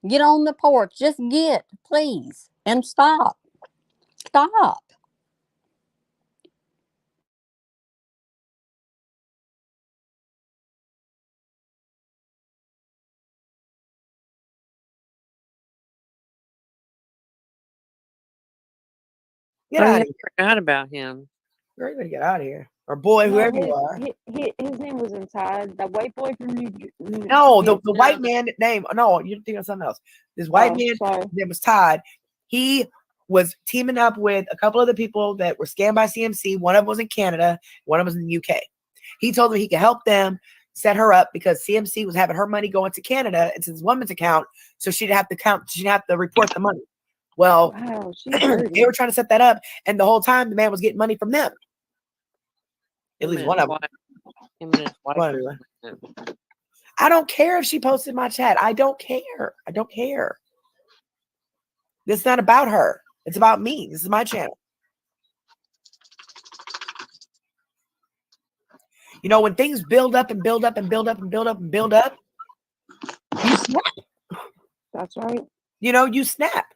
get on the porch, just get, please, and stop. Stop. Get Oh, out yeah, of here. I forgot about him. You're gonna get out of here. Or boy, whoever you are. His name was inside. That white boy from No, the white man name. No, you're thinking of something else. This white man that was Todd, he was teaming up with a couple of the people that were scammed by CMC. One of them was in Canada, one of them was in the UK. He told them he could help them set her up because CMC was having her money going to Canada into this woman's account, so she'd have to report the money. Well, wow, they were trying to set that up, and the whole time the man was getting money from them. At least one of them. I don't care if she posted my chat. I don't care. I don't care. This is not about her. It's about me. This is my channel. You know, when things build up and build up and build up and build up and build up, you snap. That's right. You know, you snap.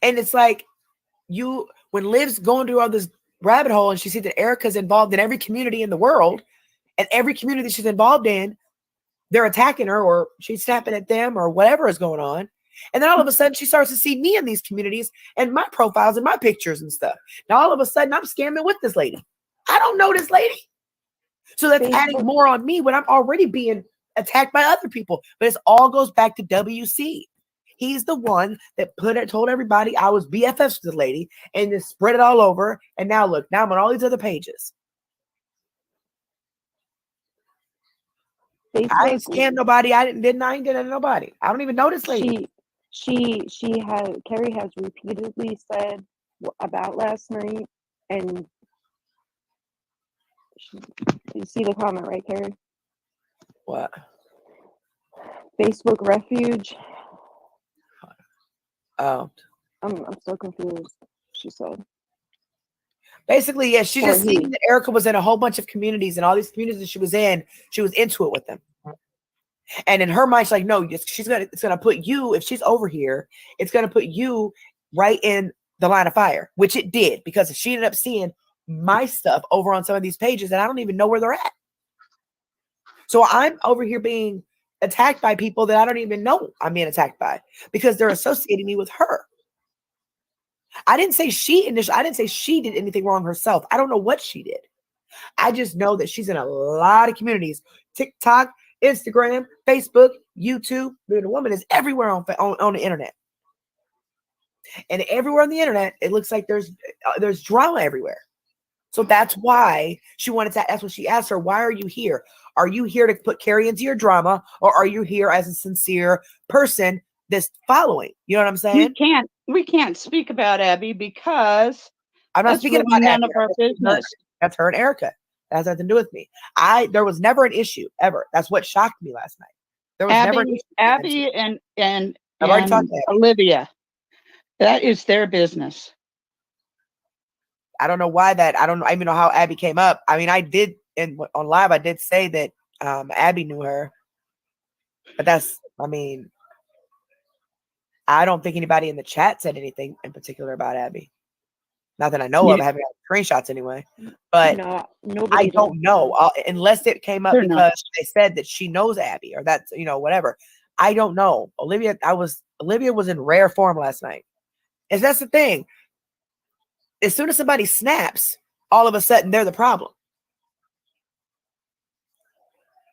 And it's like when Liv's going through all this rabbit hole and she sees that Erica's involved in every community in the world, and every community she's involved in, they're attacking her or she's snapping at them or whatever is going on. And then all of a sudden she starts to see me in these communities and my profiles and my pictures and stuff. Now all of a sudden I'm scamming with this lady. I don't know this lady. So that's adding more on me when I'm already being attacked by other people. But it all goes back to WC. He's the one that told everybody I was BFFs with the lady and just spread it all over. And now look, now I'm on all these other pages. I ain't scammed nobody. I ain't getting at nobody. I don't even know this lady. Carrie has repeatedly said about last night, and you see the comment, right, Carrie? What? Facebook refuge. Oh. I'm so confused. She said. Basically, yeah, she just seen that Erica was in a whole bunch of communities, and all these communities that she was in, she was into it with them. And in her mind, she's like, no, it's gonna put you, if she's over here, it's gonna put you right in the line of fire, which it did, because she ended up seeing my stuff over on some of these pages, and I don't even know where they're at. So I'm over here being attacked by people that I don't even know I'm being attacked by because they're associating me with her. I didn't say she did anything wrong herself. I don't know what she did. I just know that she's in a lot of communities: TikTok, Instagram, Facebook, YouTube. The woman is everywhere on the internet, and everywhere on the internet, it looks like there's drama everywhere. So that's why she wanted to. That's what she asked her. Why are you here? Are you here to put Carrie into your drama, or are you here as a sincere person that's following? You know what I'm saying? We can't speak about Abby because I'm not that's speaking really about none Abby. of our business. That's her and Erica. That has nothing to do with me. There was never an issue ever. That's what shocked me last night. There was never an issue. Abby and I've already talked to Abby. Olivia. That is their business. I don't know why that. I don't even know how Abby came up. I mean, I did on live. I did say that Abby knew her, but I don't think anybody in the chat said anything in particular about Abby. Not that I know of. I haven't got screenshots anyway. But No, nobody I don't know unless it came up They're because not. they said that she knows Abby or that's whatever. I don't know. Olivia was in rare form last night. And that's the thing. As soon as somebody snaps, all of a sudden they're the problem.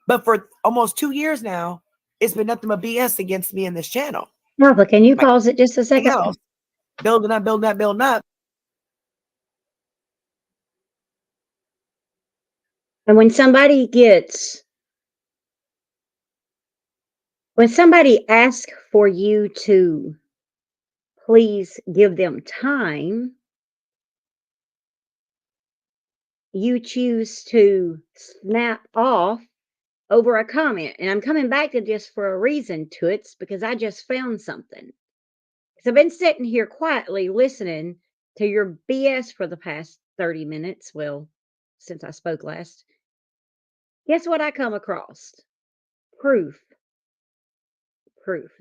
But for almost 2 years now, it's been nothing but BS against me in this channel. Martha, can you Like, pause it just a Everything second? else, building up. And when somebody asks for you to please give them time, you choose to snap off over a comment. And I'm coming back to this for a reason, Toots, because I just found something. Because I've been sitting here quietly listening to your BS for the past 30 minutes. Well, since I spoke last. Guess what I come across? Proof.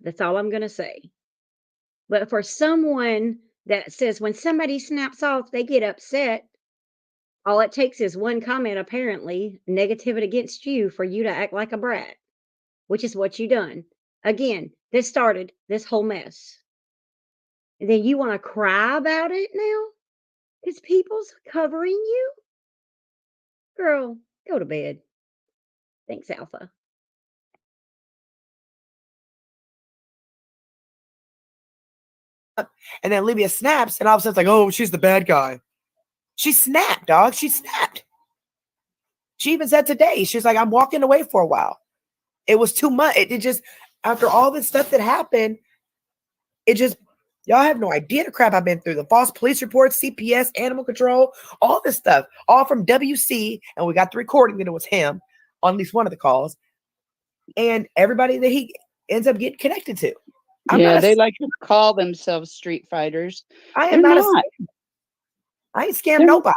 That's all I'm going to say. But for someone that says when somebody snaps off, they get upset, all it takes is one comment, apparently, negative against you for you to act like a brat, which is what you done. Again, this started this whole mess. And then you want to cry about it now? Because people's covering you? Girl, go to bed. Thanks, Alpha. And then Olivia snaps, and all of a sudden it's like, oh, she's the bad guy. She snapped, dog. She snapped. She even said today, she's like, I'm walking away for a while. It was too much. It just, after all this stuff that happened, y'all have no idea the crap I've been through. The false police reports, CPS, animal control, all this stuff, all from WC. And we got the recording that it was him on at least one of the calls. And everybody that he ends up getting connected to. They like to call themselves street fighters. I am They're not. not. I ain't scammed nobody.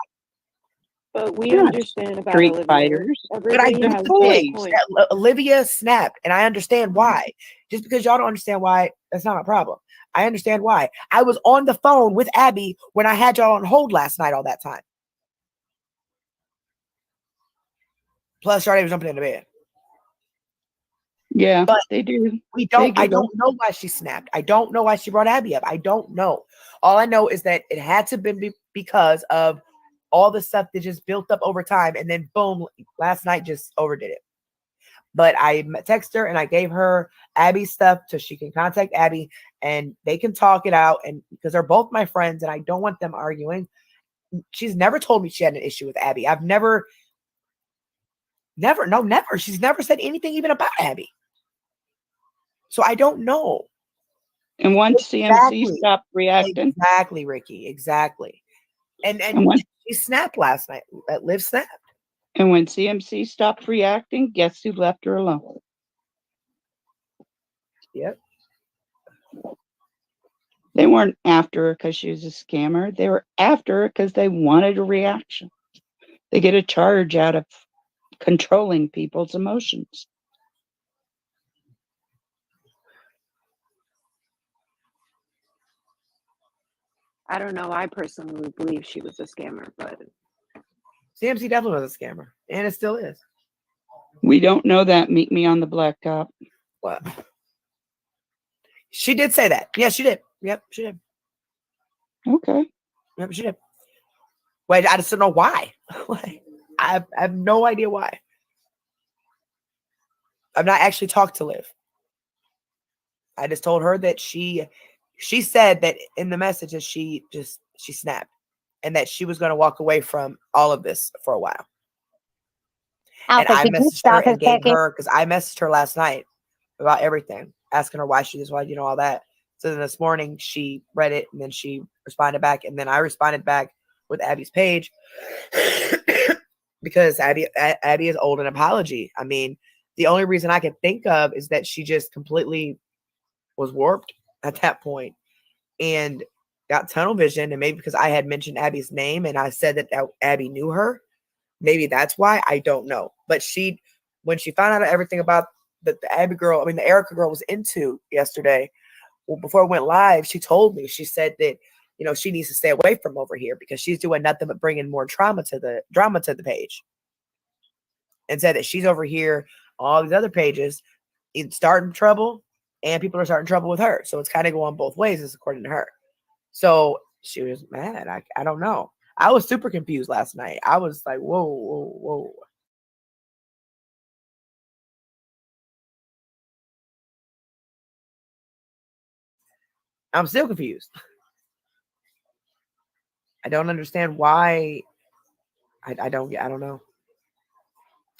But we They're not understand about street Olivia. fighters. But I Everybody do has bullies. their point. that Olivia snapped, and I understand why. Just because y'all don't understand why, that's not my problem. I understand why. I was on the phone with Abby when I had y'all on hold last night all that time. Plus, Sade was jumping into bed. Yeah, But they do. I don't know why she snapped. I don't know why she brought Abby up. I don't know. All I know is that it had to be because of all the stuff that just built up over time, and then boom, last night just overdid it. But I texted her and I gave her Abby's stuff so she can contact Abby and they can talk it out. And because they're both my friends and I don't want them arguing. She's never told me she had an issue with Abby. I've never. She's never said anything even about Abby. So I don't know. And once CMC stopped reacting. Exactly, Ricky. Exactly. And she snapped last night. Liv snapped. And when CMC stopped reacting, guess who left her alone? Yep. They weren't after her because she was a scammer. They were after her because they wanted a reaction. They get a charge out of controlling people's emotions. I don't know. I personally believe she was a scammer, but CMC definitely was a scammer. And it still is. We don't know that. Meet me on the blacktop. What? She did say that. Yeah, she did. Yep, she did. Okay. Yep, she did. Wait, I just don't know why. Like, I have no idea why. I've not actually talked to Liv. I just told her that she said that in the message that she snapped and that she was going to walk away from all of this for a while. And Alpha, I could you messaged her stop a and gave second? her, because I messaged her last night about everything, asking her why she just wanted, all that. So then this morning she read it and then she responded back. And then I responded back with Abby's page because Abby is owed an apology. I mean, the only reason I could think of is that she just completely was warped at that point and got tunnel vision. And maybe because I had mentioned Abby's name and I said that Abby knew her, maybe that's why. I don't know. But when she found out everything about the Abby girl, the Erica girl was into yesterday, well, before it went live, she told me, she said that, she needs to stay away from over here because she's doing nothing but bringing more drama to the page. And said that she's over here, all these other pages, starting trouble, and people are starting trouble with her. So it's kind of going both ways, is according to her. So she was mad. I don't know. I was super confused last night. I was like, whoa, whoa, whoa. I'm still confused. I don't understand why. I don't know.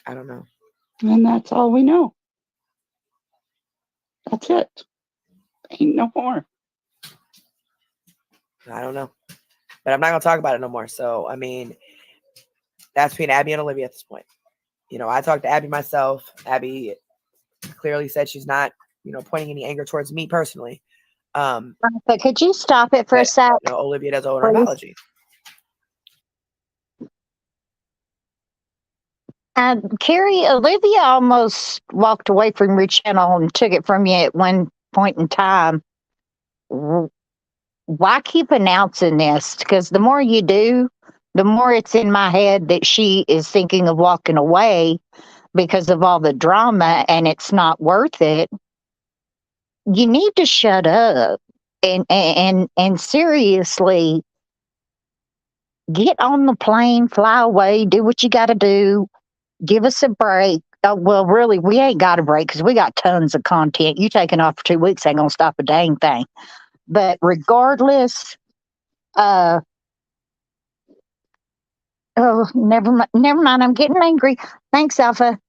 I don't know. And that's all we know. That's it. Ain't no more. I don't know. But I'm not going to talk about it no more. So, that's between Abby and Olivia at this point. I talked to Abby myself. Abby clearly said she's not, pointing any anger towards me personally. But could you stop it for a sec? Olivia does owe an Please? apology. Carrie, Olivia almost walked away from your channel and took it from you at one point in time. Why keep announcing this? Because the more you do, the more it's in my head that she is thinking of walking away because of all the drama and it's not worth it. You need to shut up and seriously get on the plane, fly away, do what you got to do. Give us a break. Well, really, we ain't got a break because we got tons of content. You taking off for 2 weeks ain't gonna stop a dang thing. But regardless, oh, never mind. I'm getting angry. Thanks, Alpha.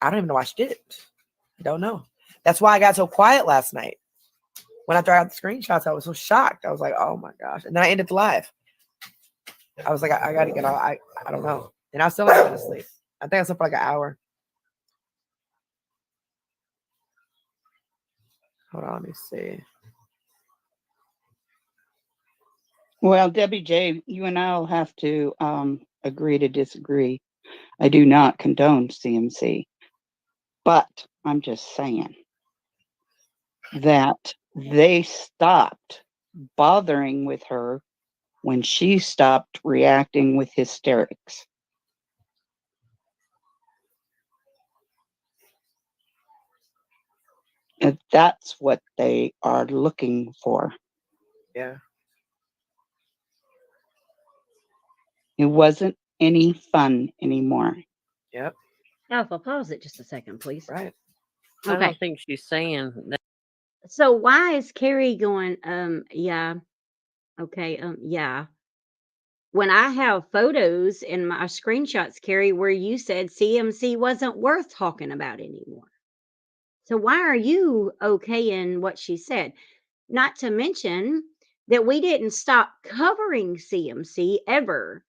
I don't even know why she did it. I don't know. That's why I got so quiet last night. When after I got the screenshots, I was so shocked. I was like, oh my gosh. And then I ended the live. I was like, I got to get out. I don't know. And I was still not going to sleep. I think I slept for like an hour. Hold on, let me see. Well, Debbie J, you and I'll have to agree to disagree. I do not condone CMC, but I'm just saying that they stopped bothering with her when she stopped reacting with hysterics. And that's what they are looking for. Yeah. It wasn't any fun anymore. Yep. Alpha, pause it just a second, please. Right. I Okay. don't think she's saying that. So why is Carrie going, yeah, okay, yeah. When I have photos in my screenshots, Carrie, where you said CMC wasn't worth talking about anymore. So why are you okaying what she said? Not to mention that we didn't stop covering CMC ever.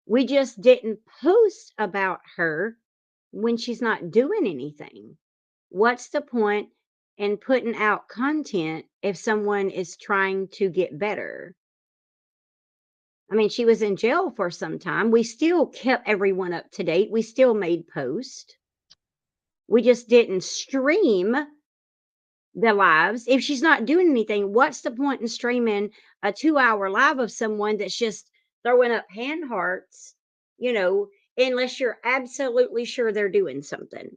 We just didn't post about her when she's not doing anything. What's the point in putting out content if someone is trying to get better? I mean, she was in jail for some time. We still kept everyone up to date. We still made posts. We just didn't stream the lives. If she's not doing anything, what's the point in streaming a 2-hour live of someone that's just throwing up hand hearts, unless you're absolutely sure they're doing something.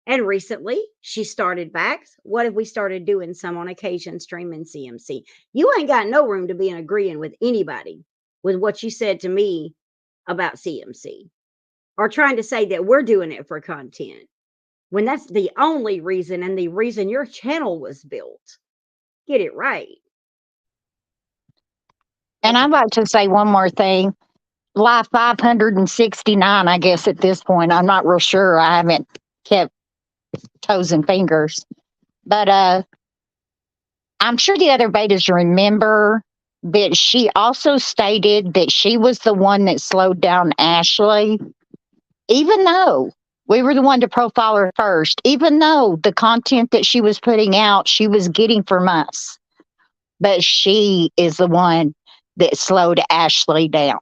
And recently, she started back. What if we started doing some on occasion streaming CMC? You ain't got no room to be in agreeing with anybody with what you said to me about CMC or trying to say that we're doing it for content when that's the only reason and the reason your channel was built. Get it right. And I'd like to say one more thing. Live 569, I guess, at this point. I'm not real sure. I haven't kept toes and fingers. But I'm sure the other betas remember that she also stated that she was the one that slowed down Ashley, even though we were the one to profile her first, even though the content that she was putting out, she was getting from us. But she is the one that slowed Ashley down.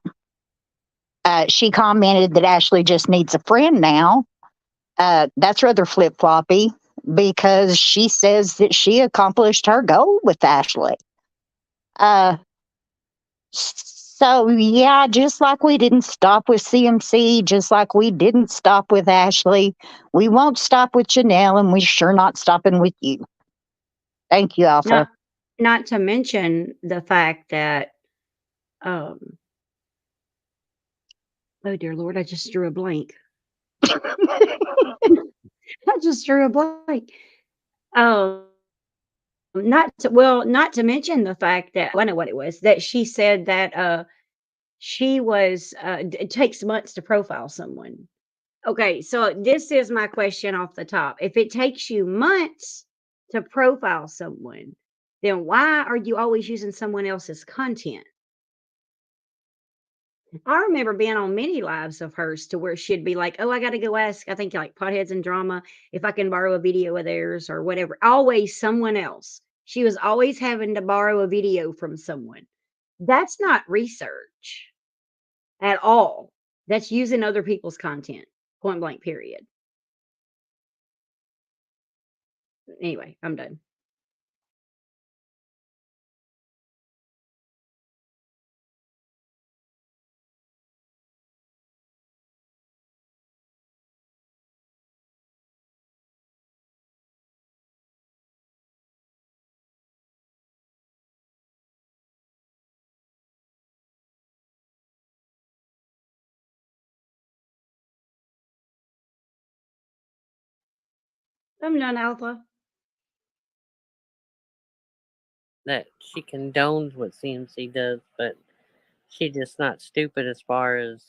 She commented that Ashley just needs a friend now. That's rather flip-floppy because she says that she accomplished her goal with Ashley. So, yeah, just like we didn't stop with CMC, just like we didn't stop with Ashley, we won't stop with Janelle, and we're sure not stopping with you. Thank you, Alpha. Not to mention the fact that, oh dear Lord, I just drew a blank. I just drew a blank. Not to mention the fact that I know what it was that she said that she was it takes months to profile someone. Okay, so this is my question off the top. If it takes you months to profile someone, then why are you always using someone else's content? I remember being on many lives of hers to where she'd be like, oh, I got to go ask, I think like Potheads and Drama, if I can borrow a video of theirs or whatever. Always someone else. She was always having to borrow a video from someone. That's not research at all. That's using other people's content, point blank, period. Anyway, I'm done. I'm done, Alpha. That she condones what CMC does, but she's just not stupid as far as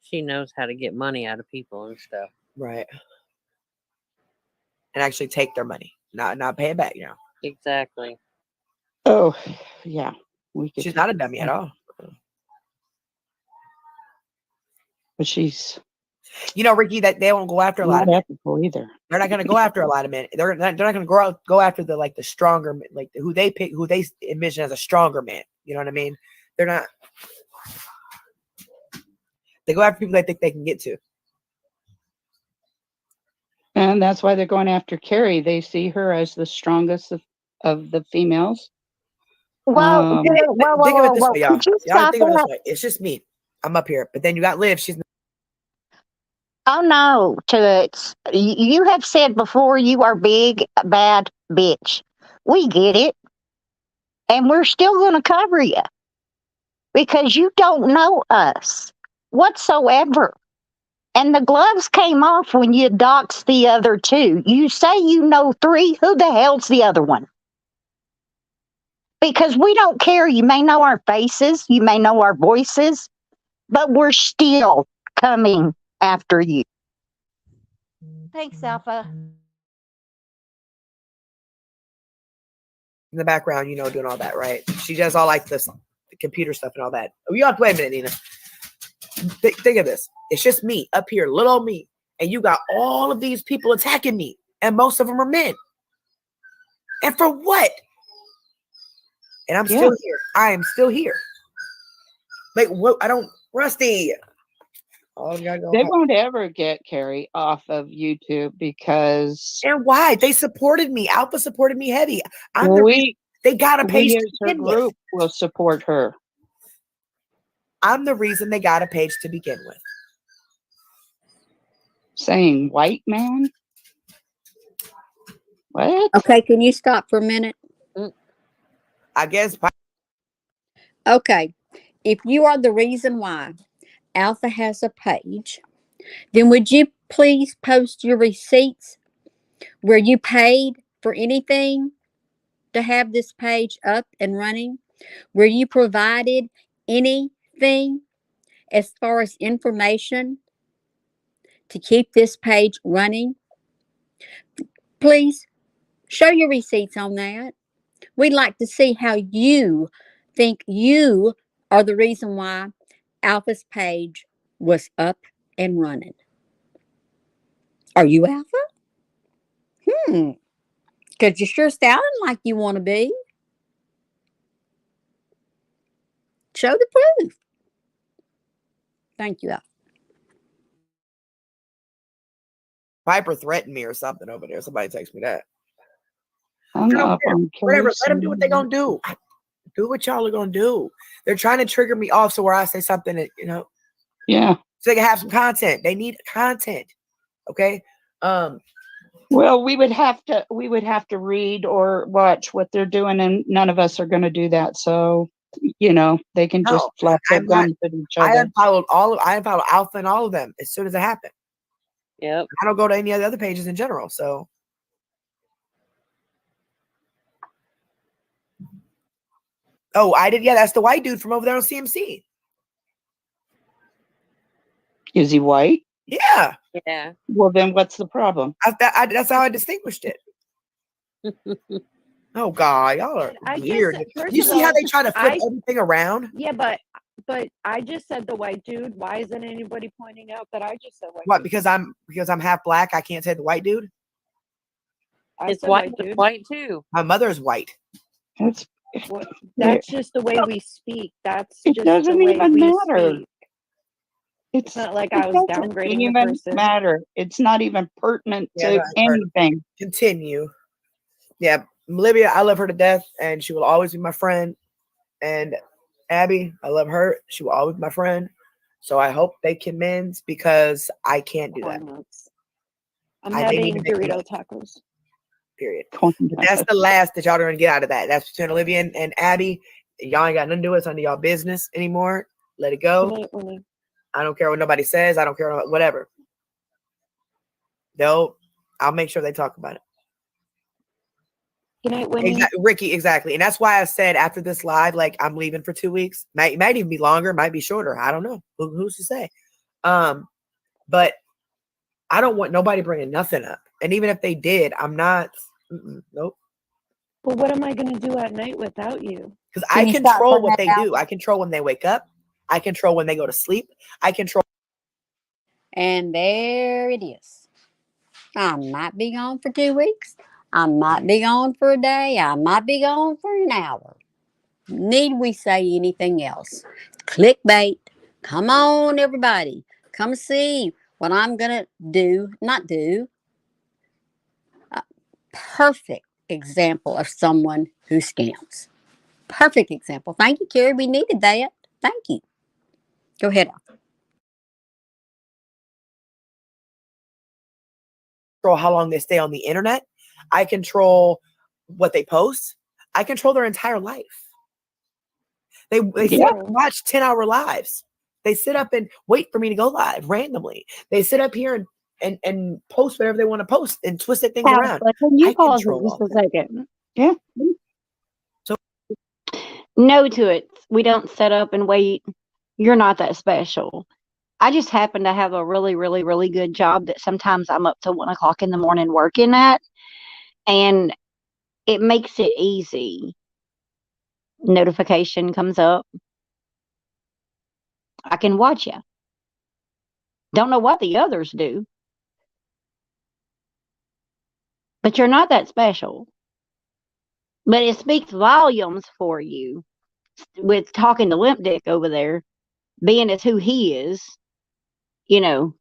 she knows how to get money out of people and stuff. Right. And actually take their money, not pay it back, Exactly. Oh, yeah. She's not a dummy at all. But she's Ricky, that they won't go after a lot not of ethical either. They're not going to go after a lot of men. They're not going to go after the stronger, like who they pick, who they envision as a stronger man. You know what I mean? They're not. They go after people they think they can get to. And that's why they're going after Carrie. They see her as the strongest of the females. Well, Think of it this way, y'all. Could you Y'all stop think of it this that? way. It's just me. I'm up here, but then you got Liv. She's Oh no, Toots. You have said before you are big, bad bitch. We get it. And we're still going to cover you because you don't know us whatsoever. And the gloves came off when you doxed the other two. You say you know three. Who the hell's the other one? Because we don't care. You may know our faces. You may know our voices. But we're still coming after you. Thanks, Alpha. in the background, doing all that, right? She does all the computer stuff and all that. You have to wait a minute, Nina. Think of this. It's just me up here, little old me. And you got all of these people attacking me. And most of them are men. And for what? And I'm still here. I am still here. Like, what? Rusty. They won't ever get Carrie off of YouTube because. And why? They supported me. Alpha supported me heavy. They got a page. Her group will support her. I'm the reason they got a page to begin with. Saying white man? What? Okay, can you stop for a minute? I guess Okay, if you are the reason why Alpha has a page, then would you please post your receipts where you paid for anything to have this page up and running, where you provided anything as far as information to keep this page running? Please show your receipts on that. We'd like to see how you think you are the reason why Alpha's page was up and running. Are you Alpha? Because you sure sounding like you want to be. Show the proof. Thank you, Alpha. Piper threatened me or something over there. Somebody text me that. I'm up on Whatever. Let them do what they're gonna do. Do what y'all are gonna do. They're trying to trigger me off so where I say something that, Yeah. so they can have some content. They need content. Okay. Well, we would have to read or watch what they're doing, and none of us are going to do that. So, they can just No, flap their I'm not- guns at each I other. unfollowed Alpha and all of them as soon as it happened. Yep. I don't go to any of the other pages in general. So I did. Yeah, that's the white dude from over there on CMC. Is he white? Yeah. Yeah. Well, then what's the problem? That's how I distinguished it. Oh God, y'all are I just weird. said- first You of see how all, they try to flip I- everything around? Yeah, but I just said the white dude. Why isn't anybody pointing out that I just said white What? dude? Because I'm half black. I can't say the white dude. I It's said white, dude. white too. My mother is white. That's That's just the way we speak. That's It just the doesn't way even we matter. speak. It's not like it I was doesn't downgrading the even person. matter. It's not even pertinent Yeah, to no, I've heard. anything. Continue. Yeah, Olivia, I love her to death, and she will always be my friend. And Abby, I love her. She will always be my friend. So I hope they can mend because I can't do that. Corn nuts. I'm They need having to make Dorito it up. tacos. Period. Corn That's the last that y'all are gonna get out of that. That's between Olivia and Abby. Y'all ain't got nothing to do with it. It's none of y'all business anymore. Let it go. Good night, Winnie. I don't care what nobody says. I don't care whatever. I'll make sure they talk about it. Good night, Winnie. Exactly, Ricky, exactly. And that's why I said after this live, like I'm leaving for 2 weeks. Might even be longer, might be shorter. I don't know. Who's to say? But I don't want nobody bringing nothing up. And even if they did, I'm not. Nope. But what am I going to do at night without you? Because Can I you stop control for what that, they do. I control when they wake up. I control when they go to sleep. I control. And there it is. I might be gone for 2 weeks. I might be gone for a day. I might be gone for an hour. Need we say anything else? Clickbait. Come on, everybody. Come see what I'm going to do, not do. A perfect example of someone who scams. Perfect example. Thank you, Carrie. We needed that. Thank you. Go ahead. Control how long they stay on the internet. I control what they post. I control their entire life. They sit up and watch 10-hour lives. They sit up and wait for me to go live randomly. They sit up here and post whatever they want to post and twist their things around. But can you I pause it control just all a that. second? Yeah. So- No to it. We don't set up and wait. You're not that special. I just happen to have a really, really, really good job that sometimes I'm up till 1 o'clock in the morning working at, and it makes it easy. Notification comes up. I can watch you. Don't know what the others do, but you're not that special. But it speaks volumes for you with talking to Limp Dick over there, being as who he is,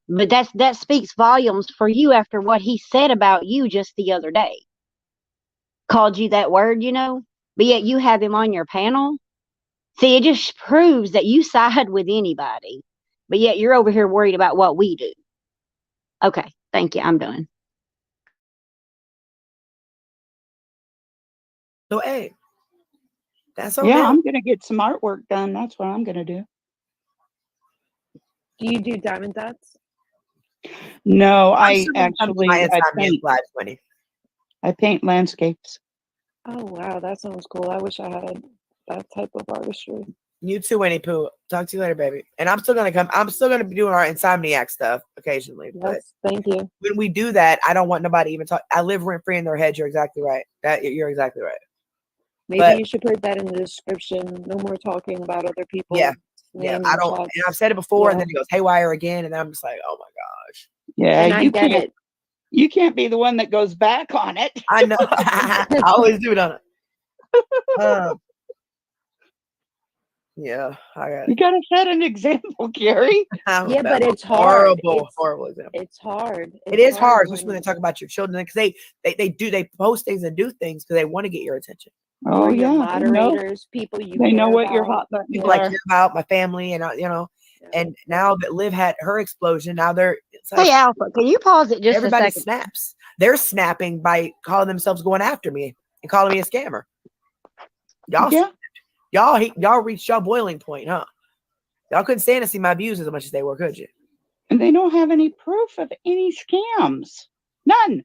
but that speaks volumes for you after what he said about you just the other day. Called you that word, but yet you have him on your panel. See, it just proves that you side with anybody, but yet you're over here worried about what we do. Okay, thank you. I'm done. So hey, that's on Yeah, them. I'm gonna get some artwork done. That's what I'm gonna do. Do you do diamond dots? No, I'm I still gonna come to my actually I Insomniac paint. Live 20. I paint landscapes. Oh wow, that sounds cool. I wish I had that type of artistry. You too, Winnie Pooh. Talk to you later, baby. And I'm still gonna come. I'm still gonna be doing our Insomniac stuff occasionally. But Yes, thank you. when we do that, I don't want nobody even talk. I live rent free in their head. You're exactly right. You're exactly right. Maybe But you should put that in the description. No more talking about other people's yeah, name I and don't. chats. And I've said it before, and Yeah. then it goes haywire again, and then I'm just like, oh my gosh. Yeah, And I you get can't. it. You can't be the one that goes back on it. I know. I always do it on it. Yeah, I got You it. gotta set an example, Carrie. Yeah, but it's hard. Horrible example. It's hard. It is hard, when- especially when they talk about your children, because they post things and do things because they want to get your attention. Oh or your yeah, moderators, people you they know care what your about. hot buttons People I are. care about, my family, and Yeah. and now that Liv had her explosion, now it's Hey, like Alpha, can you pause it just a everybody second? snaps. They're snapping by calling themselves going after me and calling me a scammer. Yeah, Y'all reached your boiling point, huh? Y'all couldn't stand to see my views as much as they were, could you? and they don't have any proof of any scams. None.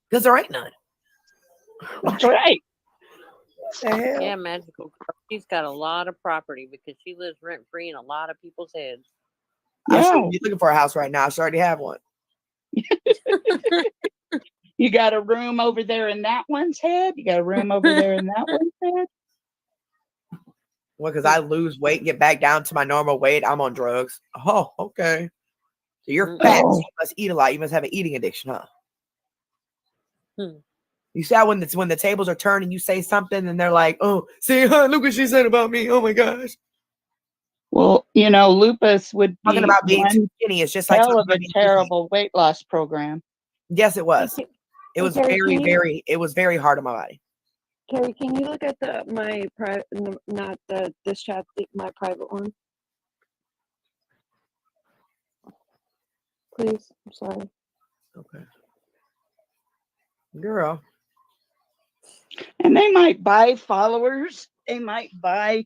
Because there ain't none. That's right. What the hell? Yeah, Magical Girl. She's got a lot of property because she lives rent free in a lot of people's heads. I'm sure Yeah. you're looking for a house right now. I already have one. You got a room over there in that one's head. You got a room over there in that one's head. Well, because I lose weight and get back down to my normal weight, I'm on drugs. Oh, okay. So you're fat. So Oh. you must eat a lot. You must have an eating addiction, huh? Hmm. You see how when the tables are turned and you say something and they're like, "Oh, see, huh, look what she said about me. Oh my gosh." Well, lupus would be Talking about being too one skinny. It's just like hell talking of about a being too skinny. terrible weight loss program. Yes, it was. Hey, It was Carrie, very, can you- very. It was very hard on my body. Carrie, can you look at my private, not this chat, my private one, please? I'm sorry. Okay. Girl. And they might buy followers. They might buy.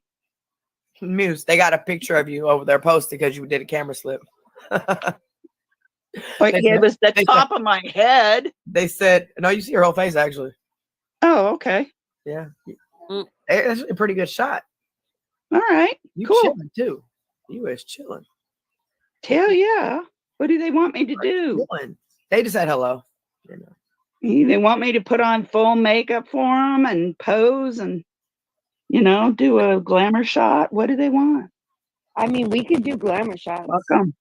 Muse, they got a picture of you over there posted because you did a camera slip. Like it was the top of my head. They said, no, you see her whole face actually. Oh, okay. Yeah. Mm. It's a pretty good shot. All right. You Cool. chilling too. You is chilling. Hell yeah. What do they want me to do? Chilling. They just said hello. They want me to put on full makeup for them and pose and, do a glamour shot. What do they want? I mean, we could do glamour shots. Welcome.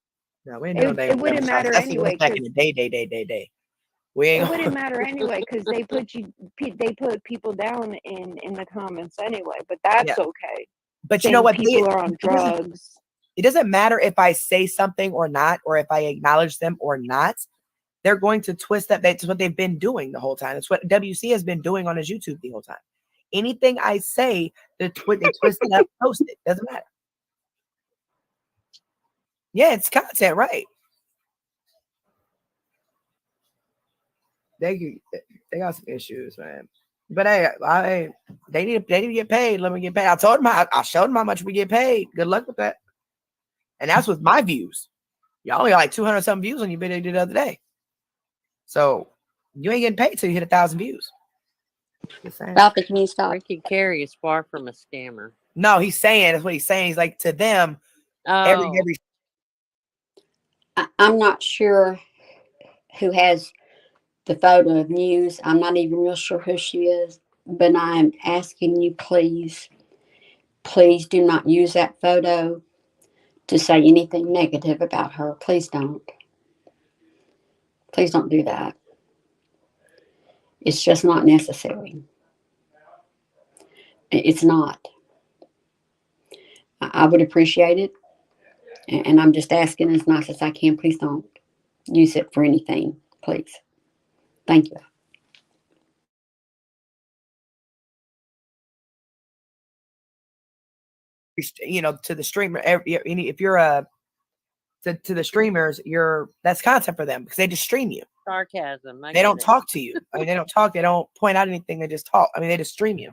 No, we ain't doing It wouldn't matter anyway. Back in the day. We It ain't. wouldn't matter anyway because they put people down in the comments anyway. But that's Yeah. okay. But you know what? People are on drugs. It doesn't matter if I say something or not, or if I acknowledge them or not. They're going to twist that. That's what they've been doing the whole time. That's what WC has been doing on his YouTube the whole time. Anything I say, they twist it up, post it. Doesn't matter. Yeah, it's content, right? They got some issues, man. But hey, they need to get paid. Let me get paid. I told them I showed them how much we get paid. Good luck with that. And that's with my views. Y'all only got like 200 something views on your video you did the other day. So you ain't getting paid till you hit 1,000 views. Just saying. Ralphie, can you stop? Ricky Carey is far from a scammer. No, he's saying that's what he's saying. He's like to them Oh, every I'm not sure who has the photo of News. I'm not even real sure who she is, but I'm asking you, please do not use that photo to say anything negative about her. Please don't. Please don't do that. It's just not necessary. It's not. I would appreciate it. And I'm just asking as nice as I can. Please don't use it for anything. Please. Thank you. to the streamer. If you're to the streamers, that's content for them because they just stream you. Sarcasm. They don't talk to you. I mean, they don't talk. They don't point out anything. They just talk. I mean, they just stream you.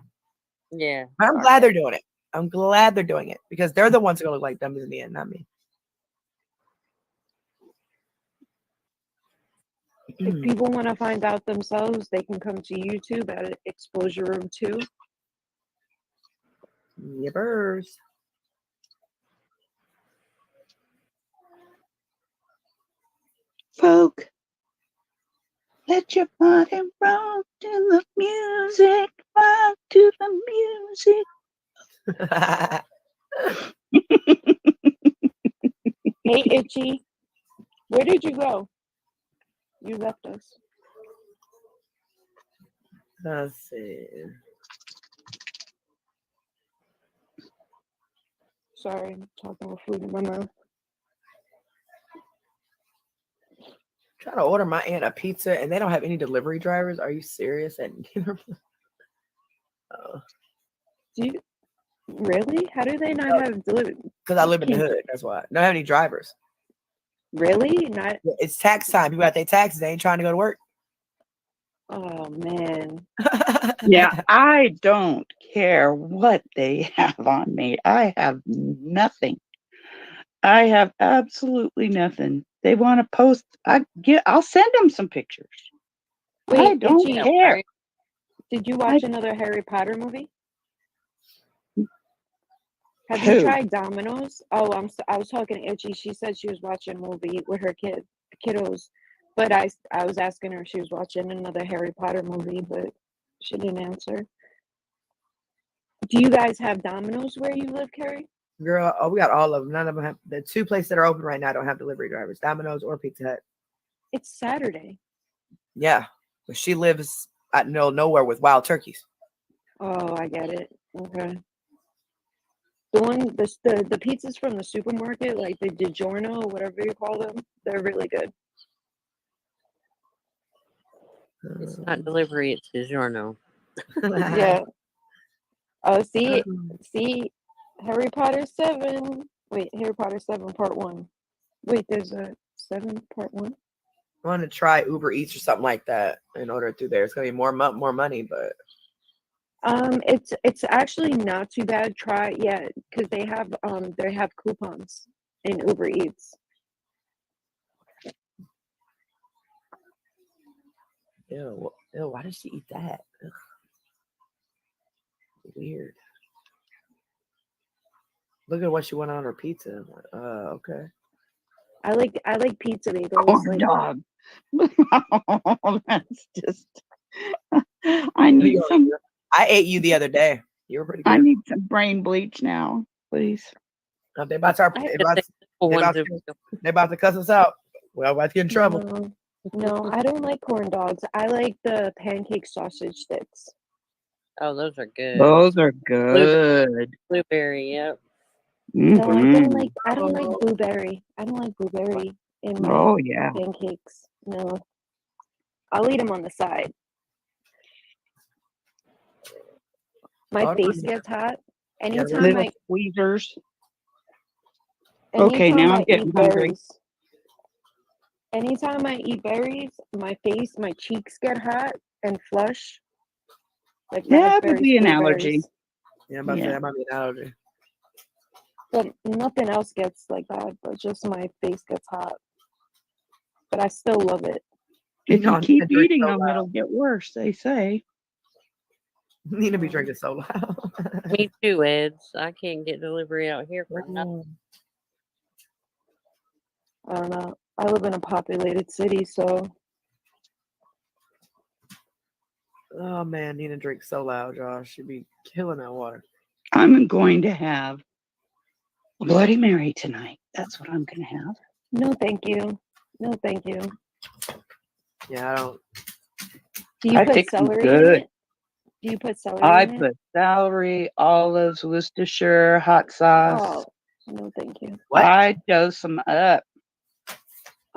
Yeah. But I'm glad they're doing it. I'm glad they're doing it because they're the ones who are gonna look like dummies in the end, not me. If people want to find out themselves, they can come to YouTube at Exposure Room 2. Yippers. Folk, let your body rock to the music, rock to the music. Hey, Itchy, where did you go? You left us. Let's see. Sorry, I'm talking with food in my mouth. Trying to order my aunt a pizza and they don't have any delivery drivers. Are you serious? And Do you really? How do they not have delivery? because I live in the hood. That's why. Don't have any drivers. Really? Not. It's tax time. People got their taxes. They ain't trying to go to work. Oh man. Yeah, I don't care what they have on me. I have nothing. I have absolutely nothing. They want to post. I'll send them some pictures. I Wait, don't Itchy, care. did you watch another Harry Potter movie? Have Who? you tried Domino's? Oh, I was talking to Itchy. She said she was watching a movie with her kiddos, but I was asking her if she was watching another Harry Potter movie, but she didn't answer. Do you guys have Domino's where you live, Carrie? Girl, we got all of them. None of them have. The two places that are open right now don't have delivery drivers. Domino's or Pizza Hut. It's Saturday. Yeah, but she lives at nowhere with wild turkeys. Oh, I get it. Okay. The pizzas from the supermarket, like the DiGiorno, whatever you call them, they're really good. It's not delivery, it's DiGiorno. Yeah. Oh, see, Harry Potter 7. Wait, Harry Potter 7 Part 1. Wait, there's a 7 Part 1? I want to try Uber Eats or something like that in order through there. It's gonna be more money, but It's actually not too bad. Try because they have coupons in Uber Eats. ew, why did she eat that? Ugh. Weird. Look at what she went on her pizza. Okay. I like pizza bagels. Corn dog. Oh, that's just. I need some. I ate you the other day. You were pretty good. I need some brain bleach now, please. They about to cuss us out. We're about to get in trouble. No, I don't like corn dogs. I like the pancake sausage sticks. Oh, those are good. Those are good. Blueberry, yep. No, Mhm. I don't like blueberry. I don't like blueberry in my Oh yeah. pancakes. No, I'll eat them on the side. My face gets hot anytime Little squeezers. Okay, anytime now I I'm getting eat hungry. berries. Anytime I eat berries, my cheeks get hot and flush. Like That would raspberries, be an allergy. blueberries. Yeah, I'm about to say that might be an allergy. But nothing else gets like that, but just my face gets hot. But I still love it. If you No, keep I drink eating so them, loud. it'll get worse, they say. You need to be drinking so loud. Me too, Eds. I can't get delivery out here for nothing. I don't know. I live in a populated city, so Oh man, Nina drinks so loud, Josh. She'd be killing that water. I'm going to have a Bloody Mary tonight. That's what I'm going to have. no thank you. No thank you. Yeah, I don't. Do you I put think I'm celery in good. it? Do you put celery I in it? put celery, olives, Worcestershire, hot sauce. Oh, no thank you. What? I dose them up.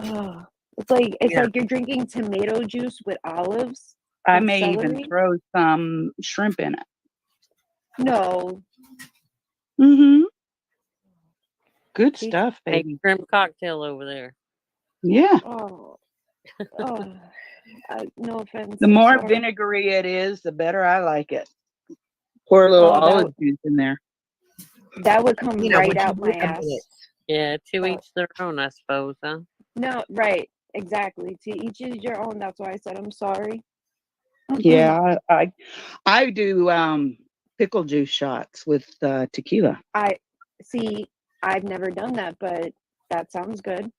Oh, it's like you're drinking tomato juice with olives. I and may even celery? throw some shrimp in it. No. Mm-hmm. Good She's stuff, make baby. shrimp cocktail over there. Yeah. Oh, oh, no offense. The I'm more sorry. vinegary it is, the better I like it. Pour a little Oh, olive juice in there. that would come You know, right would you out my wait a ass. minute? Yeah, to Oh. each their own, I suppose, huh? No, right. Exactly. To each is your own. That's why I said I'm sorry. Yeah, I do pickle juice shots with tequila. I see. I've never done that, but that sounds good.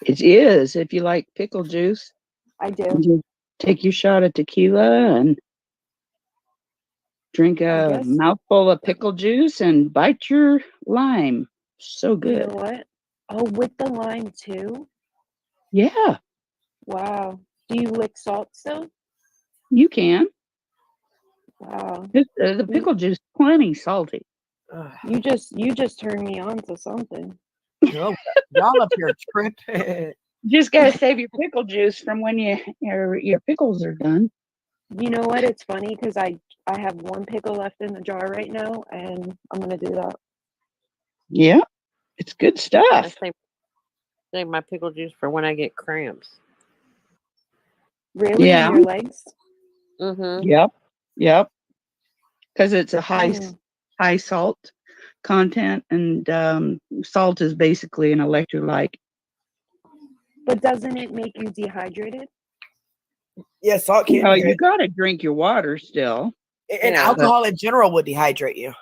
It is, if you like pickle juice, I do. you take your shot of tequila and drink I a guess. mouthful of pickle juice and bite your lime. So You good. know what? Oh, with the lime too? Yeah, Wow. Do you lick salt still? you can. Wow. The pickle juice is plenty salty. Ugh, You just turned me on to something. no, y'all up here tripping. Just gotta save your pickle juice from when your pickles are done. You know what? It's funny because I have one pickle left in the jar right now, and I'm gonna do that. Yeah, it's good I stuff. save my pickle juice for when I get cramps. Really? Yeah. In your legs? Mm-hmm. Yep. Because it's a Mm. high salt content, and salt is basically an electrolyte. But doesn't it make you dehydrated? Yeah, salt can Well, do you it. gotta drink your water still. And Yeah. alcohol in general would dehydrate you.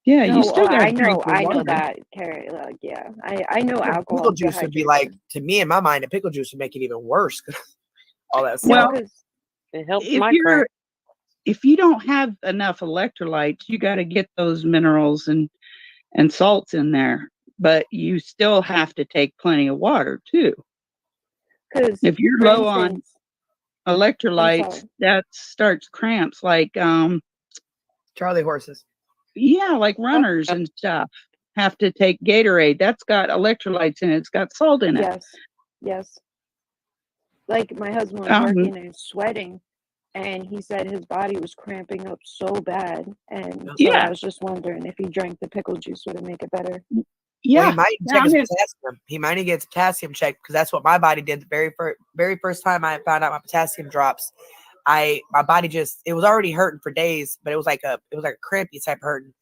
Yeah, you No, still gotta I drink know, your I know water. that, Carrie. Like, yeah, I know Pickle alcohol juice would be dehydrates like, you. to me, in my mind, a pickle juice would make it even worse. All that No, salt. Well, because It helps if my you're cramp. if you don't have enough electrolytes, you got to get those minerals and salts in there. But you still have to take plenty of water too. If you're for low on instance, electrolytes, sorry. that starts cramps. Like Charlie horses. yeah, like runners and stuff have to take Gatorade. That's got electrolytes in it. It's got salt in it. Yes. Like my husband was Um, working and sweating, and he said his body was cramping up so bad, and so Yeah. I was just wondering if he drank the pickle juice, would it make it better? Well, Yeah. he might check Now his his- potassium. He might need to get his potassium checked because that's what my body did the very first time I found out my potassium drops. My body it was already hurting for days, but it was like a crampy type of hurting.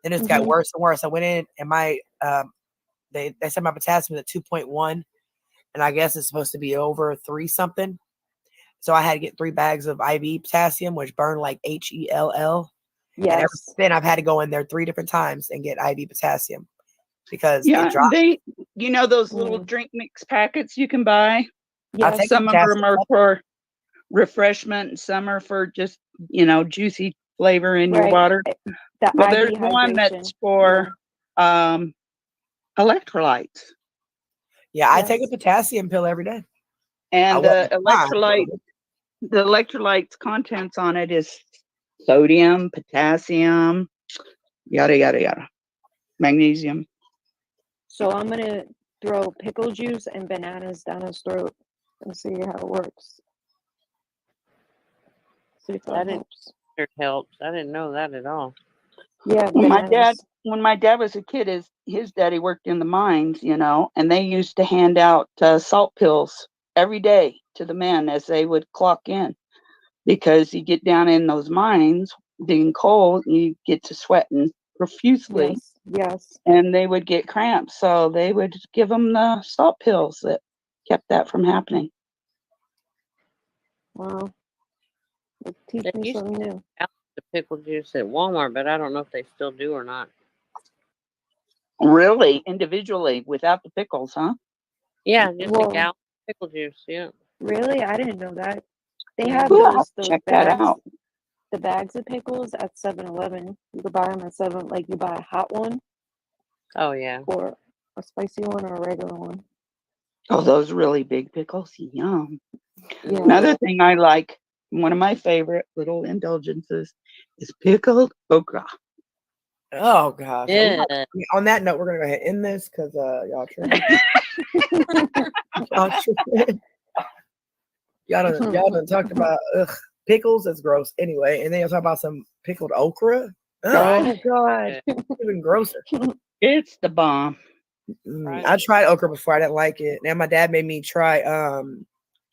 Then it just got Mhm. worse and worse. I went in and my they said my potassium was at 2.1, and I guess it's supposed to be over 3 something. So I had to get 3 bags of IV potassium, which burn like HELL. And ever Yes. since then, I've had to go in there 3 different times and get IV potassium because yeah, it dropped. those little Mm. drink mix packets you can buy. I'll Yes. take Some of potassium them are for refreshment, and some are for just juicy flavor in your Right. water. The Well, IV there's one that's hydration. for electrolytes, Yeah, I take a Yes. potassium pill every day. I and wasn't fine. the electrolytes contents on it is sodium, potassium, yada yada yada, magnesium. So I'm gonna throw pickle juice and bananas down his throat and see how it works. See if I that didn't helps. It helps. I didn't know that at all. Yeah, When bananas. my dad was a kid, his daddy worked in the mines, and they used to hand out salt pills every day to the men as they would clock in, because you get down in those mines digging coal, you get to sweating profusely, Yes. and they would get cramps, so they would give them the salt pills that kept that from happening. Wow. Teach They me used something new. the pickle juice at Walmart, but I don't know if they still do or not. Really, individually without the pickles, huh? Yeah, just a Well, gallon of pickle juice. Yeah. really? I didn't know that. They have Cool, I'll those check that bags, out. the bags of pickles at 7-Eleven. You could buy them at 7, like you buy a hot one Oh yeah. or a spicy one or a regular one. Oh, those really big pickles, yum. Yeah. Another thing I like, one of my favorite little indulgences, is pickled okra. Oh gosh. Yeah. On that note, we're gonna go ahead and end this because y'all tripping. Y'all tripping. Y'all done talked about pickles. That's gross. Anyway, and then y'all talk about some pickled okra. Oh Right. God, even grosser. It's the bomb. I Fried tried okra before. I didn't like it. Now my dad made me try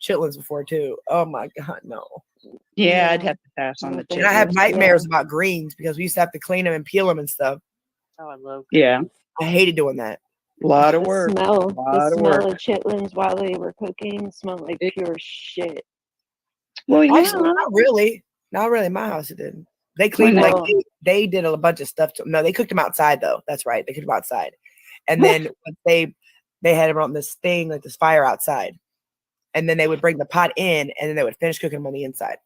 chitlins before too. Oh my god, no. Yeah, I'd Yeah. have to pass on No, the thank And I have chitlins. nightmares about greens because we used to have to clean them and peel them and stuff. Oh, I love Yeah, I hated doing that. a lot of The work. smell, the Lot of smell work. of chitlins while they were cooking smelled like pure shit. Well, yeah. Actually, not really. Not really. My house it didn't. They cleaned When like Well, they did a bunch of stuff. No, they cooked them outside though. That's right. They cooked them outside, and then when they had them on this thing like this fire outside, and then they would bring the pot in, and then they would finish cooking them on the inside.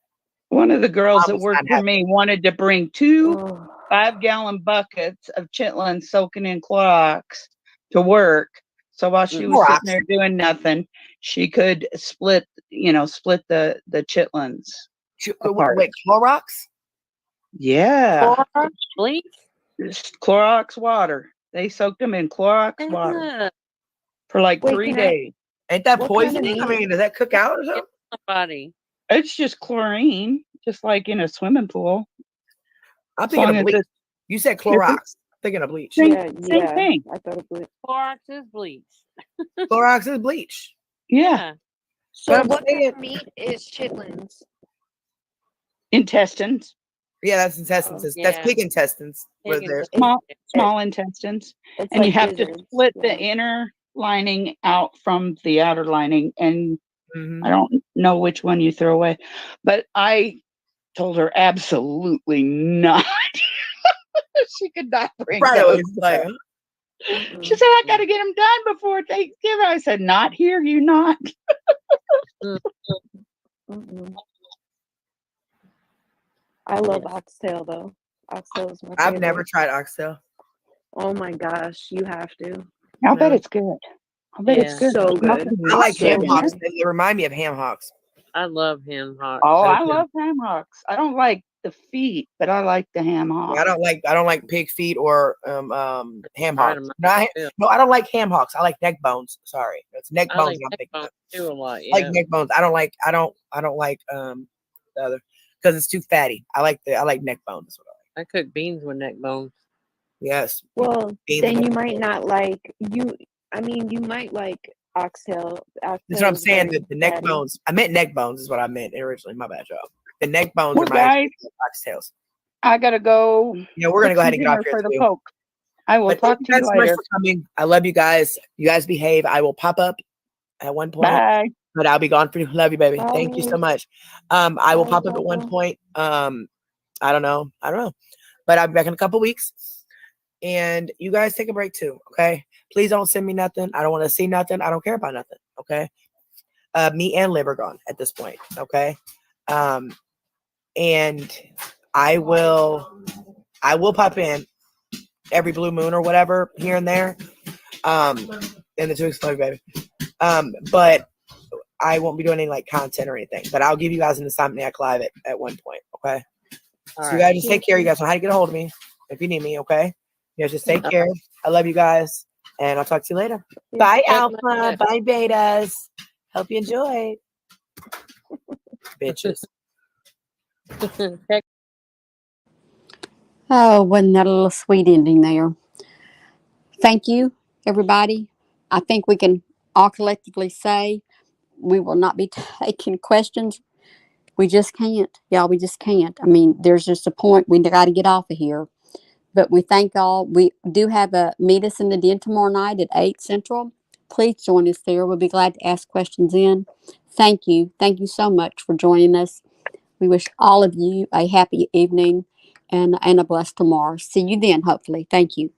one of the girls Mom that was worked not for happy. me wanted to bring 2 oh, 5-gallon buckets of chitlins soaking in Clorox to work. So while she was Clorox. sitting there doing nothing, she could split the chitlins apart. Wait, Clorox? Yeah, Clorox bleach. just Clorox water. They soaked them in Clorox water Yeah, for like wait, 3 can I? days. Ain't that What kind of poisoning? I meat? mean, does that cook out or something? somebody. It's just chlorine, just like in a swimming pool. I'm As thinking long of as bleach. it's You said Clorox. I'm thinking of bleach. Same- Yeah, same yeah. thing. I thought it was. Clorox is bleach. Clorox is bleach. Yeah, So I'm what kind saying- of meat is chitlins? intestines, Yeah, that's intestines. Oh, That's yeah. pig intestines. Pig Was there? small It- small intestines. It's And you like have to gizzards. split Yeah. the inner lining out from the outer lining, and Mhm. I don't know which one you throw away, but I told her absolutely not. She could not bring Right. those. It's like, She said, I got to get them done before Thanksgiving. I said, not here, you not. Mm-mm. I love oxtail though. Oxtail is my favorite. I've never tried oxtail. Oh my gosh, you have to. I'll bet No. it's good. I bet it's Yeah. good. So There's good. nothing I like not good ham in hocks. there. They remind me of ham hocks. I love him hot. Oh, I I do too. love ham hocks. I don't like the feet, but I like the ham hock. I don't like pig feet or ham Tried hocks. 'em No, too. I don't like ham hocks. I like neck bones. Sorry, it's neck I bones. like that I'm neck thinking bones of. too a lot. I like Yeah. neck bones. I don't like the other because it's too fatty. I like neck bones. That's what I like. I cook beans with neck bones. Yes. Well, Beans then and you might not like you. I mean, you might like oxtail. That's what I'm Oxtail is saying. very The neck fatty. bones. I meant neck bones is what I meant originally. My bad, y'all. The neck bones Well, are my guys, oxtails. I gotta go. Yeah, we're gonna cook go ahead some and get off dinner here for the too. folk. I will But talk thank to you you guys so much later. for coming. I love you guys. You guys behave. I will pop up at one point, Bye. but I'll be gone for you. Love you, baby. Thank you so Bye. much. I will Bye, pop up at one Papa. point. I don't know, but I'll be back in a couple weeks. And you guys take a break too, okay? Please don't send me nothing. I don't want to see nothing. I don't care about nothing, okay? Me and Liv are gone at this point, okay? And I will pop in every blue moon or whatever here and there. In the 2 weeks, love you, baby. But I won't be doing any like content or anything. But I'll give you guys an Insomniac Live at one point, okay? All So you right. guys just take care. You guys know how to get a hold of me if you need me, okay? You guys just take care. I love you guys, and I'll talk to you later. Bye, Take Alpha. care. Bye, Betas. Hope you enjoyed. Bitches. Check Oh, wasn't that a little sweet ending there? Thank you, everybody. I think we can all collectively say we will not be taking questions. We just can't, y'all. We just can't. I mean, there's just a point we got to get off of here. But we thank all. We do have a meet us in the den tomorrow night at 8 Central. Please join us there. We'll be glad to ask questions in. Thank you. Thank you so much for joining us. We wish all of you a happy evening and a blessed tomorrow. See you then, hopefully. Thank you.